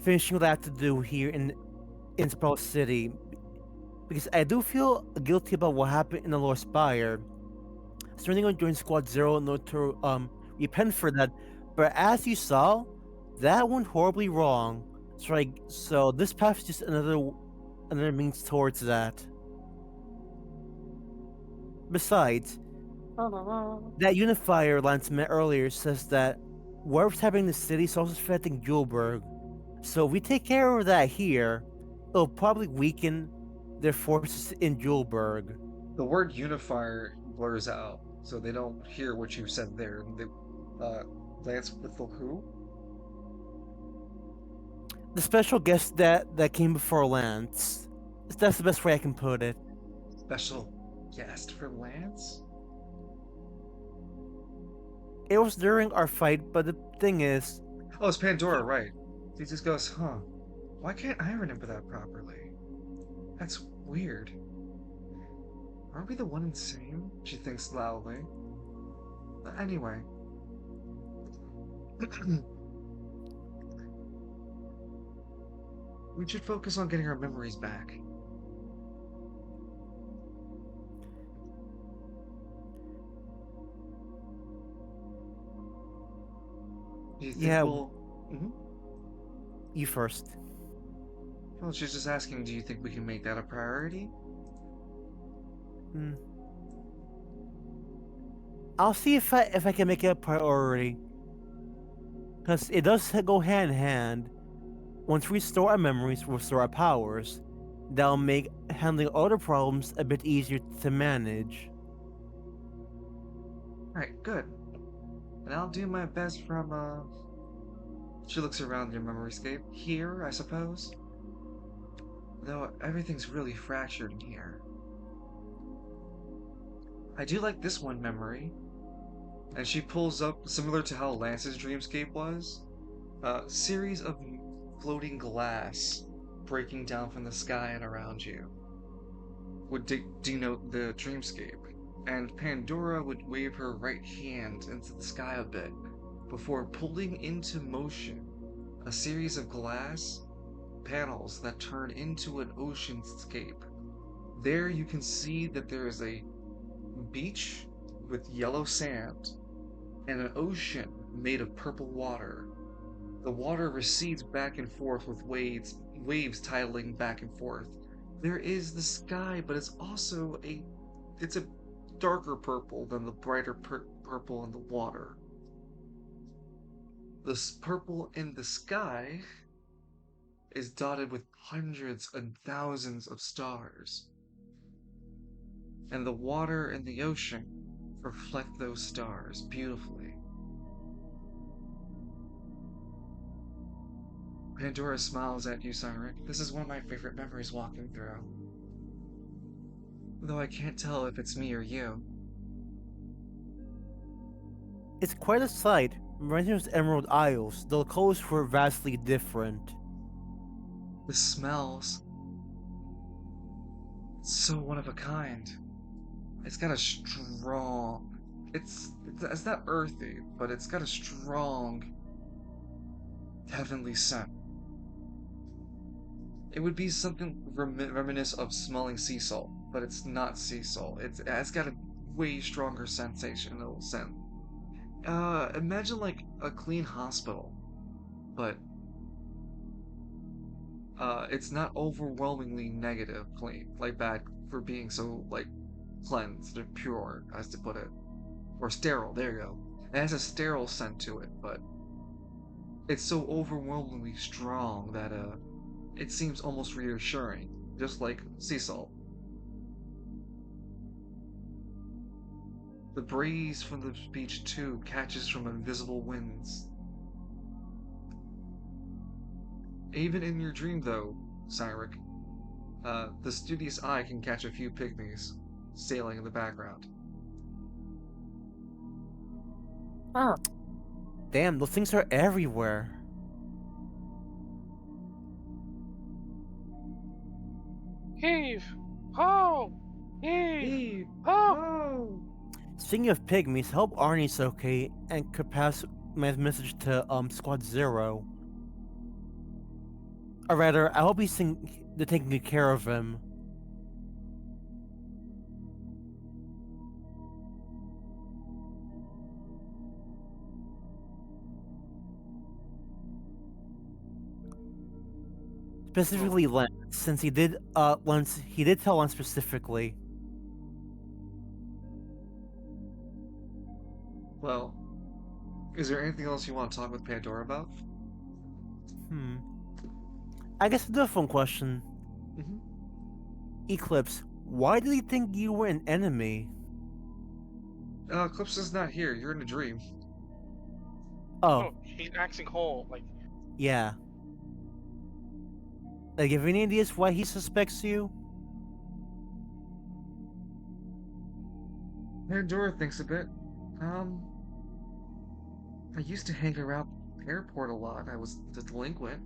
finishing what I have to do here in Spiral City, because I do feel guilty about what happened in the Lost Spire. Certainly going to join Squad Zero in order to repent for that. But as you saw, that went horribly wrong. So this path is just another means towards that. Besides, that unifier Lance met earlier says that whatever's happening in the city is also affecting Julberg. So if we take care of that here, it'll probably weaken their forces in Julberg. The word unifier blurs out, so they don't hear what you said there. Lance with the who? The special guest that came before Lance. That's the best way I can put it. Special guest for Lance? It was during our fight, but the thing is... Oh, it's Pandora, right. He just goes, huh. Why can't I remember that properly? That's weird. Aren't we the one insane? She thinks loudly. But anyway. We should focus on getting our memories back. Do you think we'll... You first. Well, she's just asking, do you think we can make that a priority? I'll see if I can make it a priority. Because it does go hand in hand. Once we restore our memories, we'll restore our powers. That'll make handling other problems a bit easier to manage. Alright, good. And I'll do my best from She looks around your memoryscape. Here, I suppose? Though everything's really fractured in here. I do like this one memory. And she pulls up, similar to how Lance's dreamscape was, a series of floating glass breaking down from the sky and around you would denote the dreamscape, and Pandora would wave her right hand into the sky a bit before pulling into motion a series of glass panels that turn into an oceanscape. There you can see that there is a beach with yellow sand and an ocean made of purple water. The water recedes back and forth with waves tidling back and forth. There is the sky, but it's a darker purple than the brighter purple in the water. This purple in the sky is dotted with hundreds and thousands of stars. And the water and the ocean reflect those stars beautifully. Pandora smiles at you, Cyril. This is one of my favorite memories walking through. Though I can't tell if it's me or you. It's quite a sight. Reminds me of Emerald Isles, though the colors were vastly different. The smells. It's so one of a kind. It's got a strong. It's not earthy, but it's got a strong heavenly scent. It would be something reminiscent of smelling sea salt, but it's not sea salt. It's got a way stronger sensational scent. Imagine like a clean hospital, but it's not overwhelmingly negative clean, like bad for being so like cleansed or pure, as to put it, or sterile. There you go. It has a sterile scent to it, but it's so overwhelmingly strong that it seems almost reassuring, just like sea salt. The breeze from the beach too catches from invisible winds. Even in your dream though, Cyric, the studious eye can catch a few pygmies sailing in the background. Ah. Damn, those things are everywhere. Heave! Ho! Heave! Ho! Speaking of pygmies, help Arnie's okay and could pass my message to Squad Zero. Or rather, I hope they're taking good care of him. Specifically Lance, since he did tell Lance specifically. Well, is there anything else you want to talk with Pandora about? I guess a different question. Eclipse, why did he think you were an enemy? Eclipse is not here. You're in a dream. Oh. He's acting whole, like... Yeah. Like, have any ideas why he suspects you? Pandora thinks a bit. I used to hang around the airport a lot. I was a delinquent.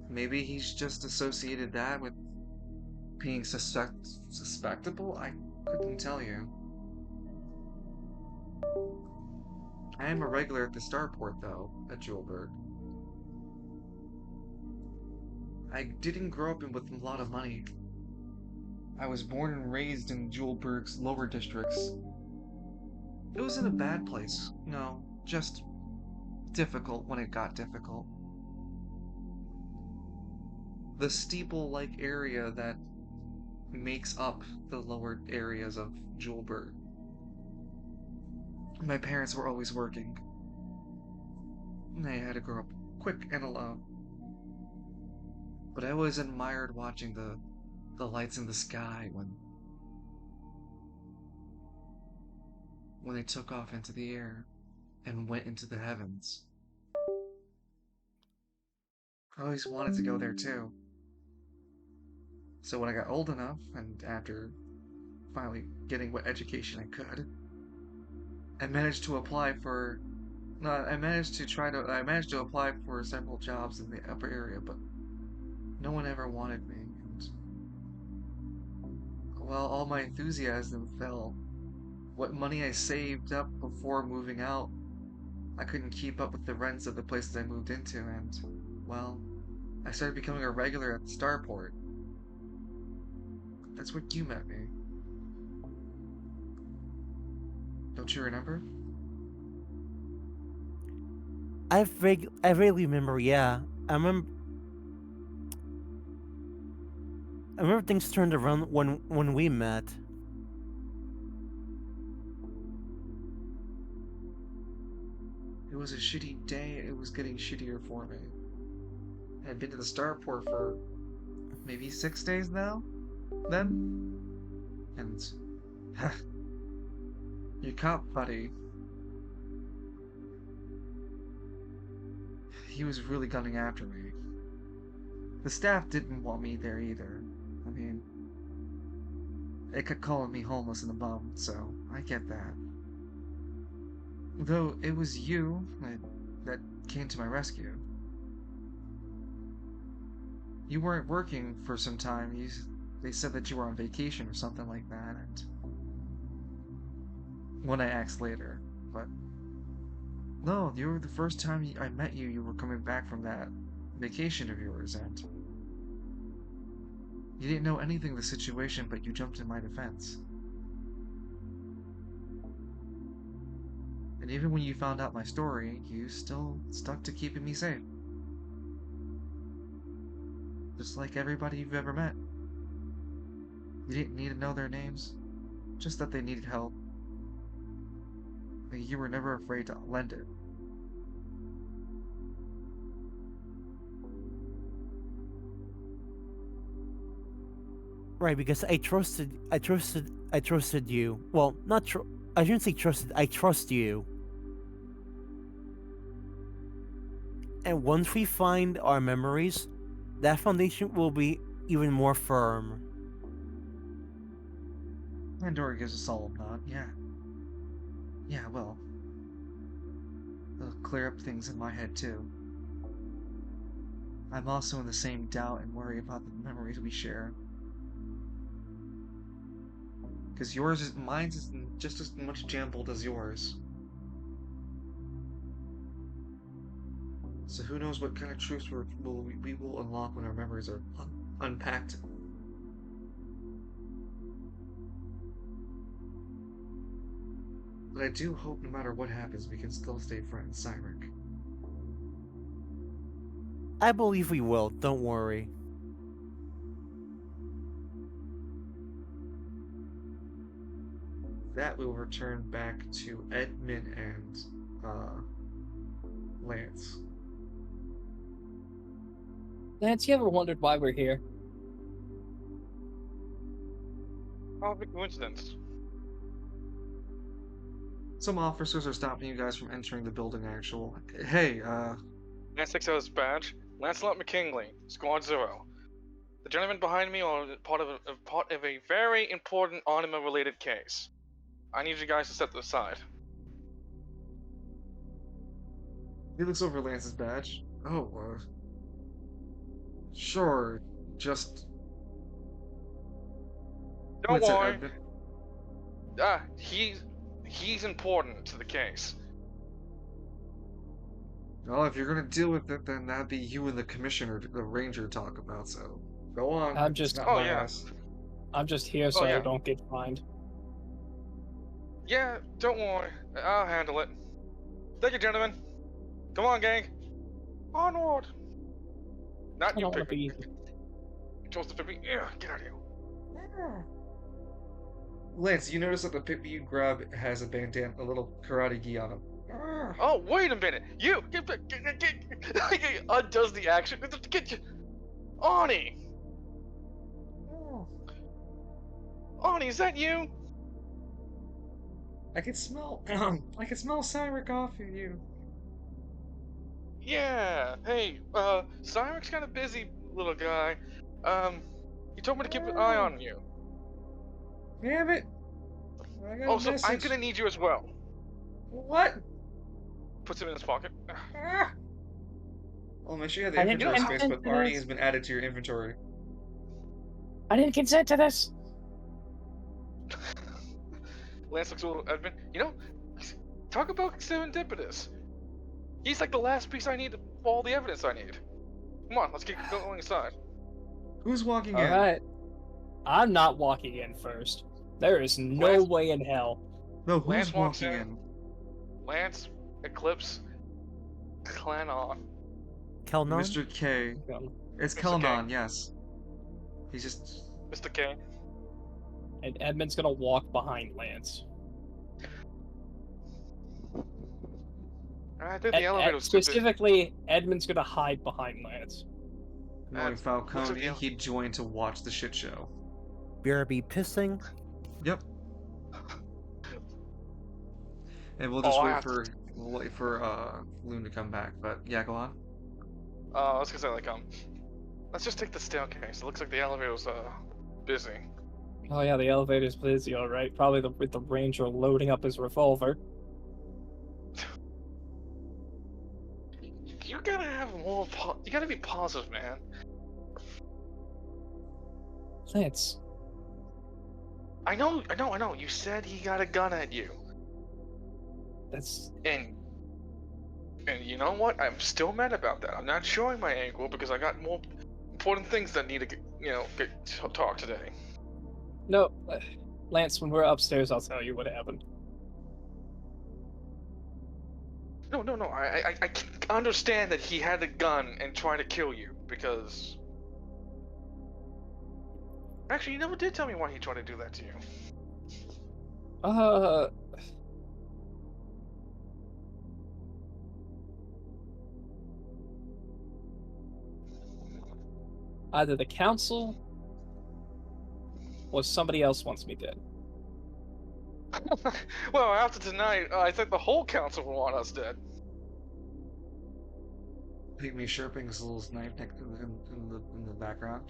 Maybe he's just associated that with being suspectable? I couldn't tell you. I am a regular at the starport, though, at Jewelberg. I didn't grow up with a lot of money. I was born and raised in Jewelberg's lower districts. It wasn't a bad place, no, just difficult when it got difficult. The steeple-like area that makes up the lower areas of Jewelberg. My parents were always working. I had to grow up quick and alone. But I always admired watching the lights in the sky when they took off into the air and went into the heavens. I always wanted to go there too. So when I got old enough, and after finally getting what education I could, I managed to apply for. No, I managed to apply for several jobs in the upper area, but no one ever wanted me. And well, all my enthusiasm fell. What money I saved up before moving out, I couldn't keep up with the rents of the places I moved into, and well, I started becoming a regular at the Starport. That's where you met me. Don't you remember? I vaguely remember. Yeah, I remember. I remember things turned around when we met. It was a shitty day, and it was getting shittier for me. I had been to the Starport for maybe 6 days now, then? And your cop buddy, he was really gunning after me. The staff didn't want me there either. I mean, they kept calling me homeless and a bum, so I get that. Though it was you that came to my rescue. You weren't working for some time. They said that you were on vacation or something like that, and when I asked later, but no, you were the first time I met you. You were coming back from that vacation of yours, and you didn't know anything of the situation, but you jumped in my defense. And even when you found out my story, you still stuck to keeping me safe. Just like everybody you've ever met. You didn't need to know their names, just that they needed help. And you were never afraid to lend it. Right, because I trusted you. Well, I shouldn't say trusted. I trust you. And once we find our memories, that foundation will be even more firm. Pandora gives a solemn nod. Yeah. Yeah, well. It'll clear up things in my head, too. I'm also in the same doubt and worry about the memories we share. Because mine's is just as much jumbled as yours. So who knows what kind of truths we will unlock when our memories are unpacked. But I do hope no matter what happens, we can still stay friends, Cyric. I believe we will. Don't worry. That we will return back to Edmund and Lance. Lance, you ever wondered why we're here? Oh, big coincidence. Some officers are stopping you guys from entering the building, Hey, Lance takes out his badge. Lancelot McKinley, Squad 0. The gentlemen behind me are part of a very important Anima-related case. I need you guys to step aside. he looks over Lance's badge. Oh, sure, just... Don't Wait, worry. He's important to the case. Well, if you're gonna deal with it, then that'd be you and the commissioner, the ranger, talk about, so... Go on, I'm it's just- not Oh, my yeah. ass. I'm just here so yeah. I don't get fined. Yeah, don't worry. I'll handle it. Thank you, gentlemen. Come on, gang. Onward. Not I you, don't want to Piggy. be. You chose to Piggy. Yeah, get out of here. Lance, you notice that the Pippi you grab has a bandana, a little karate gi on him. Oh, wait a minute. You undoes the action. Get you, Ani. Ani, is that you? I can smell, I can smell Cyric off of you. Yeah. Hey, Cyrex kind of busy, little guy. He told me to keep an eye on you. Damn it! I got a Oh, so I'm message. gonna need you as well. What? Puts him in his pocket. Ah! Well, make sure you have the I didn't inventory space, consent but to Arnie this. has been added to your inventory. I didn't consent to this. Lance looks a little Edmund. You know, talk about serendipitous. He's like the last piece I need of all the evidence I need. Come on, let's get going inside. Who's walking All in? right. I'm not walking in first. There is no Lance- way in hell. No, who's Lance walks walking in. in? Lance, Eclipse, Clanon. Kelnon? Mr. K. It's Mr. K. Kelnon, yes. He's just. Mr. K. And Edmund's gonna walk behind Lance. I think the elevator was Specifically, Edmund's gonna hide behind Lance. Knowing looks like Falcone, the- he joined to watch the shit show. BRB pissing. Yep. And we'll just Oh, we'll wait for Loon to come back. But yeah, go on. I was gonna say like let's just take the staircase. It looks like the elevator was busy. Oh yeah, the elevator's busy, all right. Probably with the ranger loading up his revolver. You gotta have more. You gotta be positive, man. Lance, I know. You said he got a gun at you, that's and you know what? I'm still mad about that. I'm not showing my ankle because I got more important things that need to get talk today. no, Lance. When we're upstairs, I'll tell you what happened. No. I can understand that he had a gun and tried to kill you because. Actually, you never did tell me why he tried to do that to you. Either the council or somebody else wants me dead. Well, after tonight, I think the whole council will want us dead. Pygmy chirping his little knife in the background.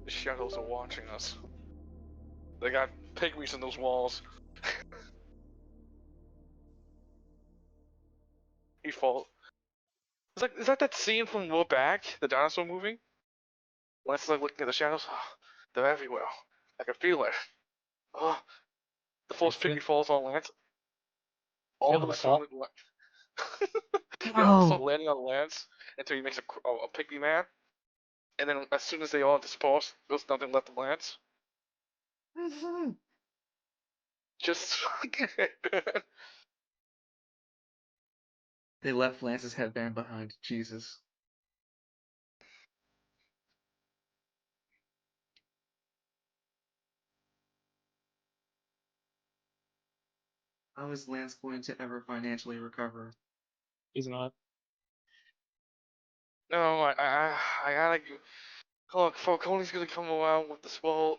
The shadows are watching us. They got pygmies in those walls. He falls. Is that scene from We're Back, the dinosaur movie? Lance is like looking at the shadows. Oh, they're everywhere. I can feel it. Oh, the first feel- pygmy falls on Lance. All of feel a it, sudden, they all start landing on Lance until he makes a pygmy man. And then as soon as they all disperse, there's nothing left of Lance. Just They left Lance's headband behind. Jesus. How is Lance going to ever financially recover? He's not. no, I gotta. Look, Falcone's gonna come around with the small,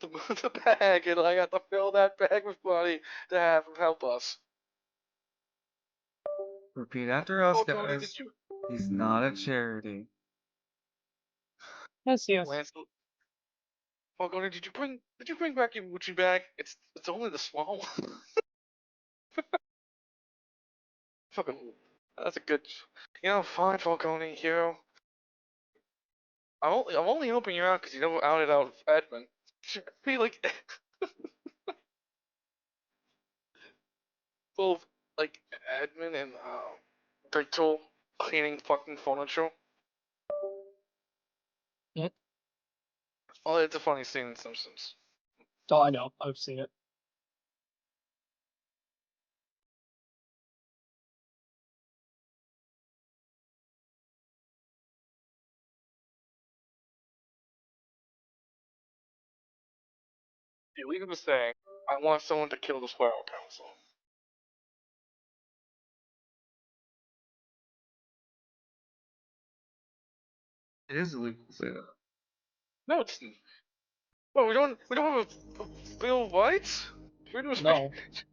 with the bag, and I got to fill that bag with money to have him help us. Repeat after us, Falcone, guys. did you? He's not a charity. Yes. Lance, Falcone, did you bring back your Gucci bag? It's only the small one. Fucking, that's a good. Fine, Falcone, hero. I'm only helping you out because you never outed out Edmund. Be like, both like Edmund and Rachel cleaning fucking furniture. Yep. Oh, it's a funny scene in Simpsons. Oh, I know. I've seen it. You leave him saying, I want someone to kill the Sparrow Council. It is illegal to say that. No, it's well, we don't have a Bill of Rights. Freedom of No. speech.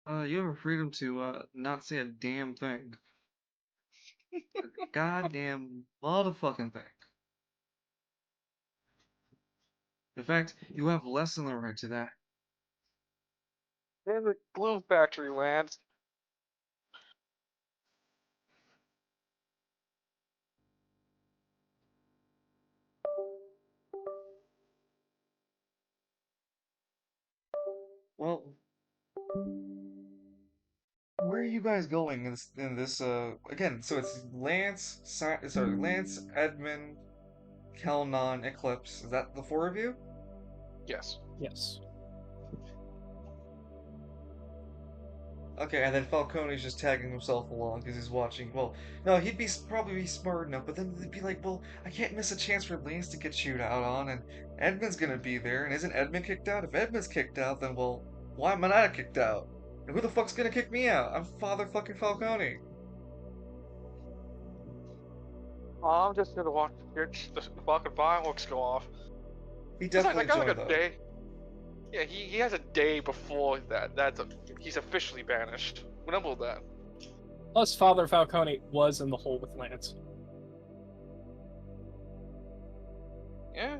You have a freedom to not say a damn thing. A goddamn motherfucking thing. In fact, you have less than the right to that. And the glue factory lands. Well, where are you guys going in this again? So it's Lance, Edmund, Kelnon, Eclipse. Is that the four of you? Yes. Yes. Okay, and then Falcone's just tagging himself along because he's watching. Well, no, probably be smart enough, but then they'd be like, well, I can't miss a chance for Lance to get chewed out on, and Edmund's gonna be there, and isn't Edmund kicked out? If Edmund's kicked out, then well, why am I not kicked out? And who the fuck's gonna kick me out? I'm Father fucking Falcone. I'm just gonna watch the fucking fireworks go off. He Besides, I definitely got joined like a though. day. Yeah, he has a day before that. He's officially banished. Remember that. Plus, Father Falcone was in the hole with Lance. Yeah.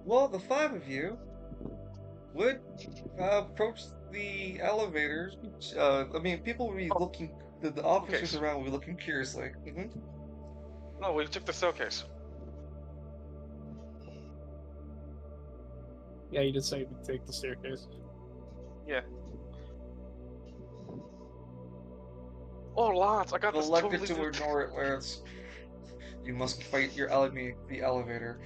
Well, the five of you would approach the elevators. I mean, people would be looking. The officers Okay. around would be looking curiously. No, we took the staircase. Yeah, you did say to take the staircase. Yeah. Oh, Lance, I got this Elected totally to ignore it, Lance. You must fight your enemy, the elevator.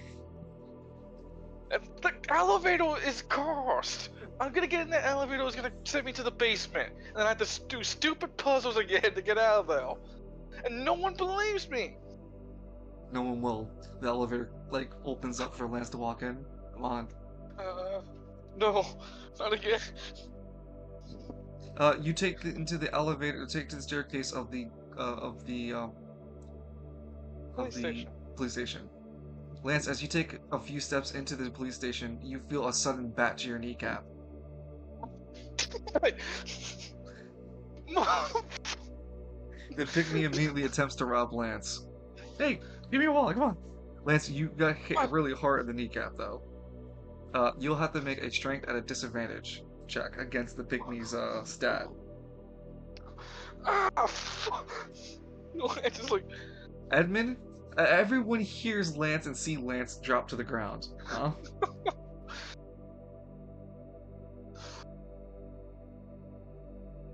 The elevator is cursed. I'm gonna get in the elevator. It's gonna send me to the basement, and then I have to do stupid puzzles again to get out of there. And no one believes me. No one will. The elevator opens up for Lance to walk in. Come on. No, not again. You take into the elevator. Take to the staircase of the Police station. police station. Lance, as you take a few steps into the police station, you feel a sudden bat to your kneecap. The pygmy immediately attempts to rob Lance. Hey, give me a wallet, come on. Lance, you got hit really hard in the kneecap, though. You'll have to make a strength at a disadvantage check against the pygmy's stat. No, it's just like... Edmund, everyone hears Lance and see Lance drop to the ground. Huh?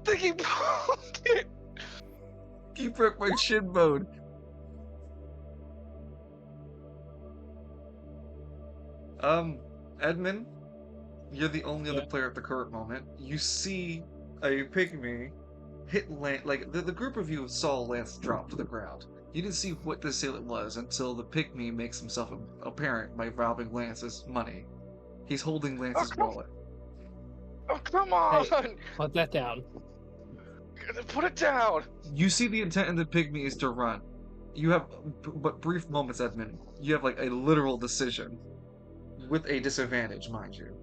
Thinking broke it. You broke my shin bone. Edmund, you're the only other player at the current moment. You see a pygmy hit Lance. The group of you saw Lance drop to the ground. You didn't see what the assailant was until the pygmy makes himself apparent by robbing Lance's money. He's holding Lance's wallet. Oh, come on! Hey, put that down. Put it down! You see the intent in the pygmy is to run. You have but brief moments, Edmund. You have a literal decision. With a disadvantage, mind you.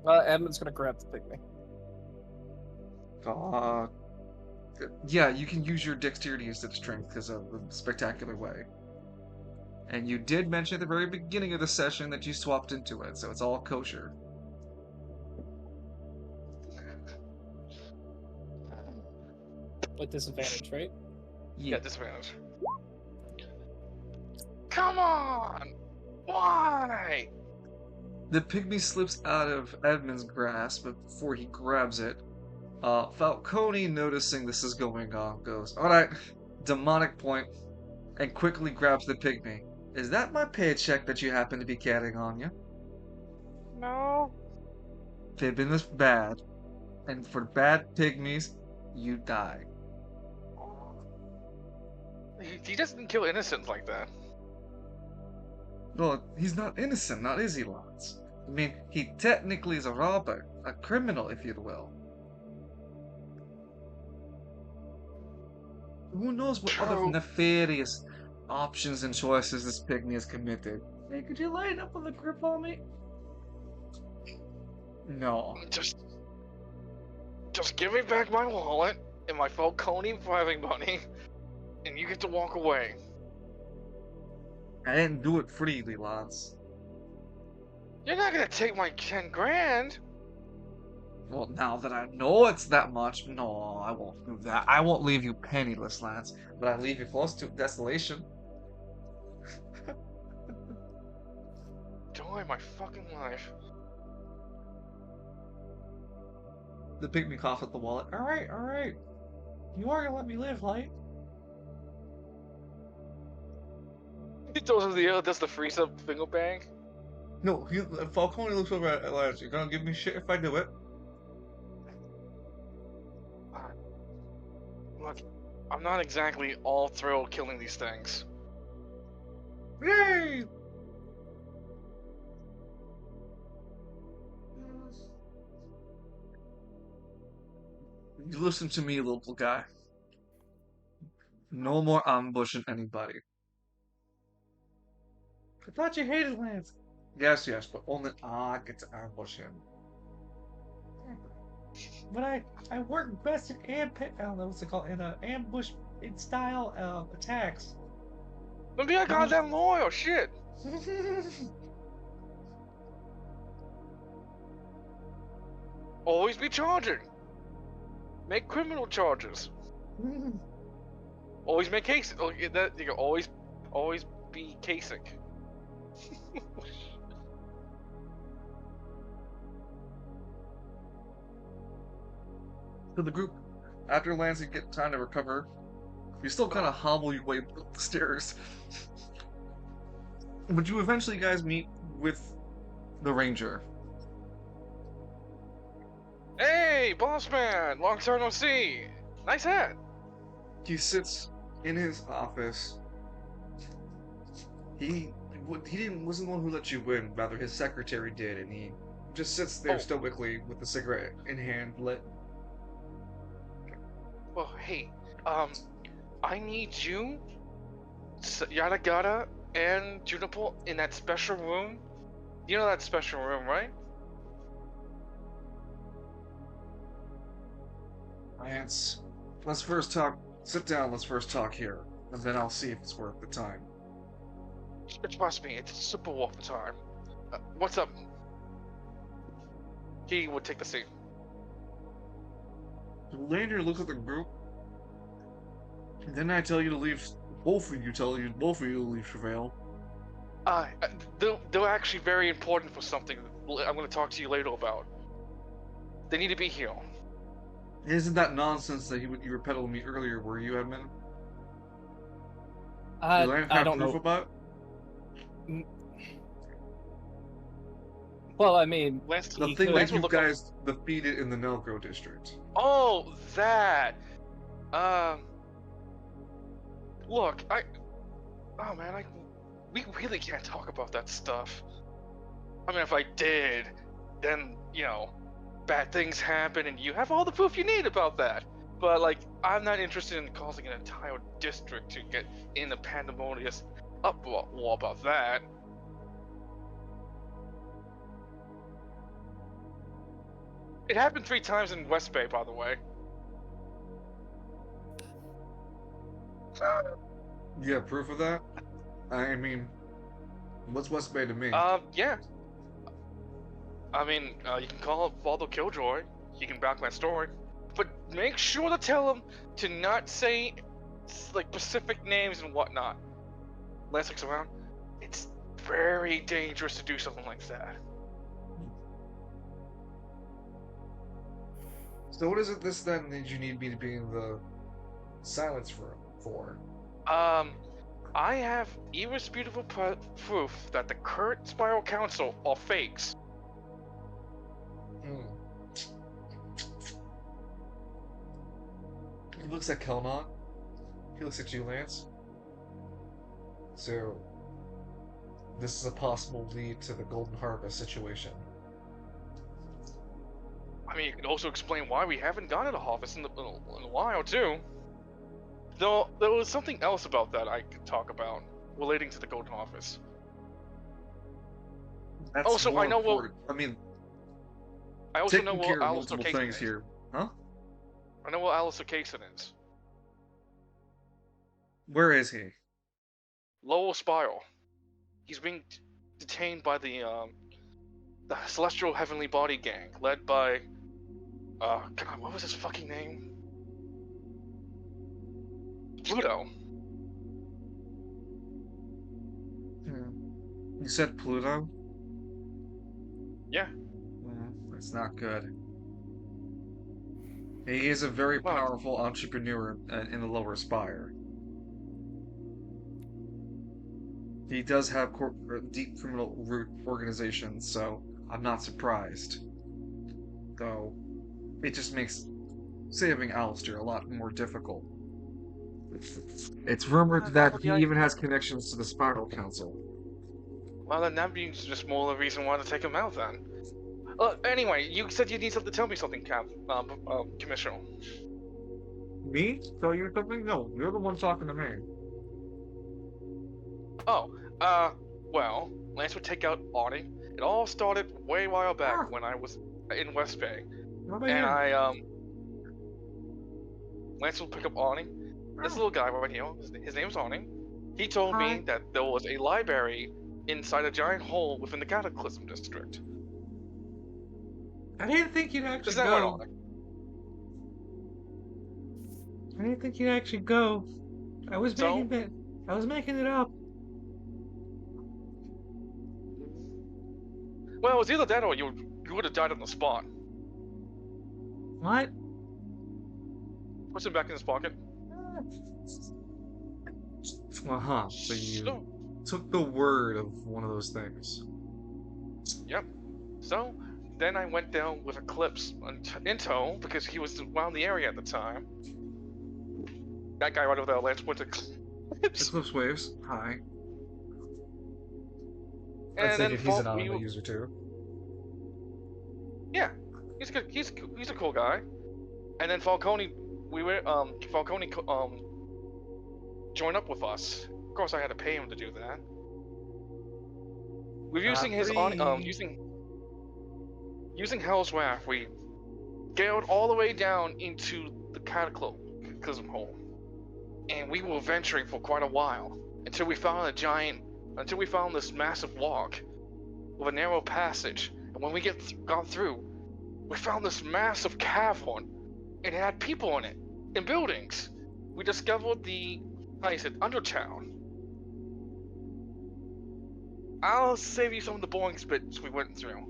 Edmund's gonna grab the pygmy. Yeah, you can use your dexterity instead of strength because of the spectacular way. And you did mention at the very beginning of the session that you swapped into it, so it's all kosher. With disadvantage, right? Yeah, disadvantage. Come on! Why? The pygmy slips out of Edmund's grasp, but before he grabs it, Falcone, noticing this is going on, goes, "Alright, demonic point," and quickly grabs the pygmy. "Is that my paycheck that you happen to be carrying on you?" No. Fibbing is bad, and for bad pygmies, you die. He doesn't kill innocents like that. Well, he's not innocent, not is he, Lance? I mean, he technically is a robber, a criminal, if you will. Who knows what other nefarious options and choices this pygmy has committed? Hey, could you lighten up on the grip on me? No. Just give me back my wallet and my Falcone driving money, and you get to walk away. I didn't do it freely, Lance. You're not gonna take my 10 grand. Well, now that I know it's that much, no, I won't do that. I won't leave you penniless, Lance, but I leave you close to desolation. Joy my fucking life. The pygmy cough at the wallet. Alright, alright. You are gonna let me live, Light. He throws him the that's the freeze up finger bang. No, Falcone looks over at Lance. You're gonna give me shit if I do it. Look, I'm not exactly all thrilled killing these things. Yay! You listen to me, little guy. No more ambushing anybody. I thought you hated Lance. Yes, but only I get to ambush him. But I work best in I don't know what's it called, in ambush in style attacks. Maybe I got that loyal shit. Always be charging. Make criminal charges. Always make cases. Oh, that you can always be casing. So the group, after Lansing get time to recover, you still kind of hobble your way up the stairs. But you eventually guys meet with the ranger. Hey, boss man! Long time no see. Nice hat. He sits in his office. He wasn't the one who let you in. Rather, his secretary did, and he just sits there stoically with the cigarette in hand, lit. Well, hey, I need you, Yada Gada, and Juniper in that special room. You know that special room, right? Lance, let's first talk. Sit down. Let's first talk here, and then I'll see if it's worth the time. Trust me, it's super worth the time. What's up? He would take the seat. The Ranger looks at the group. And then I tell you to leave. Both of you to leave Travail. They're actually very important for something I'm going to talk to you later about. They need to be here. Isn't that nonsense that you were peddling me earlier, were you, Edmund? I don't proof know. about? Well, I mean, Lance, The thing that you guys defeated in the Nelgro district. Oh, that. Look, we really can't talk about that stuff. I mean, if I did, then, bad things happen and you have all the proof you need about that. But, I'm not interested in causing an entire district to get in a pandemonious uproar about that. It happened 3 times in West Bay, by the way. You have proof of that? I mean, what's West Bay to me? Yeah. I mean, you can call Waldo Killjoy. He can back my story. But make sure to tell him to not say, specific names and whatnot. Lance looks around. It's very dangerous to do something like that. So what is it this then that you need me to be in the silence room for? I have irrefutable proof that the current Spiral Council are fakes. He looks at Kelnon. He looks at you, Lance. So, this is a possible lead to the Golden Harvest situation. I mean, you could also explain why we haven't gone to the harvest in a while, too. Though, there was something else about that I could talk about, relating to the Golden Harvest. That's Also, more I know important. I mean, I also know taking what care of Alistair multiple Kaysen things is. here. Huh? I know what Alistair Kaysen is. Where is he? Lowell Spiral. He's being detained by the Celestial Heavenly Body Gang, led by God, what was his fucking name? Pluto. You said Pluto? Yeah. That's not good. He is a very Well, powerful entrepreneur in the lower spire. He does have deep criminal root organizations, so I'm not surprised. Though, it just makes saving Alistair a lot more difficult. It's rumored that he even has connections to the Spiral Council. well, then that means just more of a reason why to take him out then. Anyway, you said you need to tell me something, Commissioner. Me? Tell you something? No, you're the one talking to me. Oh, well, Lance would take out Arnie. It all started way a while back when I was in West Bay. And Lance will pick up Arnie. This little guy right here, his name's Arnie. He told me that there was a library inside a giant hole within the Cataclysm District. I didn't think you'd actually Isn't that right, go. Arnie? I didn't think you'd actually go. I was So? making it up. Well, it was either that or you would have died on the spot. What? Puts him back in his pocket. Uh-huh. So you took the word of one of those things. Yep. So, then I went down with Eclipse in tow because he was around the area at the time. That guy right over there, Lance went to Eclipse Waves. Hi. And I then think he's an anime user too. Yeah, he's good. He's a cool guy. And then Falcone, Falcone joined up with us. Of course, I had to pay him to do that. We're using his using Hell's Wrath. We scaled all the way down into the Cataclysm hole, and we were venturing for quite a while until we found this massive log with a narrow passage. And when we got through, we found this massive cavern, and it had people in it, and buildings. We discovered the, Undertown. I'll save you some of the boring bits we went through.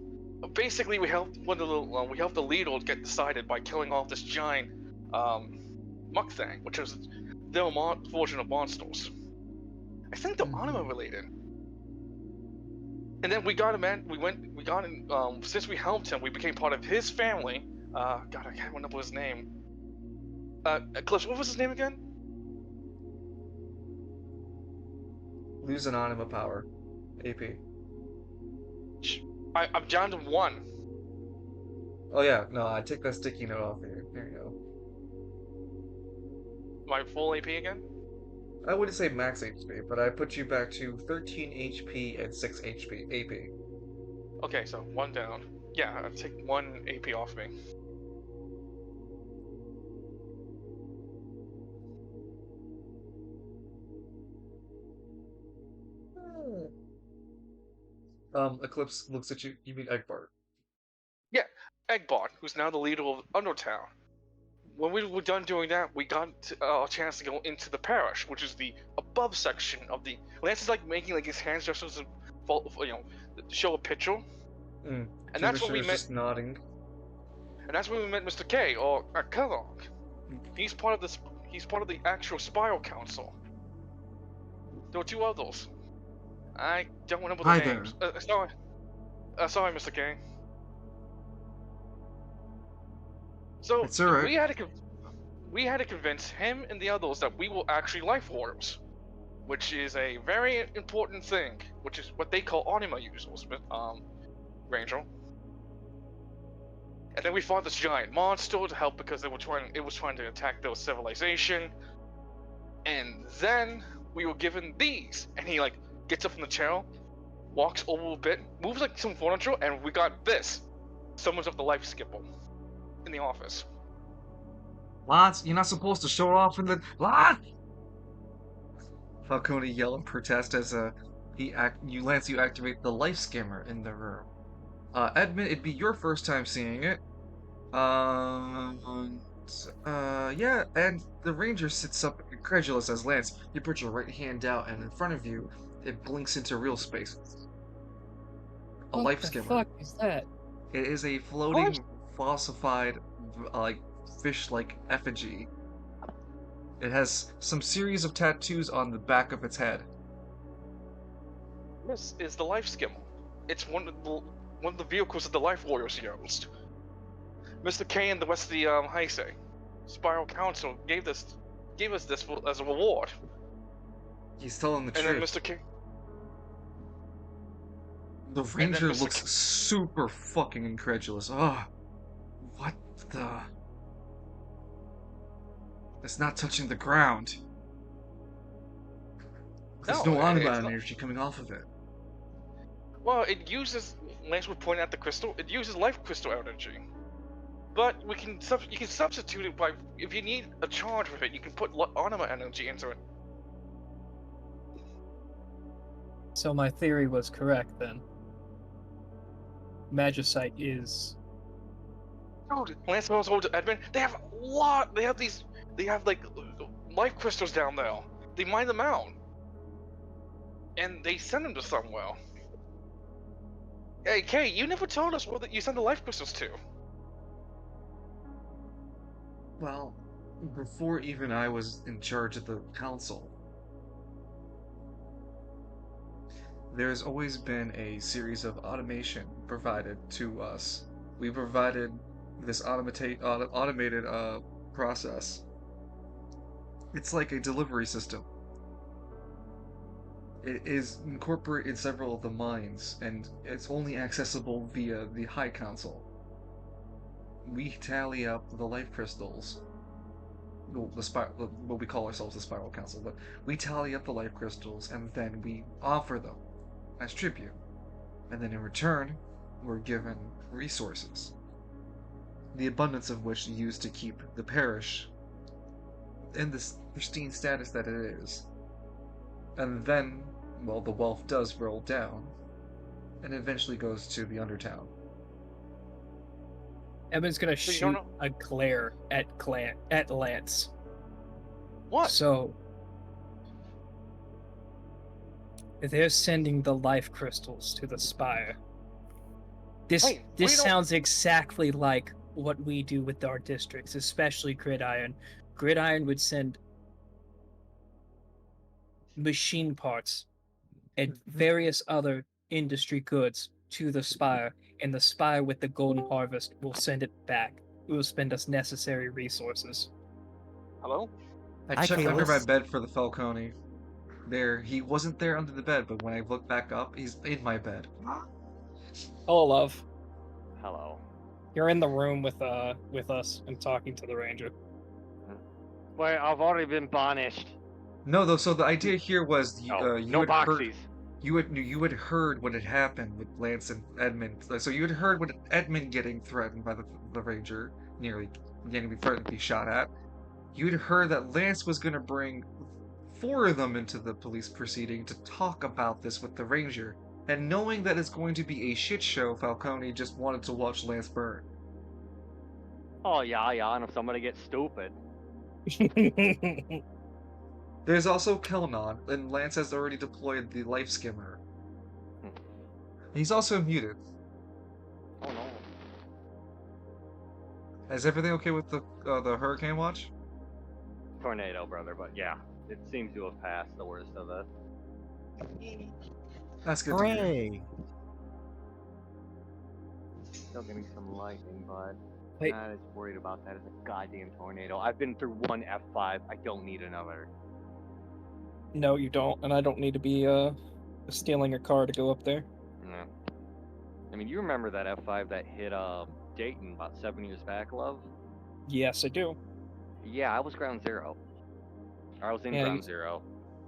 Basically, we helped the leader get decided by killing off this giant, muck thing, which was their version of monsters. I think they're anime related. And then we got him in, since we helped him, we became part of his family. God, I can't remember his name. Eclipse, what was his name again? Lose an anima power. AP. I'm down to 1. Oh yeah, no, I take that sticky note off here. There you go. My full AP again? I wouldn't say max HP, but I put you back to 13 HP and 6 HP AP. Okay, so 1 down. Yeah, I'll take 1 AP off me. Eclipse looks at you. You mean Eggbart? Yeah, Eggbart, who's now the leader of Undertown. When we were done doing that, we got a chance to go into the parish, which is the above section of the. Lance is making his hands gestures to show a picture. And that's when we met. Just nodding. And that's when we met Mr. K or Kellogg. He's part of this. He's part of the actual Spiral Council. There were 2 others. I don't remember the names. Sorry, Mr. K. So it's all right. we had to convince him and the others that we were actually life warders, which is a very important thing, which is what they call anima users, Ranger. And then we fought this giant monster to help because it was trying to attack their civilization. And then we were given these, and he gets up from the chair. walks over a bit, moves like some furniture, and we got this. Summons up the life skipper in the office. Lance, you're not supposed to show off in the Lance. Falcone yell and protest as you activate the life skimmer in the room. Edmund, it'd be your first time seeing it. Yeah, and the ranger sits up incredulous as Lance, you put your right hand out, and in front of you, it blinks into real space. A life skimmer. What the fuck is that? It is a floating, falsified, like fish-like effigy. It has some series of tattoos on the back of its head. This is the life skimmer. It's one of the vehicles that the Life Warriors used. Mr. K and the rest of the Heisei Spiral Council gave us this as a reward. He's telling the truth. And then Mr. K. The ranger looks super fucking incredulous. Oh, what the? It's not touching the ground. There's no anima energy coming off of it. Well, it uses. Lance would point out the crystal. It uses life crystal energy. But you can substitute it by, if you need a charge with it, you can put anima energy into it. So my theory was correct then. Magicite is. Dude, Lance goes over to Edmund. They have a lot. They have like life crystals down there. They mine them out, and they send them to somewhere. Hey, Kay, you never told us where you send the life crystals to. Well, before even I was in charge of the council, there's always been a series of automation provided to us. We provided this automated process. It's like a delivery system. It is incorporated in several of the mines, and it's only accessible via the High Council. We tally up the life crystals. What we call ourselves the Spiral Council, but we tally up the life crystals, and then we offer them as tribute. And then in return, we're given resources, the abundance of which is used to keep the parish in this pristine status that it is. And then, well, the wealth does roll down, and eventually goes to the Undertown. Evan's gonna shoot a glare at Lance. What? So they're sending the life crystals to the Spire. This sounds exactly like what we do with our districts, especially Gridiron. Gridiron would send machine parts and various other industry goods to the Spire, and the Spire with the Golden Harvest will send it back. It will spend us necessary resources. Hello? I checked under my bed for the Falcone. He wasn't there under the bed, but when I look back up, he's in my bed. Hello, love. Hello. You're in the room with us and talking to the ranger. Wait, I've already been banished. No, though. So the idea here was no boxies. You had heard what had happened with Lance and Edmund. So you had heard what Edmund getting threatened by the ranger, nearly getting threatened to be shot at. You had heard that Lance was going to bring 4 of them into the police proceeding to talk about this with the ranger. And knowing that it's going to be a shit show, Falcone just wanted to watch Lance burn. Oh yeah, and if somebody gets stupid. There's also Kelnon, and Lance has already deployed the life skimmer. He's also muted. Oh no. Is everything okay with the hurricane watch? Tornado, brother, but yeah, it seems to have passed the worst of it. That's good Hooray. to hear. Still getting some lightning, but Wait. not as worried about that as a goddamn tornado. I've been through one F5. I don't need another. No, you don't, and I don't need to be stealing a car to go up there. No. I mean, you remember that F5 that hit Dayton about 7 years back, love? Yes, I do. Yeah, I was ground zero. I was in ground zero.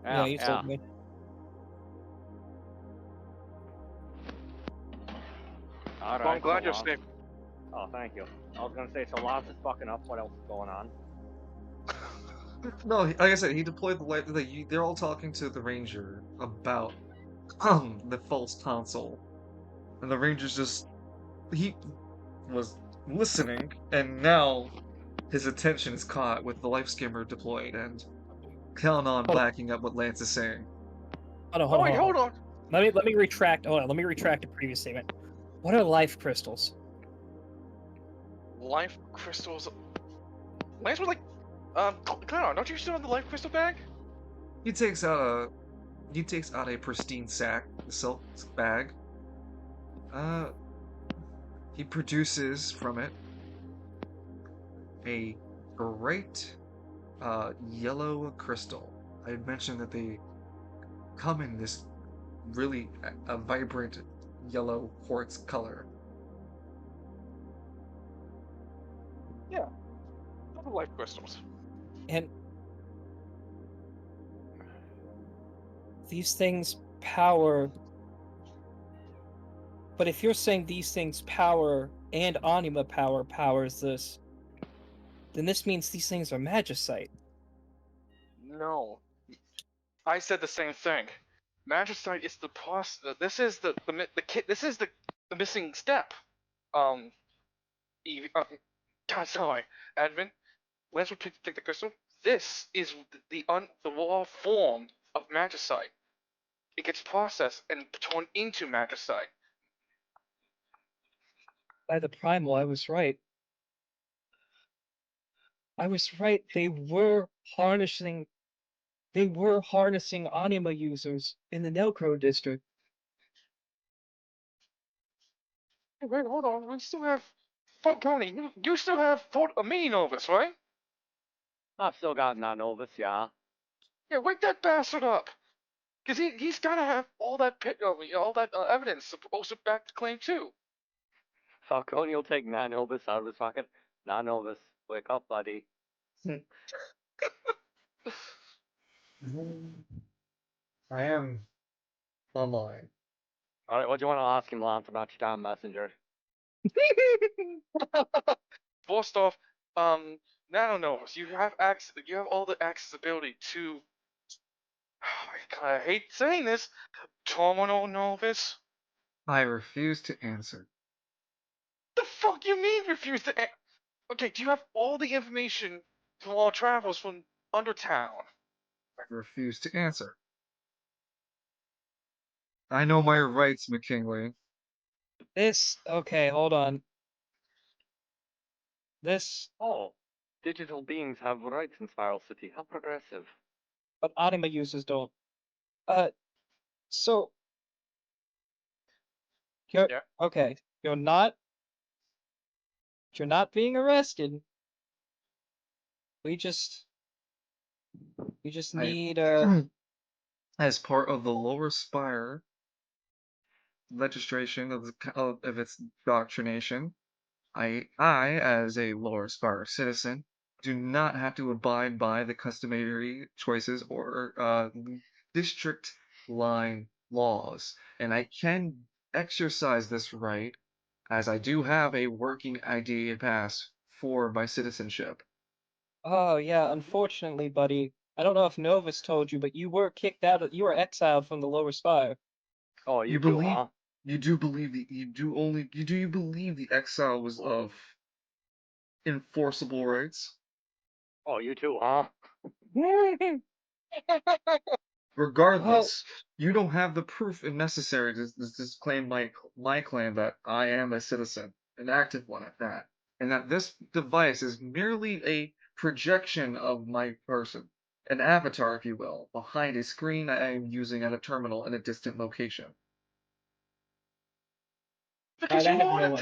Yeah, you told me. Alright, Well, I'm glad so you're Lance. safe. Oh, thank you. I was gonna say, so Lance is fucking up. What else is going on? No, like I said, he deployed the light. They're all talking to the ranger about the false console, and the ranger's just he was listening, and now his attention is caught with the life skimmer deployed, and count on Hold on. backing up what Lance is saying. Oh, wait, hold on. Let me retract. Hold on. Let me retract a previous statement. What are life crystals? Life crystals. Lance was like, Clown, don't you still have the life crystal bag? He takes out a pristine silk bag. He produces from it a great yellow crystal. I had mentioned that they come in this really a vibrant yellow quartz color. Yeah. The life crystals. And these things power. But if you're saying these things power and anima power powers this, then this means these things are magicite. No. I said the same thing. Magicite is the process. This is the kit. This is the missing step. Eve, God, sorry, admin. Lance would take the crystal. This is the raw form of magicite. It gets processed and turned into magicite. By the primal, I was right. I was right. They were harnessing anima users in the Nelcro district. Hey, wait, hold on. We still have Falcone. You still have a mini Novus, right? I've still got non-Novus, yeah. Yeah, wake that bastard up. Cause he's gotta have all that all that evidence supposed to back the claim too. Falcone will take non-Novus out of his pocket. Non-Novus, wake up, buddy. I am online. Alright, what do you want to ask him, Lance, about your damn messenger? First off, Nano Novus, you have all the accessibility to. I hate saying this, Terminal Novus. I refuse to answer. The fuck you mean refuse to? Okay, do you have all the information from all travels from Undertown? I refuse to answer. I know my rights, McKinley. Okay, hold on. Oh, digital beings have rights in Spiral City. How progressive. But anima users don't. So Yeah. okay. You're not being arrested. We just need As part of the lower spire legislation of its doctrination, I, as a lower spire citizen, do not have to abide by the customary choices or district line laws, and I can exercise this right as I do have a working ID pass for my citizenship. Oh yeah, unfortunately, buddy. I don't know if Novus told you, but you were kicked out. You were exiled from the lower spire. Oh, You you too, believe huh? you believe the exile was of enforceable rights? Oh, you too, huh? Regardless, you don't have the proof necessary to claim my claim that I am a citizen, an active one at that, and that this device is merely a projection of my person, an avatar, if you will, behind a screen I am using at a terminal in a distant location. Because I have no one.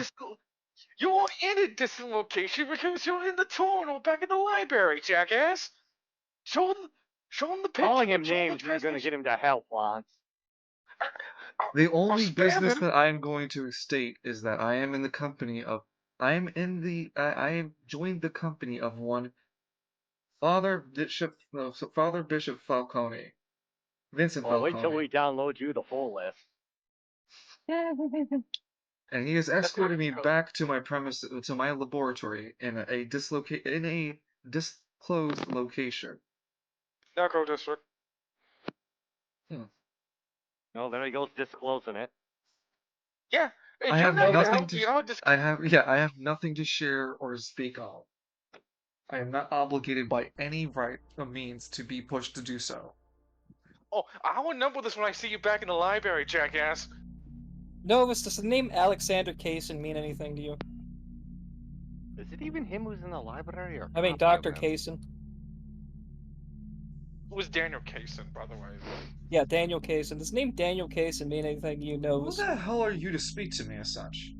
you are in a distant location because you're in the terminal back in the library, jackass. Show them the picture. Calling him show names isn't gonna get him to help, Lance. The I'll only spare business him. that I am going to state is that I am in the company of I have joined the company of one Father Bishop Falcone. Vincent Well, wait till Falcone. we download you the full list. and he has escorted me back to my to my laboratory in a disclosed location. Narco district. Oh, there he goes disclosing it. Yeah, it I have turned out to nothing help to. you out. Just I have nothing to share or speak of. I am not obligated by any right or means to be pushed to do so. oh, I'll remember this when I see you back in the library, jackass. Novus, does the name Alexander Kaysen mean anything to you? Is it even him who's in the library or? I mean, copy of Dr. him? Kaysen. It was Daniel Kaysen, by the way. Yeah, Daniel Kaysen. Does the name Daniel Kaysen mean anything to you, Who Novus? the hell are you to speak to me as such?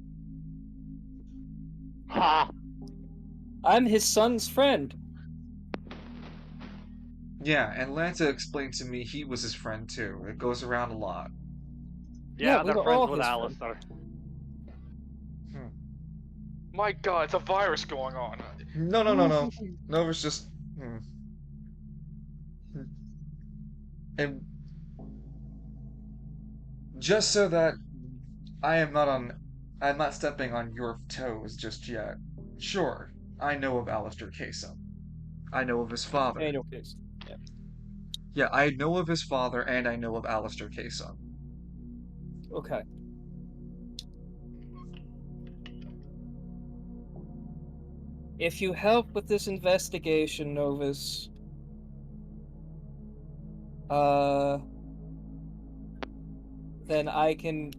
Ha! I'm his son's friend. Yeah, and Lanta explained to me he was his friend too. It goes around a lot. Yeah, Yeah, we they're were friends all with his Alistair. My God, it's a virus going on. No. No, it's just. And just so that I'm not stepping on your toes just yet. Sure, I know of Alistair Kasem. I know of his father. Daniel Kaysen. Yeah. Yeah, I know of his father and I know of Alistair Kasem. Okay. If you help with this investigation, Novus, then I can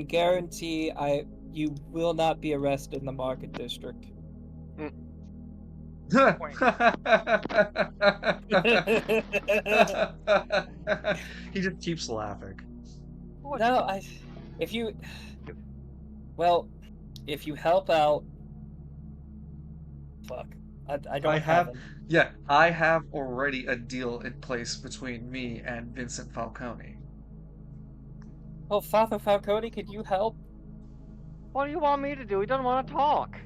guarantee you will not be arrested in the Market District. He just keeps laughing. No, if you help out, fuck, I don't have him. Yeah, I have already a deal in place between me and Vincent Falcone. Oh, Father Falcone, could you help? What do you want me to do? He doesn't want to talk.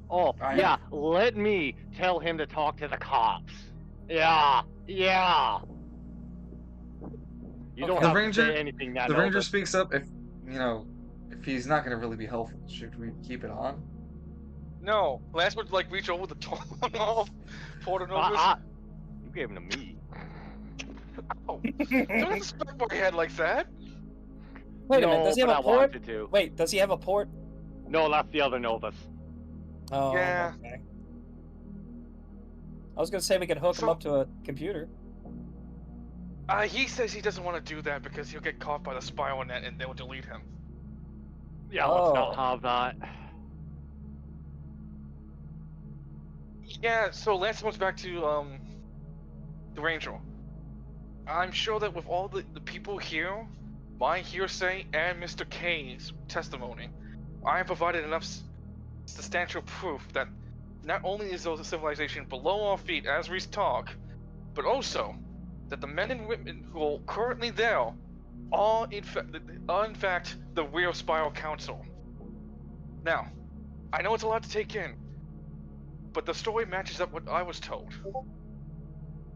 Oh, I- yeah, let me tell him to talk to the cops. Yeah. You don't Okay. The have ranger- to say anything now, The ranger Novus. speaks up if he's not gonna really be helpful. Should we keep it on? No, Lance would like reach over the tongue off for the Novus. You gave him to me. Oh, don't expect my head like that. Wait a No, minute, does he have but a I port? wanted to. Wait, does he have a port? No, that's the other Novus. Oh, Yeah. okay. I was gonna say we could hook him up to a computer. He says he doesn't want to do that because he'll get caught by the spiral net and they will delete him. Yeah, Oh. let's not have that. Yeah, so Lance comes back to the Ranger. I'm sure that with all the people here, my hearsay and Mr. K's testimony, I have provided enough substantial proof that not only is there a civilization below our feet as we talk, but also that the men and women who are currently there are in fact the real Spiral Council. Now, I know it's a lot to take in, but the story matches up what I was told.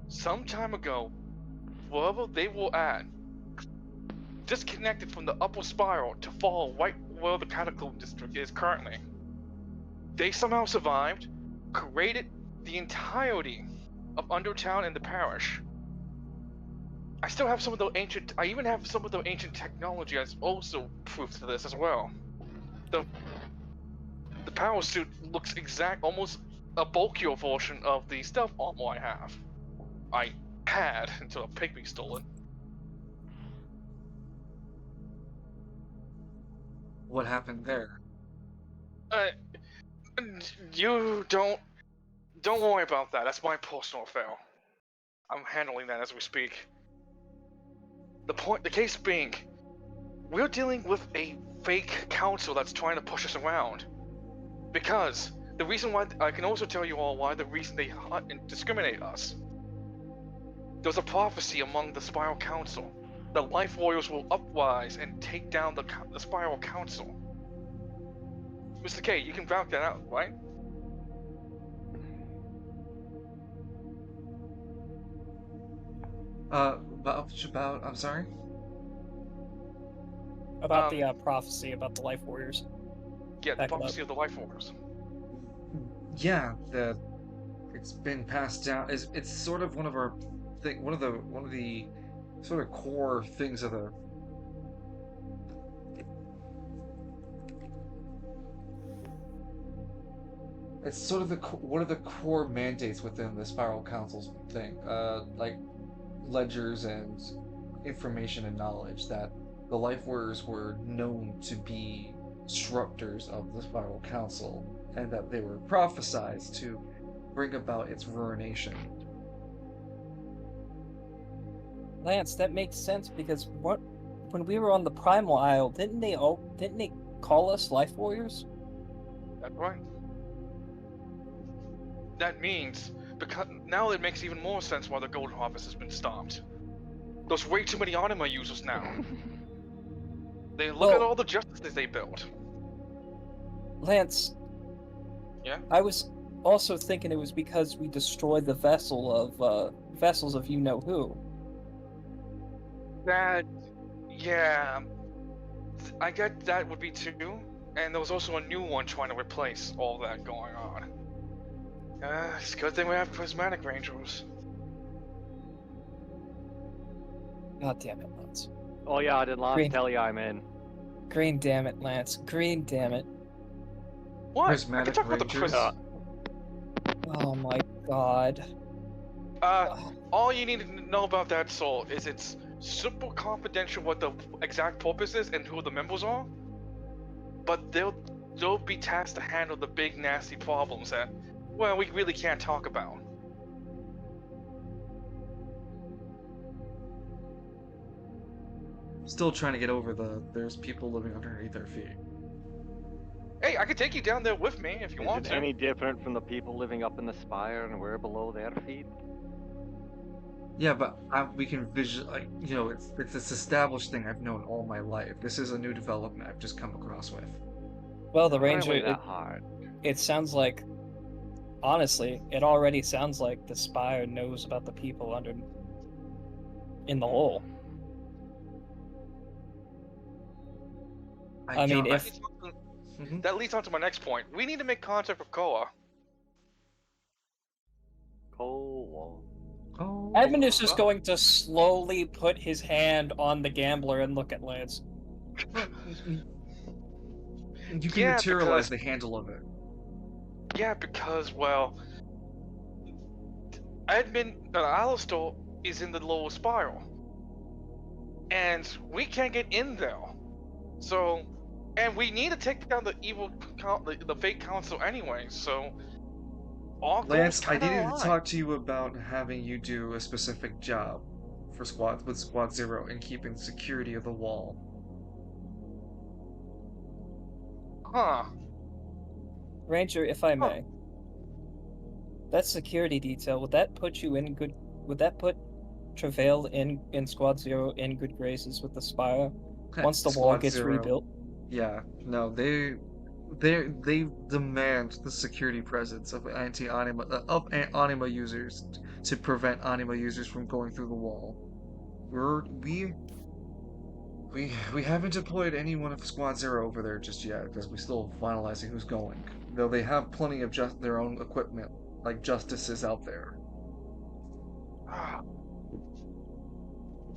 Some time ago, wherever they were at, disconnected from the upper spiral to fall right where the Catacomb District is currently. They somehow survived, created the entirety of Undertown and the parish. I still have some of the ancient. I even have some of the ancient technology as also proof to this as well. The power suit looks almost a bulkier version of the stealth armor I have. I had until a pygmy stole it. What happened there? You don't worry about that. That's my personal affair. I'm handling that as we speak. The case being, we're dealing with a fake council that's trying to push us around. Because the reason why, I can also tell you all why the reason they hunt and discriminate us. There's a prophecy among the Spiral Council. The Life Warriors will uprise and take down the Spiral Council. Mr. K, you can vouch that out, right? I'm sorry? About the prophecy about the Life Warriors. Yeah, the Back it up. prophecy of the Life Warriors. Yeah, it's been passed down. It's sort of one of one of the sort of core things of the. It's sort of one of the core mandates within the Spiral Council's thing, like ledgers and information and knowledge that the Life Warriors were known to be disruptors of the Spiral Council, and that they were prophesized to bring about its ruination. Lance, that makes sense because when we were on the Primal Isle, didn't they call us Life Warriors? That's right. That means, because now it makes even more sense why the Golden Harvest has been stopped. There's way too many anima users now. They look at all the justices they built. Lance. Yeah? I was also thinking it was because we destroyed the vessels of you know who. Yeah, I get that would be too, and there was also a new one trying to replace all that going on. It's a good thing we have prismatic rangers. God damn it, Lance. Oh yeah, I did not tell you I'm in. Green damn it, Lance. Green damn it. What? Prismatic I can talk about the Rangers? Oh my god. All you need to know about that soul is it's super confidential what the exact purpose is and who the members are. But they'll be tasked to handle the big nasty problems that, well, we really can't talk about. Still trying to get over there's people living underneath their feet. Hey, I could take you down there with me if you want Is to. it any different from the people living up in the spire and we're below their feet? Yeah, but we can visualize, it's this established thing I've known all my life. This is a new development I've just come across with. Well, the Apparently ranger, that hard. it sounds like, honestly, it already sounds like the Spire knows about the people in the hole. I mean, if... That leads on to my next point. We need to make contact with Koa. Edmund is just going to slowly put his hand on the gambler and look at Lance. You can materialize the handle of it. Yeah, because, well, Alistair is in the lower spiral. And we can't get in there. So, and we need to take down the the fake council anyway, so... Lance, I needed to talk to you about having you do a specific job for Squad Zero in keeping security of the wall. Huh. Ranger, if I may. That security detail, would that put you in good... Would that put Travail in Squad Zero in good graces with the Spire once the wall gets rebuilt? Yeah, no, they demand the security presence of anima users to prevent anima users from going through the wall. We haven't deployed anyone of Squad Zero over there just yet because we're still finalizing who's going. Though they have plenty of their own equipment, like justices out there.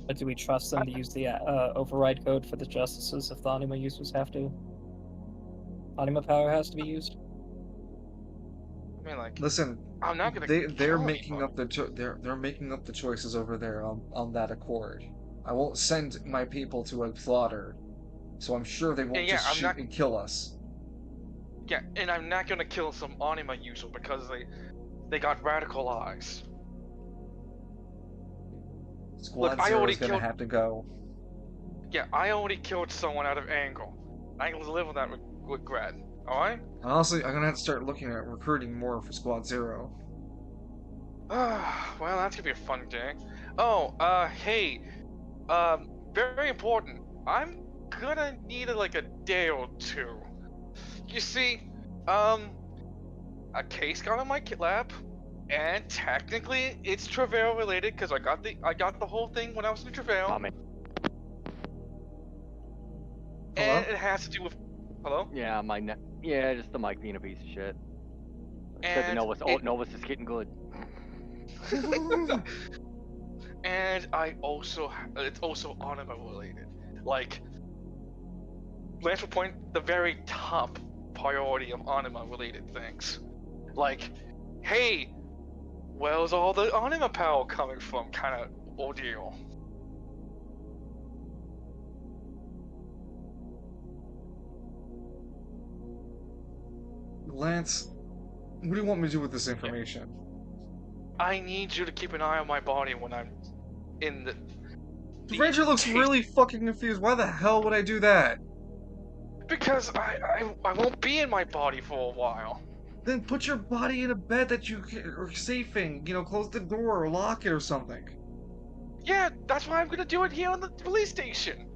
But do we trust them to use the override code for the justices if the anima users have to? Anima power has to be used. I mean, like, listen, I'm not gonna. They're making up they're making up the choices over there on that accord. I won't send my people to a slaughter, so I'm sure they won't just shoot and kill us. Yeah, and I'm not gonna kill some anima user because they got radicalized. Squad Zero is gonna have to go. Yeah, I already killed someone out of anger. I can live with that regret. All right. And honestly, I'm gonna have to start looking at recruiting more for Squad Zero. Well, that's gonna be a fun day. Oh, hey, very important. I'm gonna need like a day or two. You see, a case got on my lab, and technically it's Travail related because I got the whole thing when I was in Travail. and it has to do with. Hello? Yeah, yeah, just the mic being a piece of shit. Said the And Novus. Oh, Novus is getting good. and it's also anime related. Like, Lance will point the very top priority of anime related things. Like, hey, where's all the anime power coming from? Kind of ordeal. Lance, what do you want me to do with this information? I need you to keep an eye on my body when I'm in the. The Ranger looks really fucking confused. Why the hell would I do that? Because I won't be in my body for a while. Then put your body in a bed that you are safe in. You know, close the door or lock it or something. Yeah, that's why I'm gonna do it here on the police station.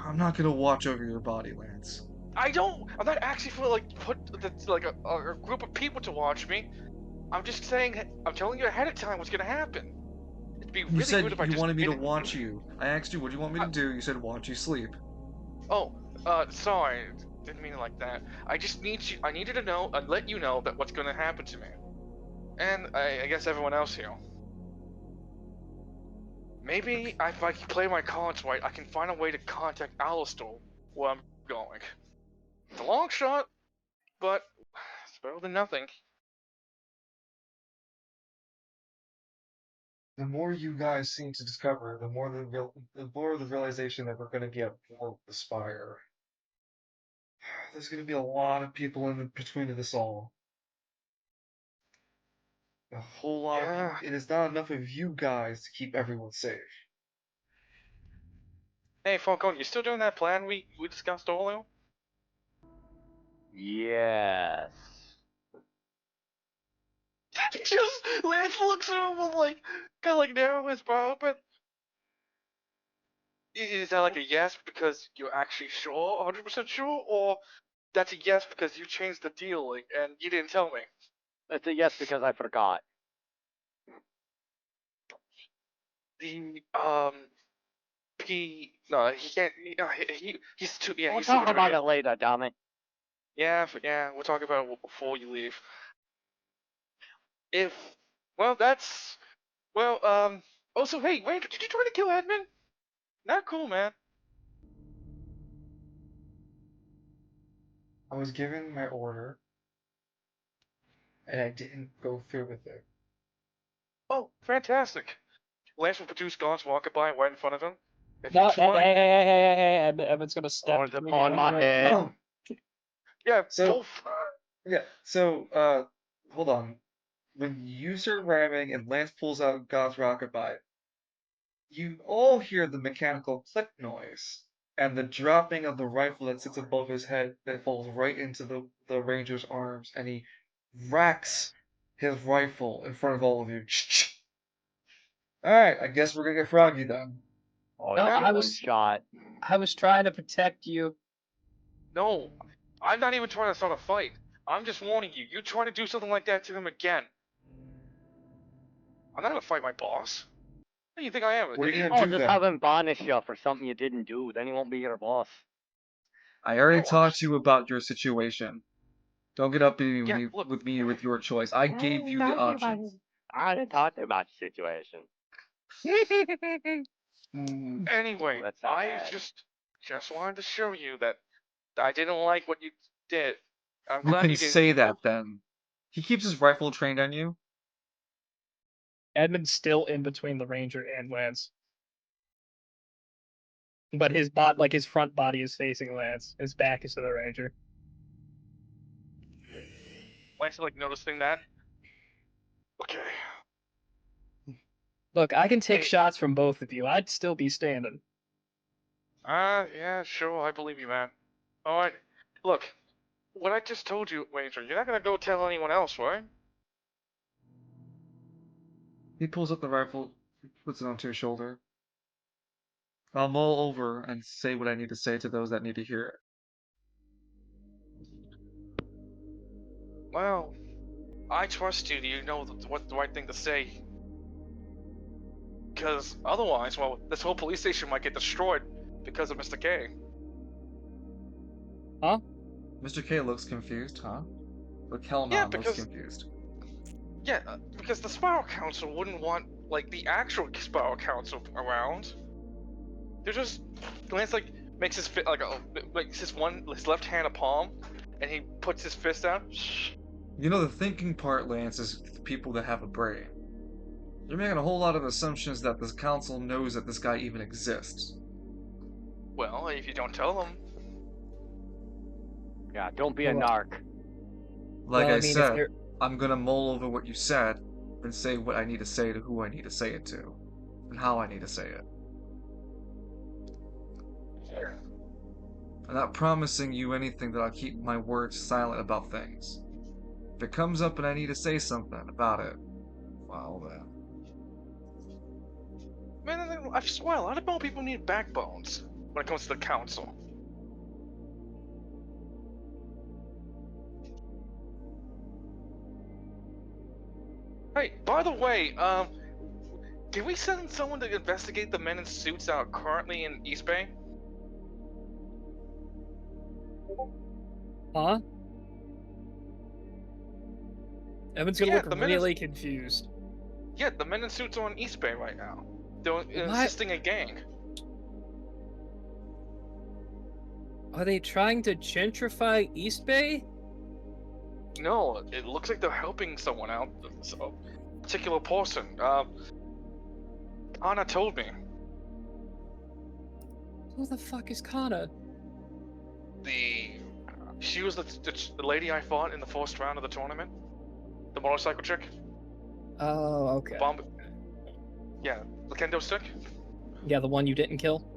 I'm not gonna watch over your body, Lance. I'm not actually for a group of people to watch me. I'm just saying. I'm telling you ahead of time what's gonna happen. It'd be really You said good if I you just wanted me to didn't- watch you. I asked you, what do you want me to do? You said watch you sleep. Oh, sorry, didn't mean it like that. I needed to know and let you know that what's gonna happen to me, and I guess everyone else here. Maybe if I can play my cards right, I can find a way to contact Alistair where I'm going. It's a long shot, but it's better than nothing. The more you guys seem to discover, the more the realization that we're going to be at war with the Spire. There's going to be a lot of people in between of this all. A whole lot of people. It is not enough of you guys to keep everyone safe. Hey, Falcone, you still doing that plan we discussed earlier? Yes. Just Lance looks at him and kind of narrow his brow, but is that like a yes because you're actually sure, 100% sure, or that's a yes because you changed the deal and you didn't tell me? That's a yes because I forgot. The no, he can't. He's too. Yeah, We'll he's talk too about it later, damn it. Yeah, we'll talk about it before you leave. Also, hey, Ranger, did you try to kill Edmund? Not cool, man. I was given my order, and I didn't go through with it. Oh, fantastic. Lance will produce guards walking by right in front of him. No, hey, Evan's gonna step on my head. Oh. Yeah, so, hold on. When you start ramming and Lance pulls out God's rocket bite, you all hear the mechanical click noise and the dropping of the rifle that sits above his head that falls right into the ranger's arms, and he racks his rifle in front of all of you. Alright, I guess we're gonna get froggy then. Oh, No, yeah, shot. I was trying to protect you. No, I'm not even trying to start a fight. I'm just warning you. You try to do something like that to him again. I'm not gonna fight my boss. What do you think I am? What are you gonna Oh, do just then? have him banish you for something you didn't do. Then he won't be your boss. I already talked to you about your situation. Don't get up with Yeah, look. me with your choice. I gave you the options. I didn't talk about the situation. Anyway, That's not I bad. just wanted to show you that I didn't like what you did. I'm You glad can you didn't. say that then. He keeps his rifle trained on you? Edmund's still in between the Ranger and Lance. But his his front body is facing Lance. His back is to the Ranger. Lance noticing that. Okay. Look, I can take Hey. shots from both of you. I'd still be standing. Yeah, sure, I believe you, man. Alright, look, what I just told you, Ranger, you're not gonna go tell anyone else, right? He pulls up the rifle, puts it onto his shoulder. I'll mull over and say what I need to say to those that need to hear it. Well, I trust you. You know what the right thing to say. Because otherwise, well, this whole police station might get destroyed because of Mr. K. Huh? Mr. K looks confused, huh? But Kelnon Yeah, looks because confused. yeah, because the Spiral Council wouldn't want like the actual Spiral Council around. They're just Lance like makes his fit like makes his left hand a palm, and he puts his fist out. You know, the thinking part, Lance, is the people that have a brain. You're making a whole lot of assumptions that this council knows that this guy even exists. Well, if you don't tell them, Yeah, don't be a Well, narc. Like well, I I mean, if said, they're I'm gonna mull over what you said and say what I need to say to who I need to say it to, and how I need to say it. I'm not promising you anything that I'll keep my words silent about things. If it comes up and I need to say something about it, well then. man, I swear a lot of more people need backbones when it comes to the council. Hey, by the way, can we send someone to investigate the men in suits that are currently in East Bay? huh? Evan's gonna Yeah, look the men in- really confused. Yeah, the men in suits are in East Bay right now. They're What? assisting a gang. Are they trying to gentrify East Bay? No, it looks like they're helping someone out. A particular person. Anna told me. Who the fuck is Kana? She was the lady I fought in the first round of the tournament. The motorcycle chick. Oh, okay. Bomb. Yeah, the kendo stick. Yeah, the one you didn't kill?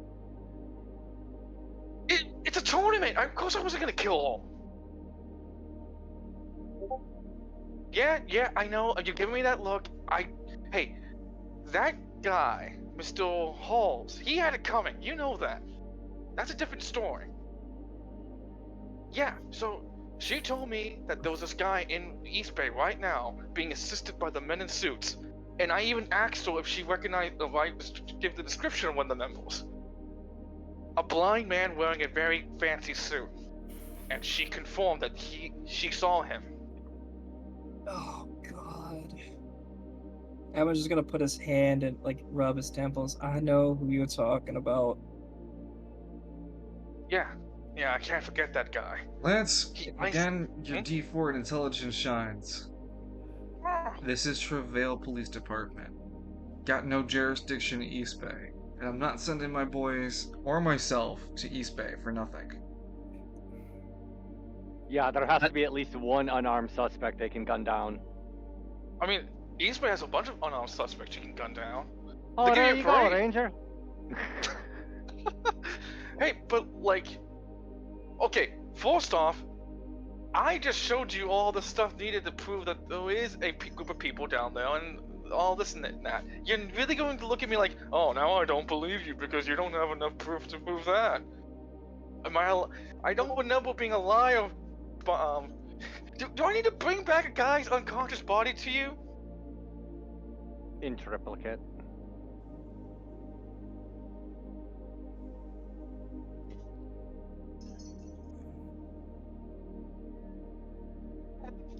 It's a tournament! Of course I wasn't gonna kill her! Yeah, I know, you're giving me that look. Hey, that guy, Mr. Halls, he had it coming, you know that. That's a different story. Yeah, so she told me that there was this guy in East Bay right now being assisted by the men in suits. And I even asked her if she recognized, if I give the description of one of the members. A blind man wearing a very fancy suit. And she confirmed that she saw him. Oh, God. Evan's just gonna put his hand and, like, rub his temples. I know who you're talking about. Yeah, I can't forget that guy. Lance, I- again, your D4 in intelligence shines. Ah, This is Travail Police Department. Got no jurisdiction in East Bay. And I'm not sending my boys or myself to East Bay for nothing. Yeah, there has to be at least one unarmed suspect they can gun down. I mean, East Bay has a bunch of unarmed suspects you can gun down. Oh, They give there you you a go, parade. Ranger. Hey, but like, okay, first off, I just showed you all the stuff needed to prove that there is a group of people down there and all this and that. You're really going to look at me like, oh, now I don't believe you because you don't have enough proof to prove that. I don't remember being a liar, but do I need to bring back a guy's unconscious body to you? In triplicate.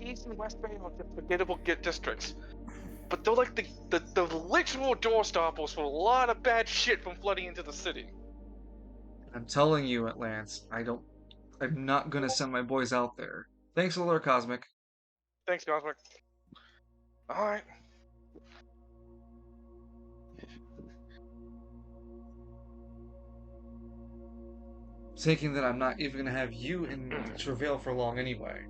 East and West Bay are just forgettable districts. But they're like the literal door stoppers for a lot of bad shit from flooding into the city. I'm telling you, Lance, I'm not gonna send my boys out there. Thanks, Lord Cosmic. Thanks, Cosmic. Alright. Taking that I'm not even gonna have you in Travail for long anyway.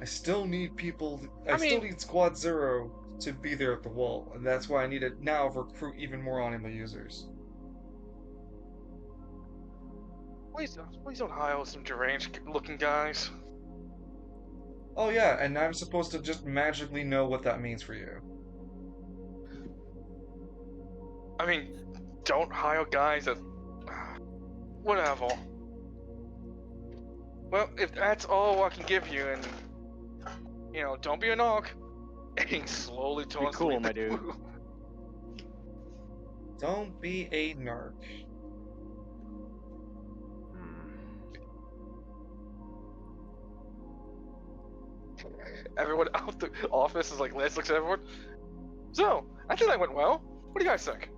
I still need people. I still need Squad Zero to be there at the wall, and that's why I need to now recruit even more anima users. Please don't hire some deranged looking guys. Oh yeah, and I'm supposed to just magically know what that means for you. I mean, don't hire guys that... Whatever. Well, if that's all I can give you, and... You know, don't be a knock. And he slowly Be turns cool, to my dude. Don't be a narc. Everyone out the office is like, Lance looks at everyone. So, I think that went well. What do you guys think?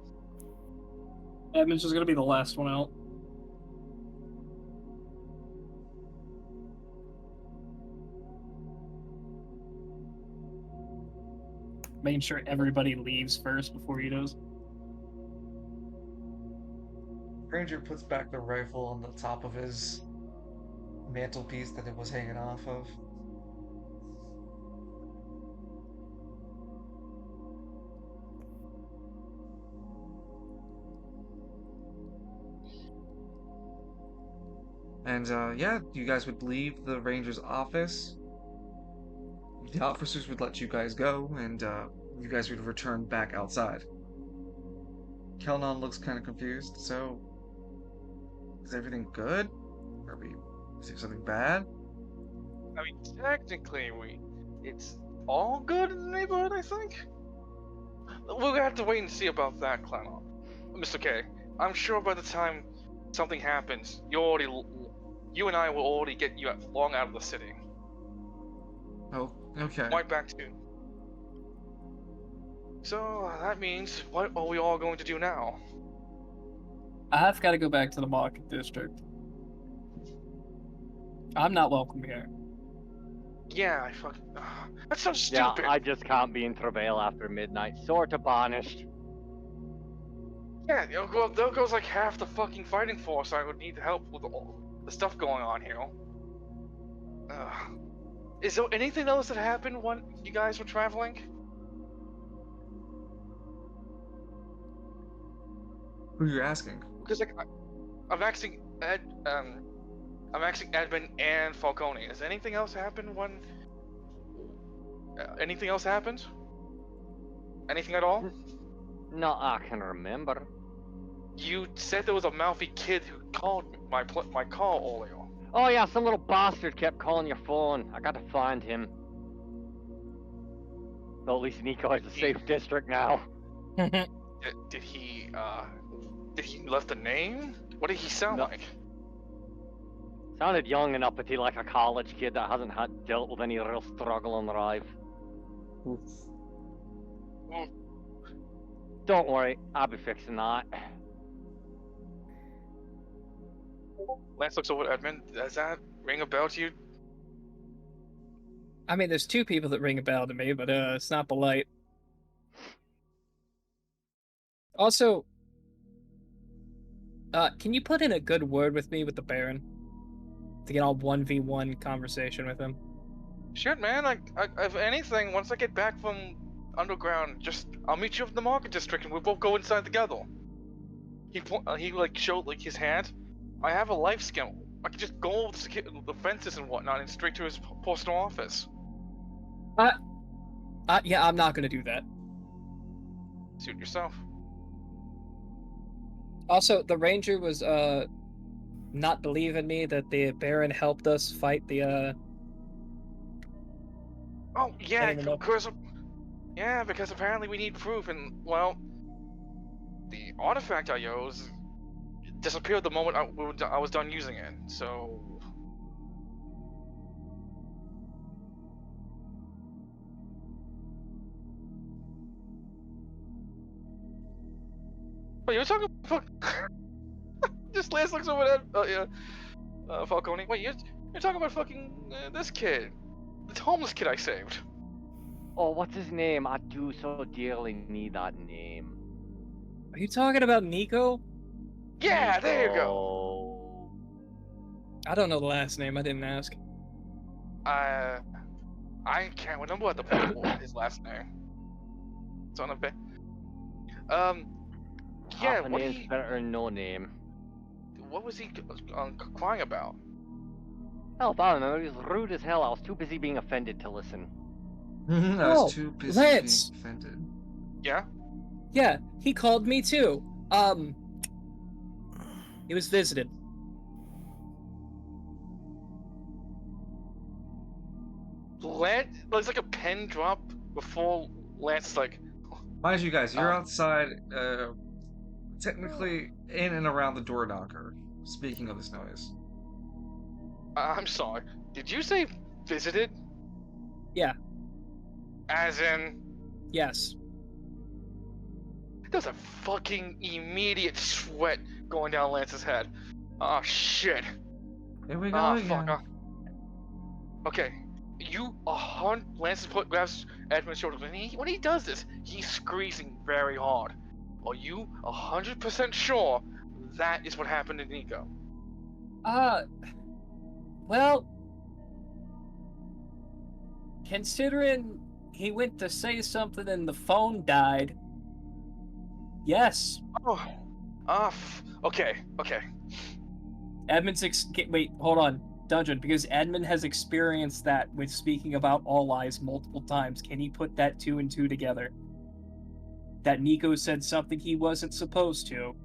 Edmund's just gonna be the last one out. Making sure everybody leaves first before he does. Ranger puts back the rifle on the top of his mantelpiece that it was hanging off of. And yeah, you guys would leave the ranger's office. The officers would let you guys go, and you guys would return back outside. Kelnon looks kind of confused. So, is everything good? Is there something bad? I mean, technically, it's all good in the neighborhood, I think. We'll have to wait and see about that, Clown. Mr. K, I'm sure by the time something happens, you and I will already get you long out of the city. Oh, okay. Right back to. So that means, what are we all going to do now? I've got to go back to the market district. I'm not welcome here. Yeah, I fucking. That's so Yeah, stupid. I just can't be in Travail after midnight. Sorta banished. Yeah, well, there goes like half the fucking fighting force I would need help with all the stuff going on here. Is there anything else that happened when you guys were traveling? Who are you asking? Because like, I'm asking Edmund and Falcone. Has anything else happened when? Anything else happened? Anything at all? Not I can remember. You said there was a mouthy kid who called my call earlier. Oh yeah, some little bastard kept calling your phone. I got to find him. Well, at least Nico has a safe district now. Did he left a name? What did he sound like? Sounded young and uppity, like a college kid that hasn't dealt with any real struggle in life. Don't worry, I'll be fixing that. Lance looks over at Edmund. Does that ring a bell to you? I mean, there's two people that ring a bell to me, but it's not polite. Also, can you put in a good word with me with the Baron? To get all 1v1 conversation with him? Shit, man. I if anything, once I get back from underground, I'll meet you up in the market district, and we'll both go inside together. He like showed like his hand. I have a life skill. I can just go over the fences and whatnot, and straight to his personal office. Yeah, I'm not gonna do that. Suit yourself. Also, the Ranger was not believing me that the Baron helped us fight the Oh yeah, because apparently we need proof, and well, the artifact I used disappeared the moment I was done using it. So. Wait, you're talking about just Lance looks over that. Falcone. Wait, you're talking about fucking this kid, this homeless kid I saved. Oh, what's his name? I do so dearly need that name. Are you talking about Nico? Yeah, Nico. there you go. I don't know the last name. I didn't ask. I can't remember what his last name. It's on a bit. Yeah, Half a name's better than no name. What was he crying about? Hell, I don't know. He was rude as hell. I was too busy being offended to listen. I was too busy Lance. being offended. Yeah? Yeah, he called me too. He was visited. Lance, it's like a pen drop before Lance, like. Mind you guys, you're outside, technically in and around the door knocker, speaking of this noise. I'm sorry. Did you say visited? Yeah. As in, Yes. there's a fucking immediate sweat going down Lance's head. Oh shit. Here we go Ah, again. fuck. Okay. Lance grabs Edmund's shoulder, and when he does this, he's squeezing very hard. Are you 100% sure that is what happened to Nico? Well, considering he went to say something and the phone died, yes. Oh, okay. Edmund's wait, hold on, Dungeon, because Edmund has experienced that with speaking about all lies multiple times. Can he put that 2 and 2 together? That Nico said something he wasn't supposed to.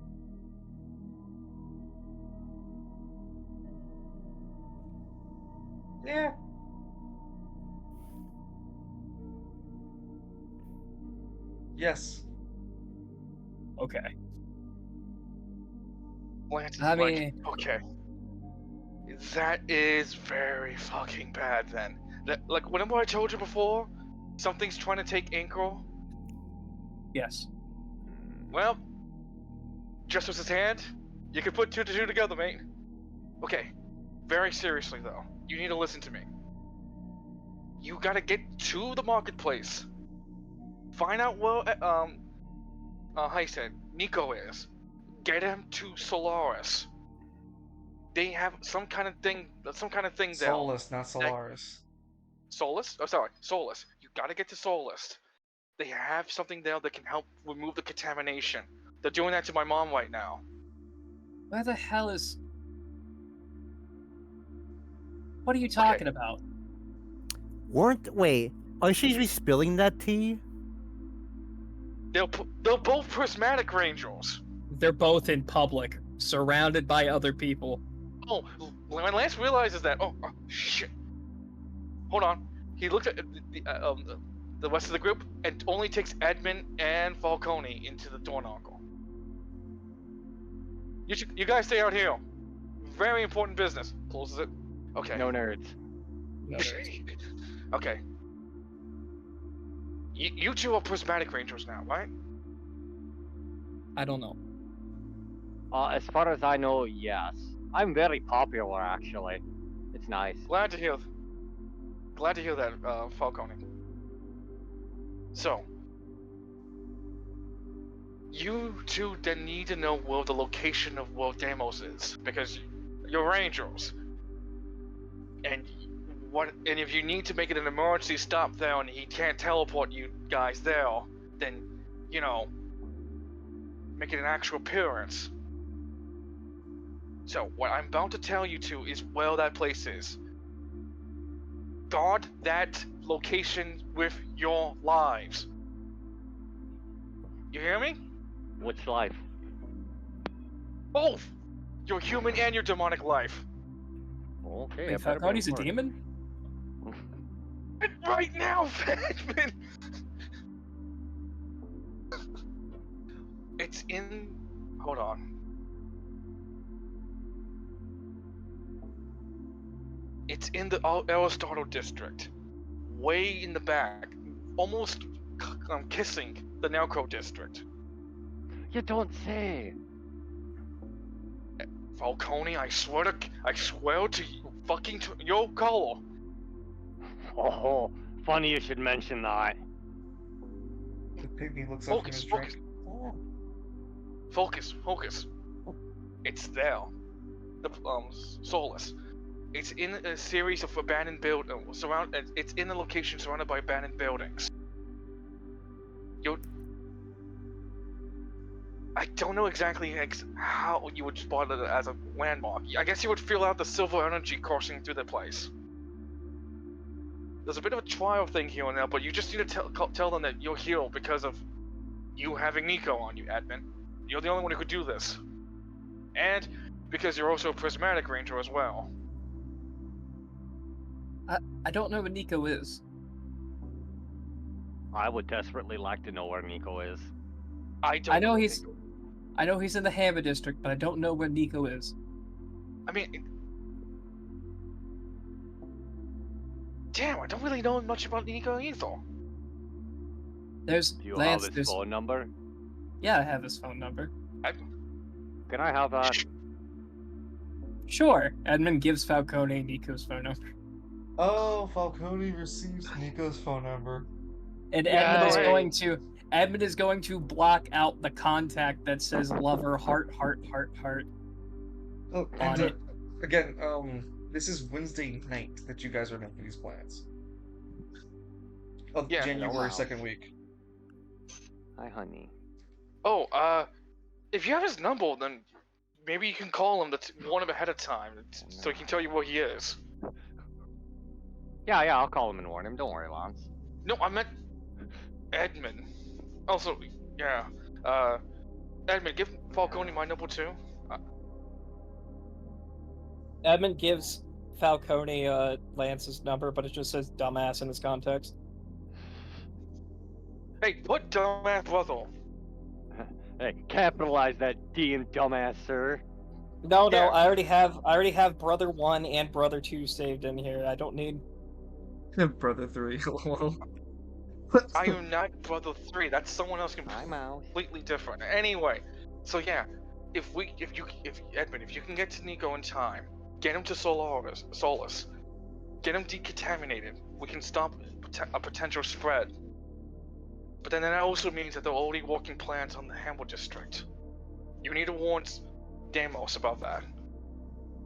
Yeah. Yes. Okay. Lance is I like, mean- okay. That is very fucking bad then. Like, whenever I told you before, something's trying to take Inkle? Yes. Well, just was his hand. You can put 2 to 2 together, mate. Okay, very seriously though, you need to listen to me. You gotta get to the marketplace. Find out where, how you said, Nico is. Get him to Solaris. They have some kind of thing there. Solus, not Solaris. Solus? Oh, sorry, Solus. You gotta get to Solus. They have something there that can help remove the contamination. They're doing that to my mom right now. Where the hell is... What are you talking about? Wait, are you usually spilling that tea? They're both prismatic rangers. They're both in public, surrounded by other people. Oh, when Lance realizes that, oh shit. Hold on. He looks at the rest of the group and only takes Edmund and Falcone into the door knockle. You guys stay out here. Very important business. Closes it. Okay. No nerds. No, Okay. You 2 are prismatic rangers now, right? I don't know. As far as I know, yes. I'm very popular, actually. It's nice. Glad to hear that, Falcone. So, you 2 then need to know where the location of World Deimos is, because you're rangers. And if you need to make it an emergency stop there and he can't teleport you guys there, then, make it an actual appearance. So, what I'm about to tell you 2 is where that place is. Guard that location with your lives. You hear me? Which life? Both! Your human and your demonic life. Okay. Wait, Falcone's a demon? Right now, Batman! It's in... Hold on. It's in the Aristotle district. Way in the back. Almost kissing the Nelco district. You don't say. Falcone, I swear to you, fucking your color. Oh, funny you should mention that. The pygmy looks up from his drink. Focus. It's there. The Solus. It's in a series of abandoned buildings. It's in a location surrounded by abandoned buildings. I don't know exactly how you would spot it as a landmark. I guess you would feel out the silver energy coursing through the place. There's a bit of a trial thing here and there, but you just need to tell them that you're here because of you having Nico on you, admin. You're the only one who could do this. And because you're also a prismatic ranger as well. I don't know what Nico is. I would desperately like to know where Nico is. I know he's in the Hammer district, but I don't know where Nico is. I mean, damn, I don't really know much about Nico either. There's Do you Lance. have his There's phone number? yeah, I have his phone number. Can I have that? Sure. Edmund gives Falcone Nico's phone number, Oh, Falcone receives Nico's phone number. and Yay. Edmund is going to block out the contact that says lover heart heart heart heart. Oh, On and it. again, this is Wednesday night that you guys are making these plans. Of Yeah, January wow. 2nd week. Hi, honey. Oh, if you have his number, then maybe you can call him to warn him ahead of time, so he can tell you where he is. Yeah, I'll call him and warn him. Don't worry, Lance. No, I meant Edmund. Also, yeah, Edmund, give Falcone my number too. Edmund gives Falcone Lance's number, but it just says dumbass in his context. Hey, put dumbass brother. Hey, capitalize that D in dumbass, sir. No, Yeah. I already have brother 1 and brother 2 saved in here. I don't need. Brother 3. I am not brother 3. That's someone else Hi, Mouse. completely different. Anyway, so yeah, if Edmund, if you can get to Nico in time, get him to Solus, get him decontaminated, we can stop a potential spread. But then that also means that they're already working plans on the Hamble district. You need to warn Deimos about that.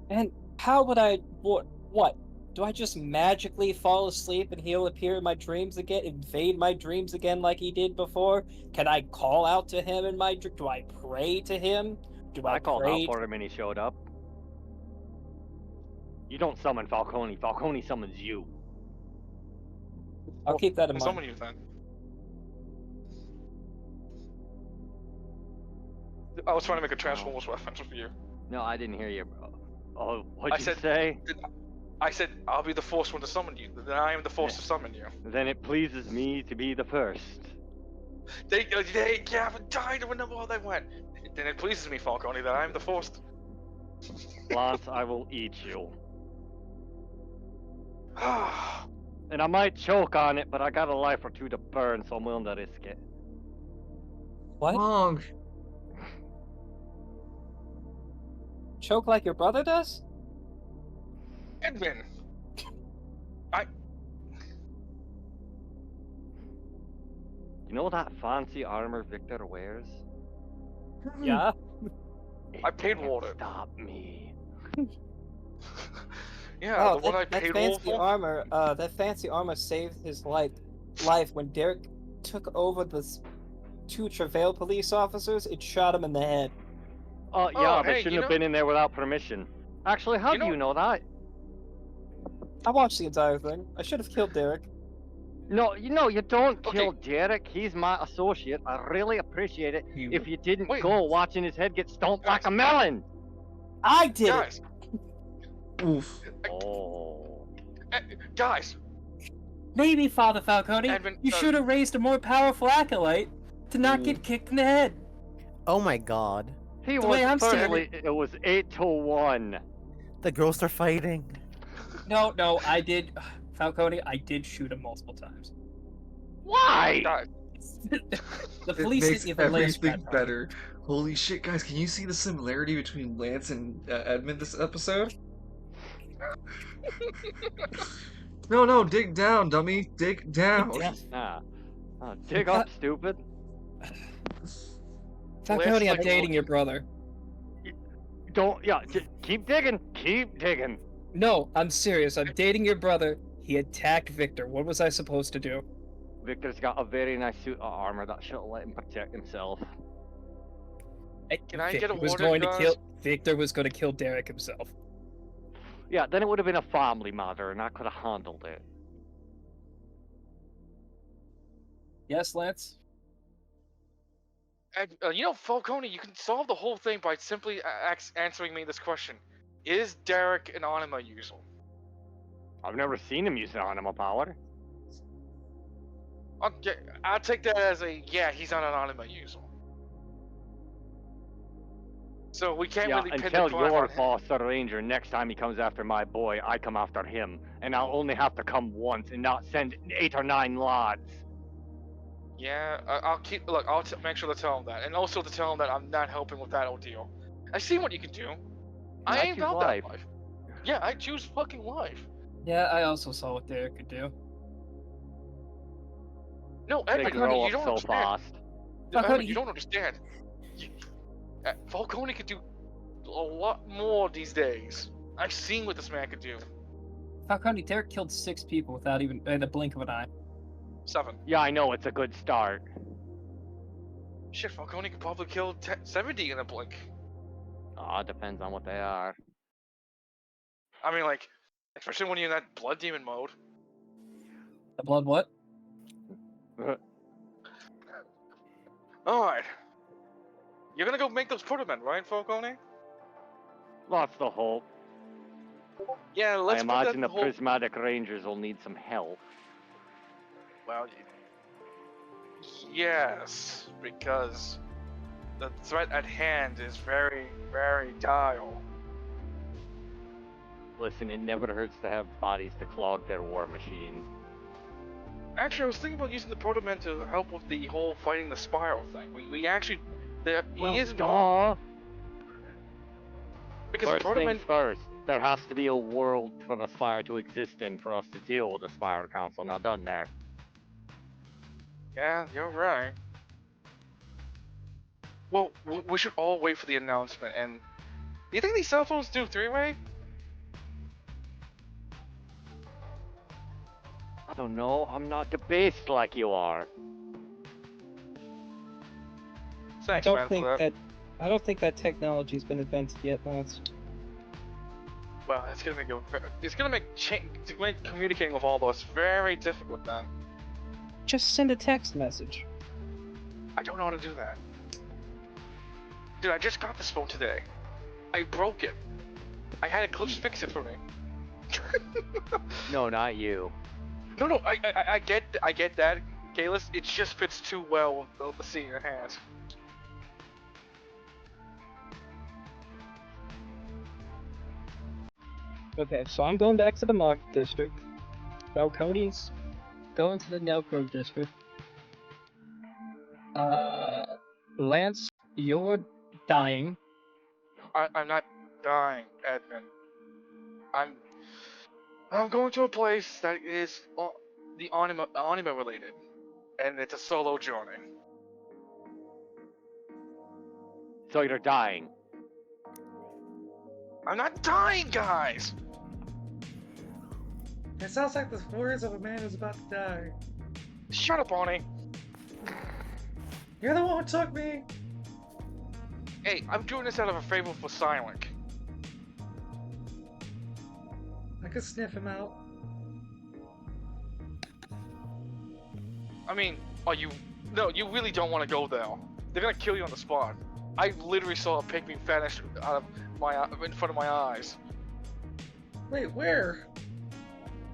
And how would I? What? Do I just magically fall asleep and he'll appear in my dreams again, invade my dreams again like he did before? Can I call out to him in my dream? Do I pray to him? Do I called pray? out for him and he showed up. You don't summon Falcone. Falcone summons you. I'll keep that in I'll mind. summon you then. I was trying to make a Transformers reference for you. No, I didn't hear you, bro. Oh, what'd I you said- say? I said I'll be the first one to summon you. Then I am the first to summon you. Then it pleases me to be the first. They haven't died. I remember how they went. Then it pleases me, Falcone, that I am the first. Lance, I will eat you. And I might choke on it, but I got a life or two to burn, so I'm willing to risk it. What? Wrong. Choke like your brother does? Edmund. You know that fancy armor Victor wears? Yeah. I paid for it. Stop me. Yeah, Oh, the one I that paid fancy for. armor. That fancy armor saved his life when Derek took over the 2 Travail police officers. It shot him in the head. Oh, yeah, they hey, shouldn't you have know- been in there without permission. Actually, how do you know that? I watched the entire thing. I should have killed Derek. No, you don't Okay. kill Derek. He's my associate. I really appreciate it if you didn't Wait. go watching his head get stomped like a melon. I did it. Guys, Oof. Oh. guys, Maybe, Father Falcone, Edmund, you should have raised a more powerful acolyte to not get kicked in the head. Oh my god. He The was way I'm seeing firstly, it was 8-1. The girls are fighting. No, I did. Falcone, I did shoot him multiple times. Why? guys, The It police makes didn't even lay a everything strap on. better. Holy shit, guys! Can you see the similarity between Lance and Edmund this episode? No, dig down, dummy. Dig down. Dig up, stupid. Falcone, Lance, I'm like, dating your brother. Don't, keep digging. Keep digging. No, I'm serious. I'm dating your brother. He attacked Victor. What was I supposed to do? Victor's got a very nice suit of armor that should let him protect himself. Can I Victor get a was warning, going to guys? kill. Victor was going to kill Derek himself. Yeah, then it would have been a family matter, and I could have handled it. Yes, Lance. Falcone, you can solve the whole thing by simply answering me this question: is Derek an anima user? I've never seen him use an anima power. Okay, I'll take that as a yeah. He's not an anima user. So we can't Yeah, really pin and the tell crime your on him. boss, the ranger, next time he comes after my boy, I come after him. And I'll only have to come once and not send 8 or 9 lads. Yeah, I'll keep. Look, I'll make sure to tell him that, and also to tell him that I'm not helping with that ordeal. I see what you can do. I ain't choose about life. that life. Yeah, I choose fucking life. Yeah, I also saw what Derek could do. No, They Edmund, grow you up don't so understand. fast. Edmund, you don't understand. Falcone could do a lot more these days. I've seen what this man could do. Falcone, Derek killed 6 people without even the blink of an eye. 7. Yeah, I know, it's a good start. Shit, Falcone could probably kill 70 in a blink. It depends on what they are. I mean, like, especially when you're in that blood demon mode. The blood what? Alright. You're gonna go make those proto-men, right, Falcone? That's the hope. Yeah, let's I imagine put that the whole... Prismatic Rangers will need some help. Well, yes, because the threat at hand is very, very dire. Listen, it never hurts to have bodies to clog their war machine. Actually, I was thinking about using the proto-men to help with the whole fighting the spiral thing. We actually... he is duh. Because First proto-men... things first, there has to be a world for the Spire to exist in for us to deal with the Spire Council. Not done there. Yeah, you're right. Well, we should all wait for the announcement, and... Do you think these cell phones do 3-way? I don't know, I'm not debased like you are. Thanks, I man, for that. I don't think that technology's been invented yet, Lance. Well, it's gonna make communicating with all of us very difficult then. Just send a text message. I don't know how to do that. Dude, I just got this phone today. I broke it. I had Eclipse fix it for me. No, not you. No, I get that, Kalis. It just fits too well with the scene at hand. Okay, so I'm going back to the Mark District. Falcone's going to the Nelcro District. Lance, you're dying. I'm not dying, Edmund. I'm going to a place that is the anima related, and it's a solo journey. So you're dying. I'm not dying, guys! It sounds like the words of a man who's about to die. Shut up, Bonnie! You're the one who took me! Hey, I'm doing this out of a favor for Silent. I could sniff him out. I mean, no, you really don't want to go there. They're gonna kill you on the spot. I literally saw a pygmy vanish in front of my eyes. Wait, where?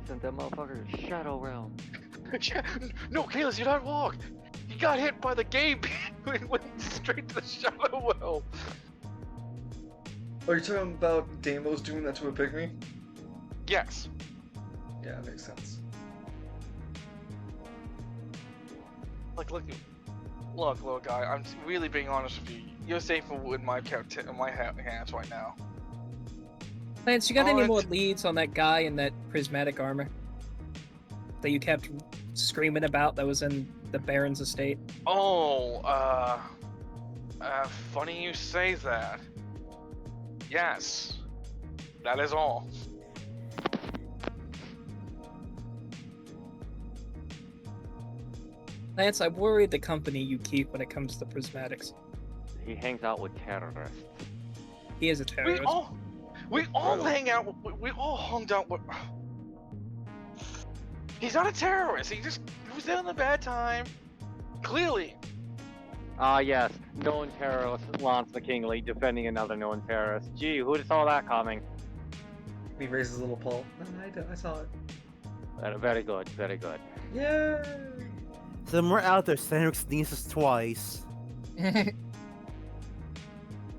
Isn't that motherfucker Shadow Realm? No, Kalis, you're not wrong. He got hit by the game and went straight to the Shadow Realm. Are you talking about Deimos doing that to a pygmy? Yes. Yeah, that makes sense. Like, look, little guy. I'm really being honest with you. You're safe in my hands right now. Lance, you got any Oh, more leads on that guy in that prismatic armor that you kept screaming about that was in the Baron's estate? Oh, funny you say that. Yes, that is all. Lance, I worry the company you keep when it comes to prismatics. He hangs out with terrorists. He is a terrorist. We all hang out. We all hung out with. He's not a terrorist. He was there in a bad time. Clearly. Ah, yes. Known terrorist Lance McKinley defending another known terrorist. Gee, who'd saw that coming? He raises a little paw. I saw it. Very good, very good. Yay! Somewhere out there, Stanric sneezes twice.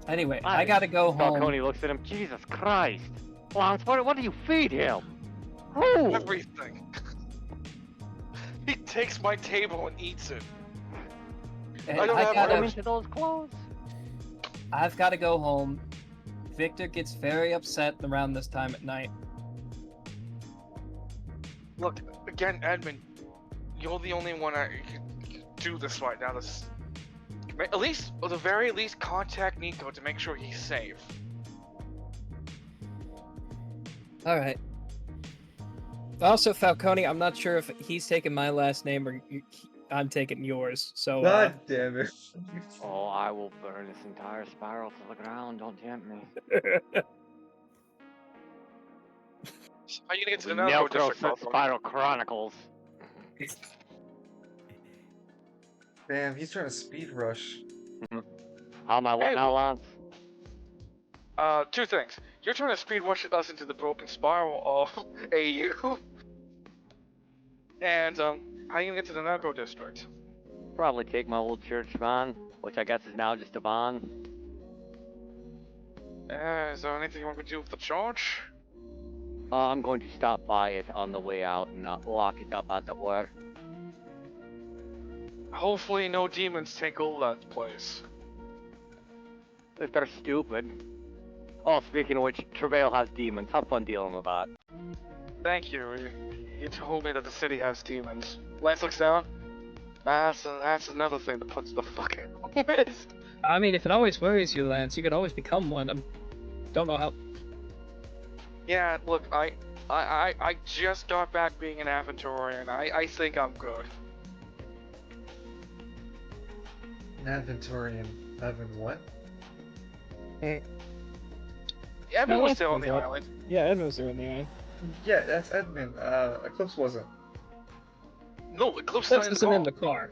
Anyway, I gotta go home. Falcone looks at him. Jesus Christ. Lance, what do you feed him? Who? Everything. He takes my table and eats it. And I don't have Put him much. into those clothes? I've got to go home. Victor gets very upset around this time at night. Look, again, Edmund, you're the only one that can do this right now. At least, at the very least, contact Nico to make sure he's safe. All right. Also, Falcone, I'm not sure if he's taking my last name or I'm taking yours. So. God damn it. Oh, I will burn this entire spiral to the ground. Don't tempt me. How are you gonna get to the Nelcro narco district, said Falcone? Spiral Chronicles. Damn, he's trying to speed rush. How am I looking now, Lance? Two things. You're trying to speed rush us into the broken spiral of AU. And, how are you gonna get to the narco district? Probably take my old church van, which I guess is now just a van. Is there anything you want me to do with the charge? I'm going to stop by it on the way out and lock it up at the work. Hopefully no demons take over that place. If they're stupid. Oh, speaking of which, Travail has demons. Have fun dealing with that. Thank you. You told me that the city has demons. Lance looks down. That's another thing that puts the fucking list. I mean, if it always worries you, Lance, you could always become one. I don't know how. Yeah, look, I just got back being an Aventurian. I think I'm good. An Aventurian. Evan, what? Evan No, was Lance still on the was up. island. Yeah, Edmund's doing the eye. Yeah, that's Edmund. Eclipse wasn't. No, Eclipse Eclipse is isn't in the the car.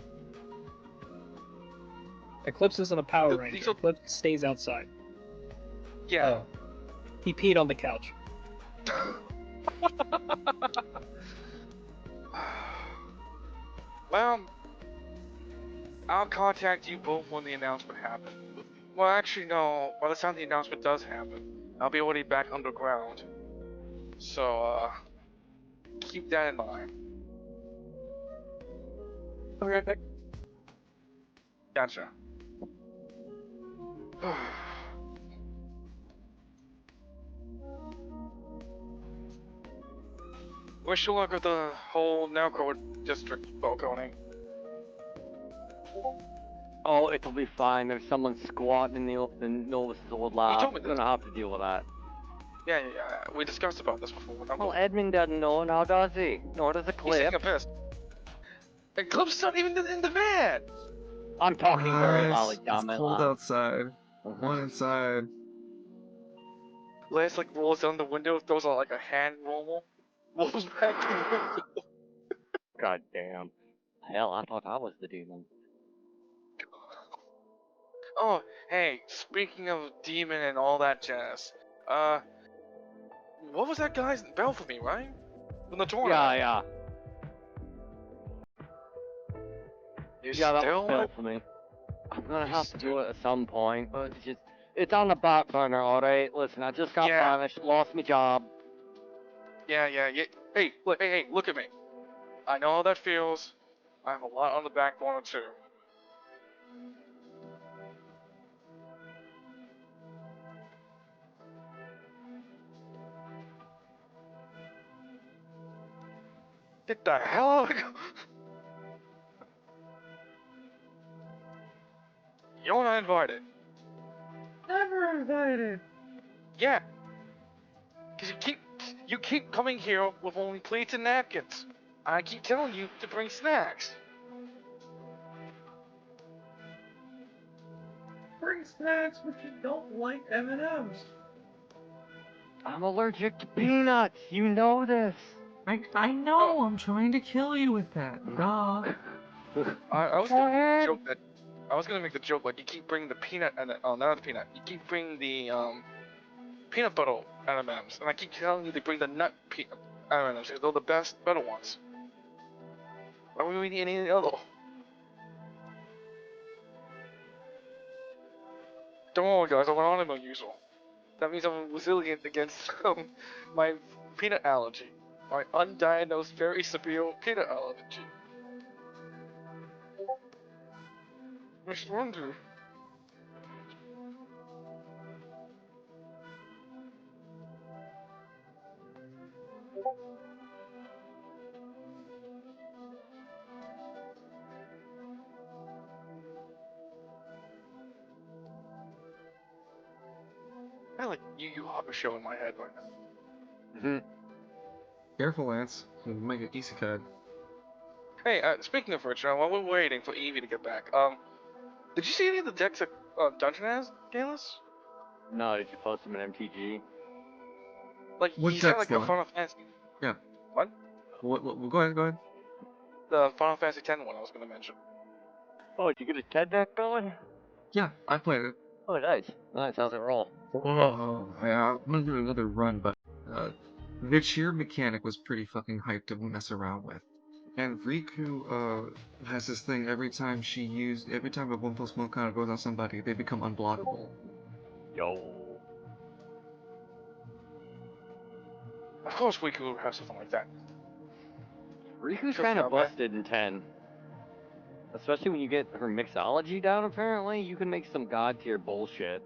Eclipse isn't a Power The- Ranger. these are- Eclipse stays outside. Yeah. Oh. He peed on the couch. Well, I'll contact you both when the announcement happens. Well, actually, no. By the time the announcement does happen, I'll be already back underground. So, keep that in mind. Okay. Gotcha. Wish you luck with the whole narco district, Falcone. Oh, it'll be fine. There's someone squatting in the Novus' old lab. told me I'm gonna have to deal with that. Yeah, we discussed about this before. Well, Edmund doesn't know now, does he? Nor does He's taking Eclipse. a piss. Eclipse not even in the van! I'm talking very loudly, It's damn it. cold outside. One inside. Lance like rolls down the window, throws out like a hand roll, rolls back to the window. God damn. Hell, I thought I was the demon. Oh, hey, speaking of demon and all that jazz, what was that guy's bell for me, right? From the tournament. Yeah. He's Yeah, that still was Phil for me. I'm gonna have to do it at some point, but it's on the back burner, alright? Listen, I just got banished, lost my job. Yeah. Hey, look at me. I know how that feels. I have a lot on the back burner too. Get the hell out of here. You're not invited. Never invited. Yeah. Cause you keep coming here with only plates and napkins. I keep telling you to bring snacks. Bring snacks, but you don't like M&Ms. I'm allergic to peanuts, you know this. I know. I'm trying to kill you with that. Duh. I was gonna make the joke that I was gonna make the joke like you keep bringing the peanut and not the peanut. You keep bringing the peanut butter M&Ms, and I keep telling you to bring the nut peanut M&Ms because they're the best, better ones. Why would we need any other? Don't worry, guys. I'm an animal user. That means I'm resilient against my peanut allergy. My undiagnosed, very severe peanut allergy. Mr. Wonder. I like you have a show in my head right now. Careful, Lance. You'll make it easy cut. Hey, speaking of which, while we're waiting for Evie to get back, did you see any of the decks that Dungeon has, Galus? No, did you post them in MTG? Like, What he's got decks, like a though? Final Fantasy. Yeah. What? What? Go ahead. The Final Fantasy X one I was gonna mention. Oh, did you get a TED deck going? Yeah, I played it. Oh, nice. Nice, how's it roll? Oh, yeah, I'm gonna do another run, but the cheer mechanic was pretty fucking hyped to mess around with. And Riku has this thing every time a 1+1 counter goes on somebody, they become unblockable. Yo. Of course, we could have something like that. Riku's Sure, kind of okay. busted in 10. Especially when you get her mixology down, apparently. You can make some god tier bullshit.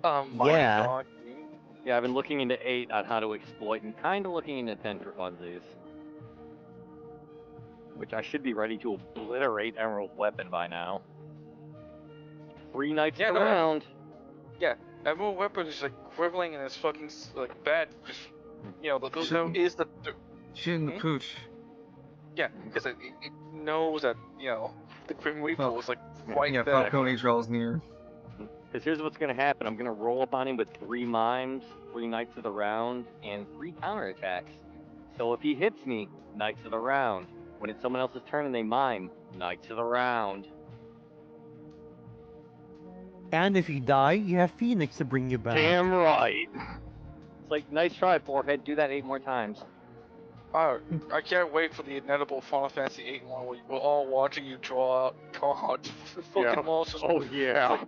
My Yeah. God. Yeah, I've been looking into 8 on how to exploit and kind of looking into 10 for funsies. Which I should be ready to obliterate Emerald Weapon by now. 3 nights Yeah, no, around. Yeah, Emerald Weapon is like quivering in his fucking like bed. Just Shouldn't- is the Shit in the Hmm? pooch. yeah, because it knows that the Grim Reaper is like right Yeah, there. Falcone draws near. Because here's what's going to happen. I'm going to roll up on him with 3 mimes, 3 Knights of the Round, and 3 counterattacks. So if he hits me, Knights of the Round. When it's someone else's turn and they mime, Knights of the Round. And if you die, you have Phoenix to bring you back. Damn right. It's like, nice try, Forehead. Do that 8 more times. Oh, I can't wait for the inedible Final Fantasy 8 one where we're all watching you draw out cards. Fucking Yeah. monsters. Oh, yeah.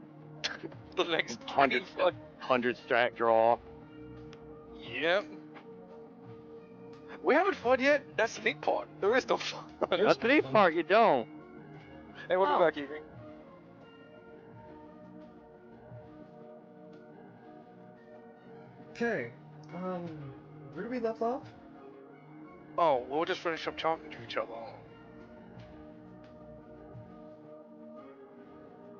The next 100, 100 strat draw. Yep. We haven't fought yet. That's the neat part. There is no fun. That's the neat part, you don't. Hey, welcome Oh. back, Evie. Okay. Where do we left off? Oh, we'll just finish up talking to each other.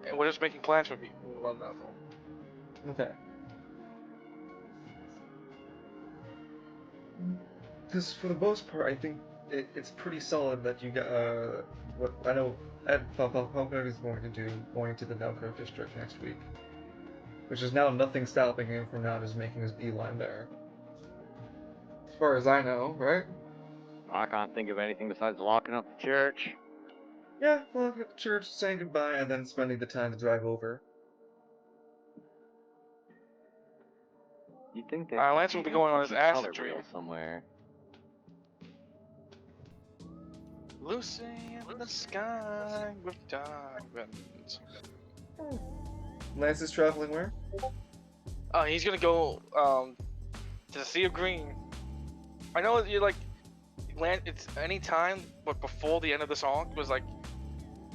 And we're just making plans for me. Well, that's all. Okay. Because for the most part, I think it's pretty solid that you got what I know Ed Falcone is going to the Nelco district next week, which is now nothing stopping him from now just making his beeline there. As far as I know, right? I can't think of anything besides locking up the church. Yeah, well, at the church, saying goodbye, and then spending the time to drive over. You'd think that Lance will be going on his acid color trail wheel somewhere. Lucy in the sky with diamonds. Lance is traveling where? He's gonna go to the Sea of Green. I know you're like, Lance. It's any time, but before the end of the song, it was like,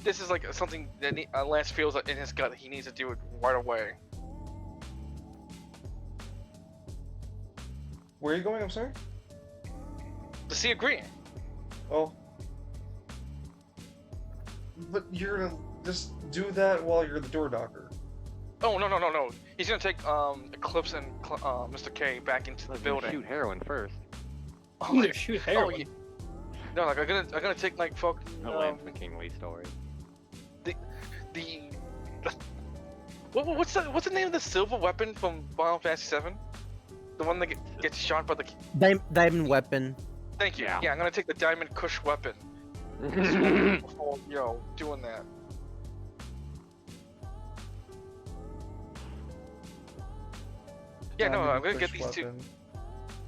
this is like something that Lance feels like in his gut he needs to do it right away. Where are you going? I'm sorry. The Sea of Green. Oh. But you're gonna just do that while you're the door knocker. Oh no. He's gonna take Eclipse and Mr. K back into the building. Shoot heroin first. Oh, Either shoot heroin. Oh, yeah. No, like I'm gonna take like fucking The Lance McKinley story. the what's the name of the silver weapon from Final Fantasy VII? The one that gets shot by the. Diamond weapon. Thank you. Yeah. Yeah, I'm gonna take the Diamond Kush weapon. Before, doing that. Yeah, no, I'm gonna get these two.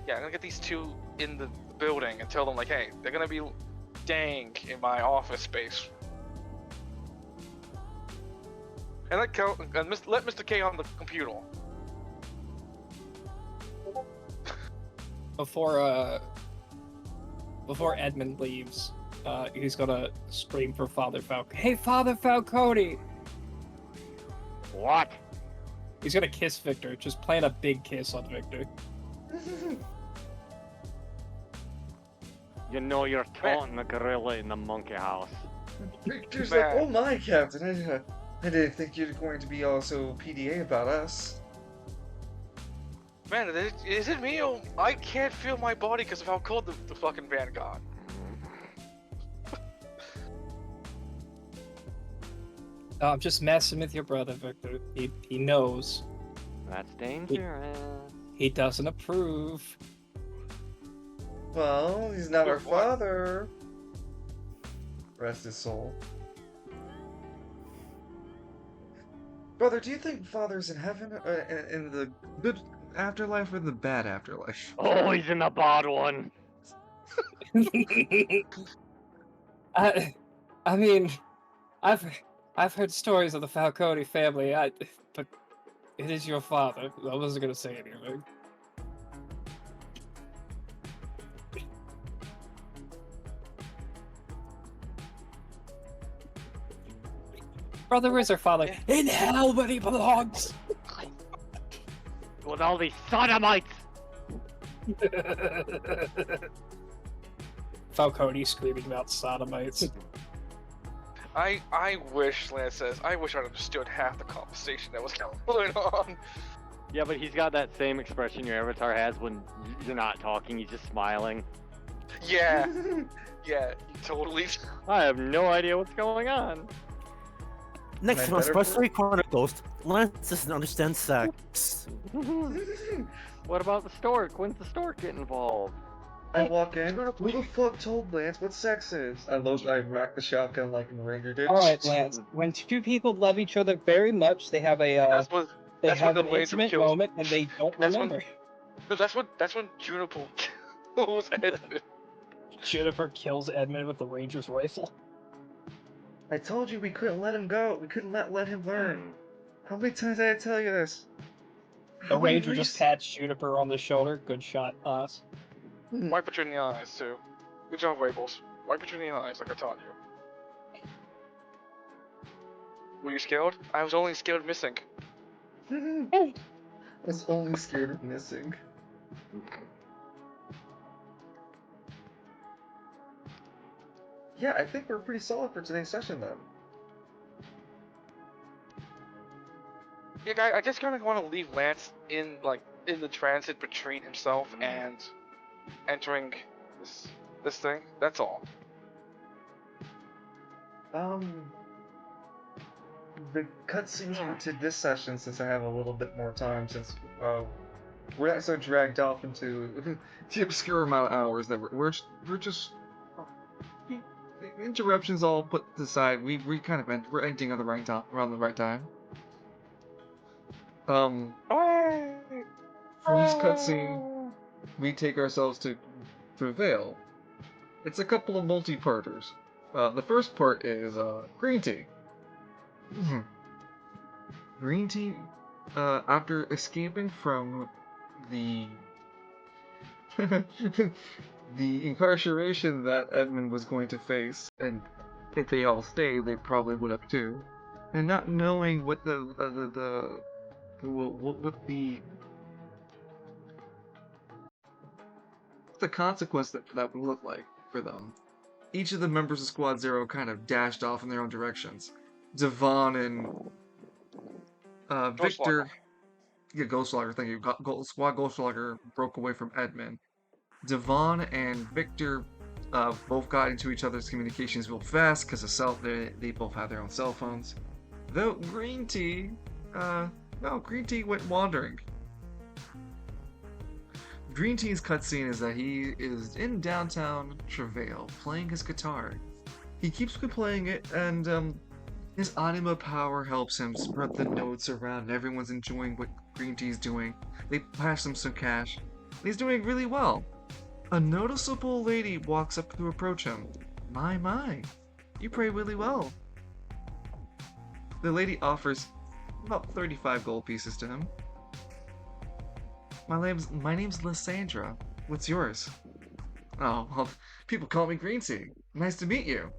Yeah, I'm gonna get these two in the building and tell them like, hey, they're gonna be staying in my office space. And let Mr. K on the computer. Before Edmund leaves, he's gonna scream for Father Falcone. Hey, Father Falcone! What? He's gonna kiss Victor. Just plant a big kiss on Victor. You know you're taunting the gorilla in the monkey house. Victor's like, oh my, Captain, I didn't think you were going to be all so PDA about us. Man, is it me or I can't feel my body because of how cold the fucking van got? I'm just messing with your brother, Victor. He knows. That's dangerous. He doesn't approve. Well, he's not our father. Rest his soul. Brother, do you think Father's in heaven, in the good afterlife, or the bad afterlife? Oh, he's in the bad one. I mean, I've heard stories of the Falcone family, but it is your father. I wasn't gonna say anything. Brother, where's our father? In hell where he belongs! With all these sodomites! Falcone screaming about sodomites. I wish, Lance says, I wish I understood half the conversation that was going on. Yeah, but he's got that same expression your avatar has when you're not talking, he's just smiling. Yeah. Yeah, totally. I have no idea what's going on. Next month's First Chronicles, Lance doesn't understand sex. What about the stork? When's the stork get involved? I walk in. Who the fuck told Lance what sex is? I rack the shotgun like in Ranger did. Alright, Lance. When two people love each other very much, they have a an intimate moment and they don't remember. That's when Juniper kills Edmund. Juniper kills Edmund with the Ranger's rifle. I told you we couldn't let him go. We couldn't let him learn. How many times did I tell you this? The Ranger just pats Juniper on the shoulder. Good shot, us. Wipe it in the eyes, too. Good job, Wabbles. Wipe it in the eyes like I taught you. Were you scared? I was only scared of missing. I was only scared of missing. Yeah, I think we're pretty solid for today's session, then. Yeah, I just kind of want to leave Lance in the transit between himself and entering this thing. That's all. The cutscenes to this session, since I have a little bit more time, since we're not so dragged off into the obscure amount of hours that we're just interruptions all put aside. We kind of we're ending at the right time, around the right time. From this cutscene, we take ourselves to Prevail. It's a couple of multi-parters. The first part is green tea. Green tea, after escaping from the the incarceration that Edmund was going to face, and if they all stayed, they probably would have too, and not knowing what the consequence that would look like for them. Each of the members of Squad Zero kind of dashed off in their own directions. Devon and Victor, Ghostlogger, thank you. Squad Ghostlogger broke away from Edmund. Devon and Victor both got into each other's communications real fast because they both have their own cell phones. Though Green Tea went wandering. Green Tea's cutscene is that he is in downtown Travail playing his guitar. He keeps playing it, and his anima power helps him spread the notes around, and everyone's enjoying what Green Tea's doing. They pass him some cash. He's doing really well. A noticeable lady walks up to approach him. My, you play really well. The lady offers About 35 gold pieces to him. My name's Lysandra. What's yours? Oh, well, people call me Green Tea. Nice to meet you.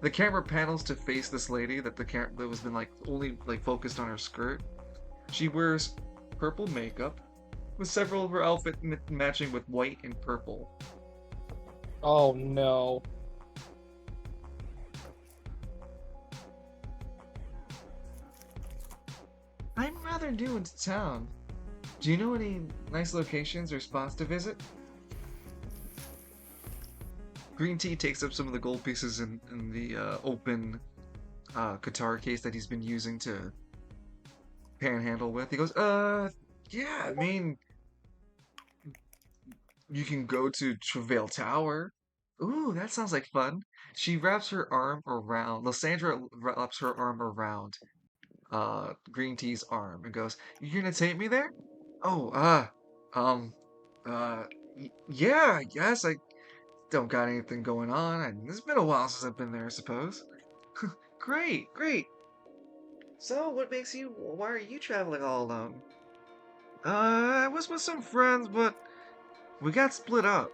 The camera panels to face this lady that that was been like only like focused on her skirt. She wears purple makeup, with several of her outfits matching with white and purple. Oh no. I'm rather new into town. Do you know any nice locations or spots to visit? Green Tea takes up some of the gold pieces in the open guitar case that he's been using to panhandle with. He goes, yeah, I mean, you can go to Travail Tower. Ooh, that sounds like fun. She wraps her arm around, Lysandra wraps her arm around Green Tea's arm and goes, "You're gonna take me there?" Oh, um, yeah, I guess I don't got anything going on. It's been a while since I've been there, I suppose. Great, great. So, why are you traveling all alone? I was with some friends, but we got split up.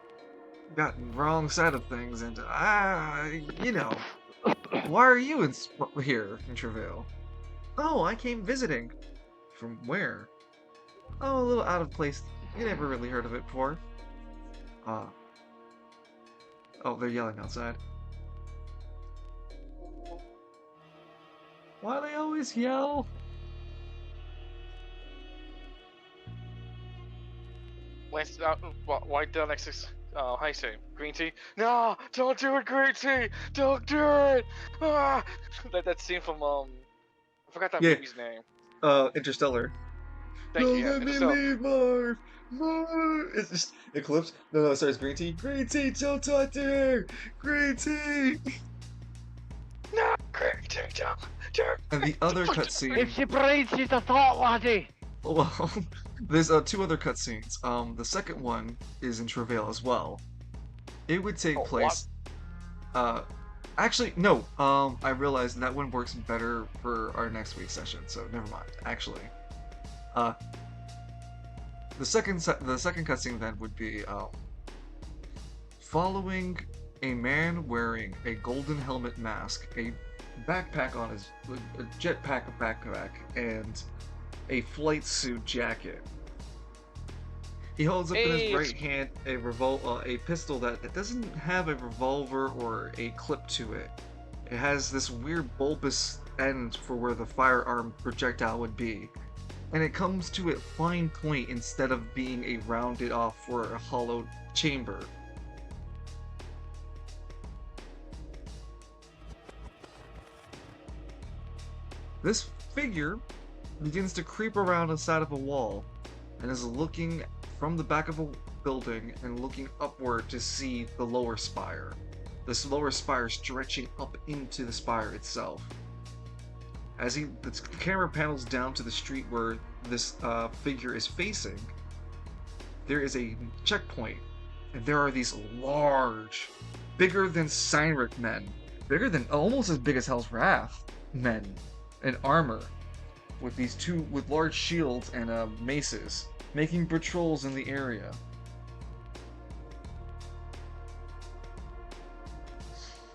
Got wrong side of things, and, you know. Why are you here in Travail? Oh, I came visiting. From where? Oh, a little out of place. You never really heard of it before. Ah. Oh, they're yelling outside. Why do they always yell? Lance out, right down next to, how you say, Green Tea? No, don't do it, Green Tea! Don't do it! Ah! That scene from, I forgot that Yeah, movie's name. Interstellar. Thank you, Don't yeah, let me Interstellar. leave, Marv! Marv! It's just Eclipse. No, sorry, it's Green Tea. Green Tea, don't talk to her! Green Tea! No, Green Tea, don't. And the other cutscene. If she breathes, she's a thought laddie. Well, there's two other cutscenes. The second one is in Travail as well. It would take place. Actually, no. I realized that one works better for our next week's session, so never mind. Actually, the second cutscene then would be following a man wearing a golden helmet mask, a backpack on his a jetpack backpack, and a flight suit jacket. He holds up in his right hand a pistol that doesn't have a revolver or a clip to it. It has this weird bulbous end for where the firearm projectile would be, and it comes to a fine point instead of being a rounded off or a hollow chamber. This figure begins to creep around the side of a wall and is looking from the back of a building and looking upward to see the lower spire. This lower spire stretching up into the spire itself. As the camera panels down to the street where this figure is facing, there is a checkpoint, and there are these large, bigger than Seinrich men, bigger than almost as big as Hell's Wrath men in armor, with large shields and maces, making patrols in the area.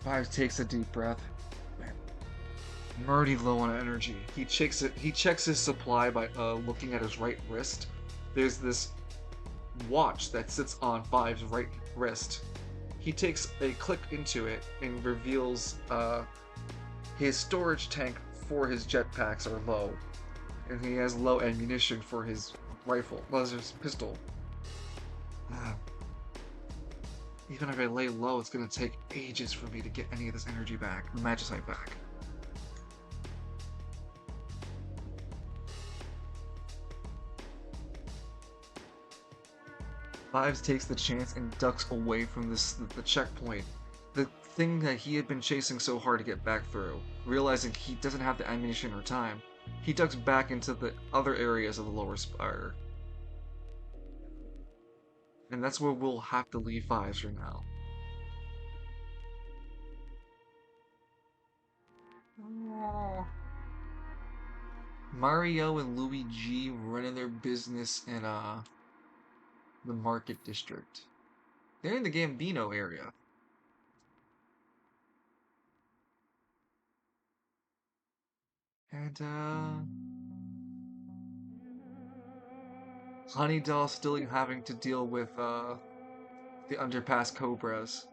Fives takes a deep breath. Man, I'm already low on energy. He checks his supply by looking at his right wrist. There's this watch that sits on Five's right wrist. He takes a click into it and reveals his storage tank for his jetpacks are low, and he has low ammunition for his rifle, his pistol. Even if I lay low, it's gonna take ages for me to get any of this energy back, the magicite back. Fives takes the chance and ducks away from the checkpoint, the thing that he had been chasing so hard to get back through. Realizing he doesn't have the ammunition or time, he ducks back into the other areas of the lower spire. And that's where we'll have to leave Fives for now. Mario and Luigi running their business in the market district. They're in the Gambino area. And Honeydoll still having to deal with the underpass cobras.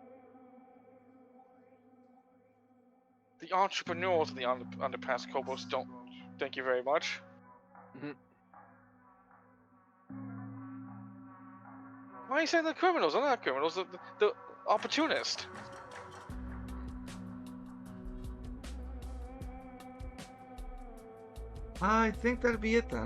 The entrepreneurs of the underpass Cobos don't. Thank you very much. Why are you saying the criminals? They're not criminals. The opportunist. I think that'd be it then.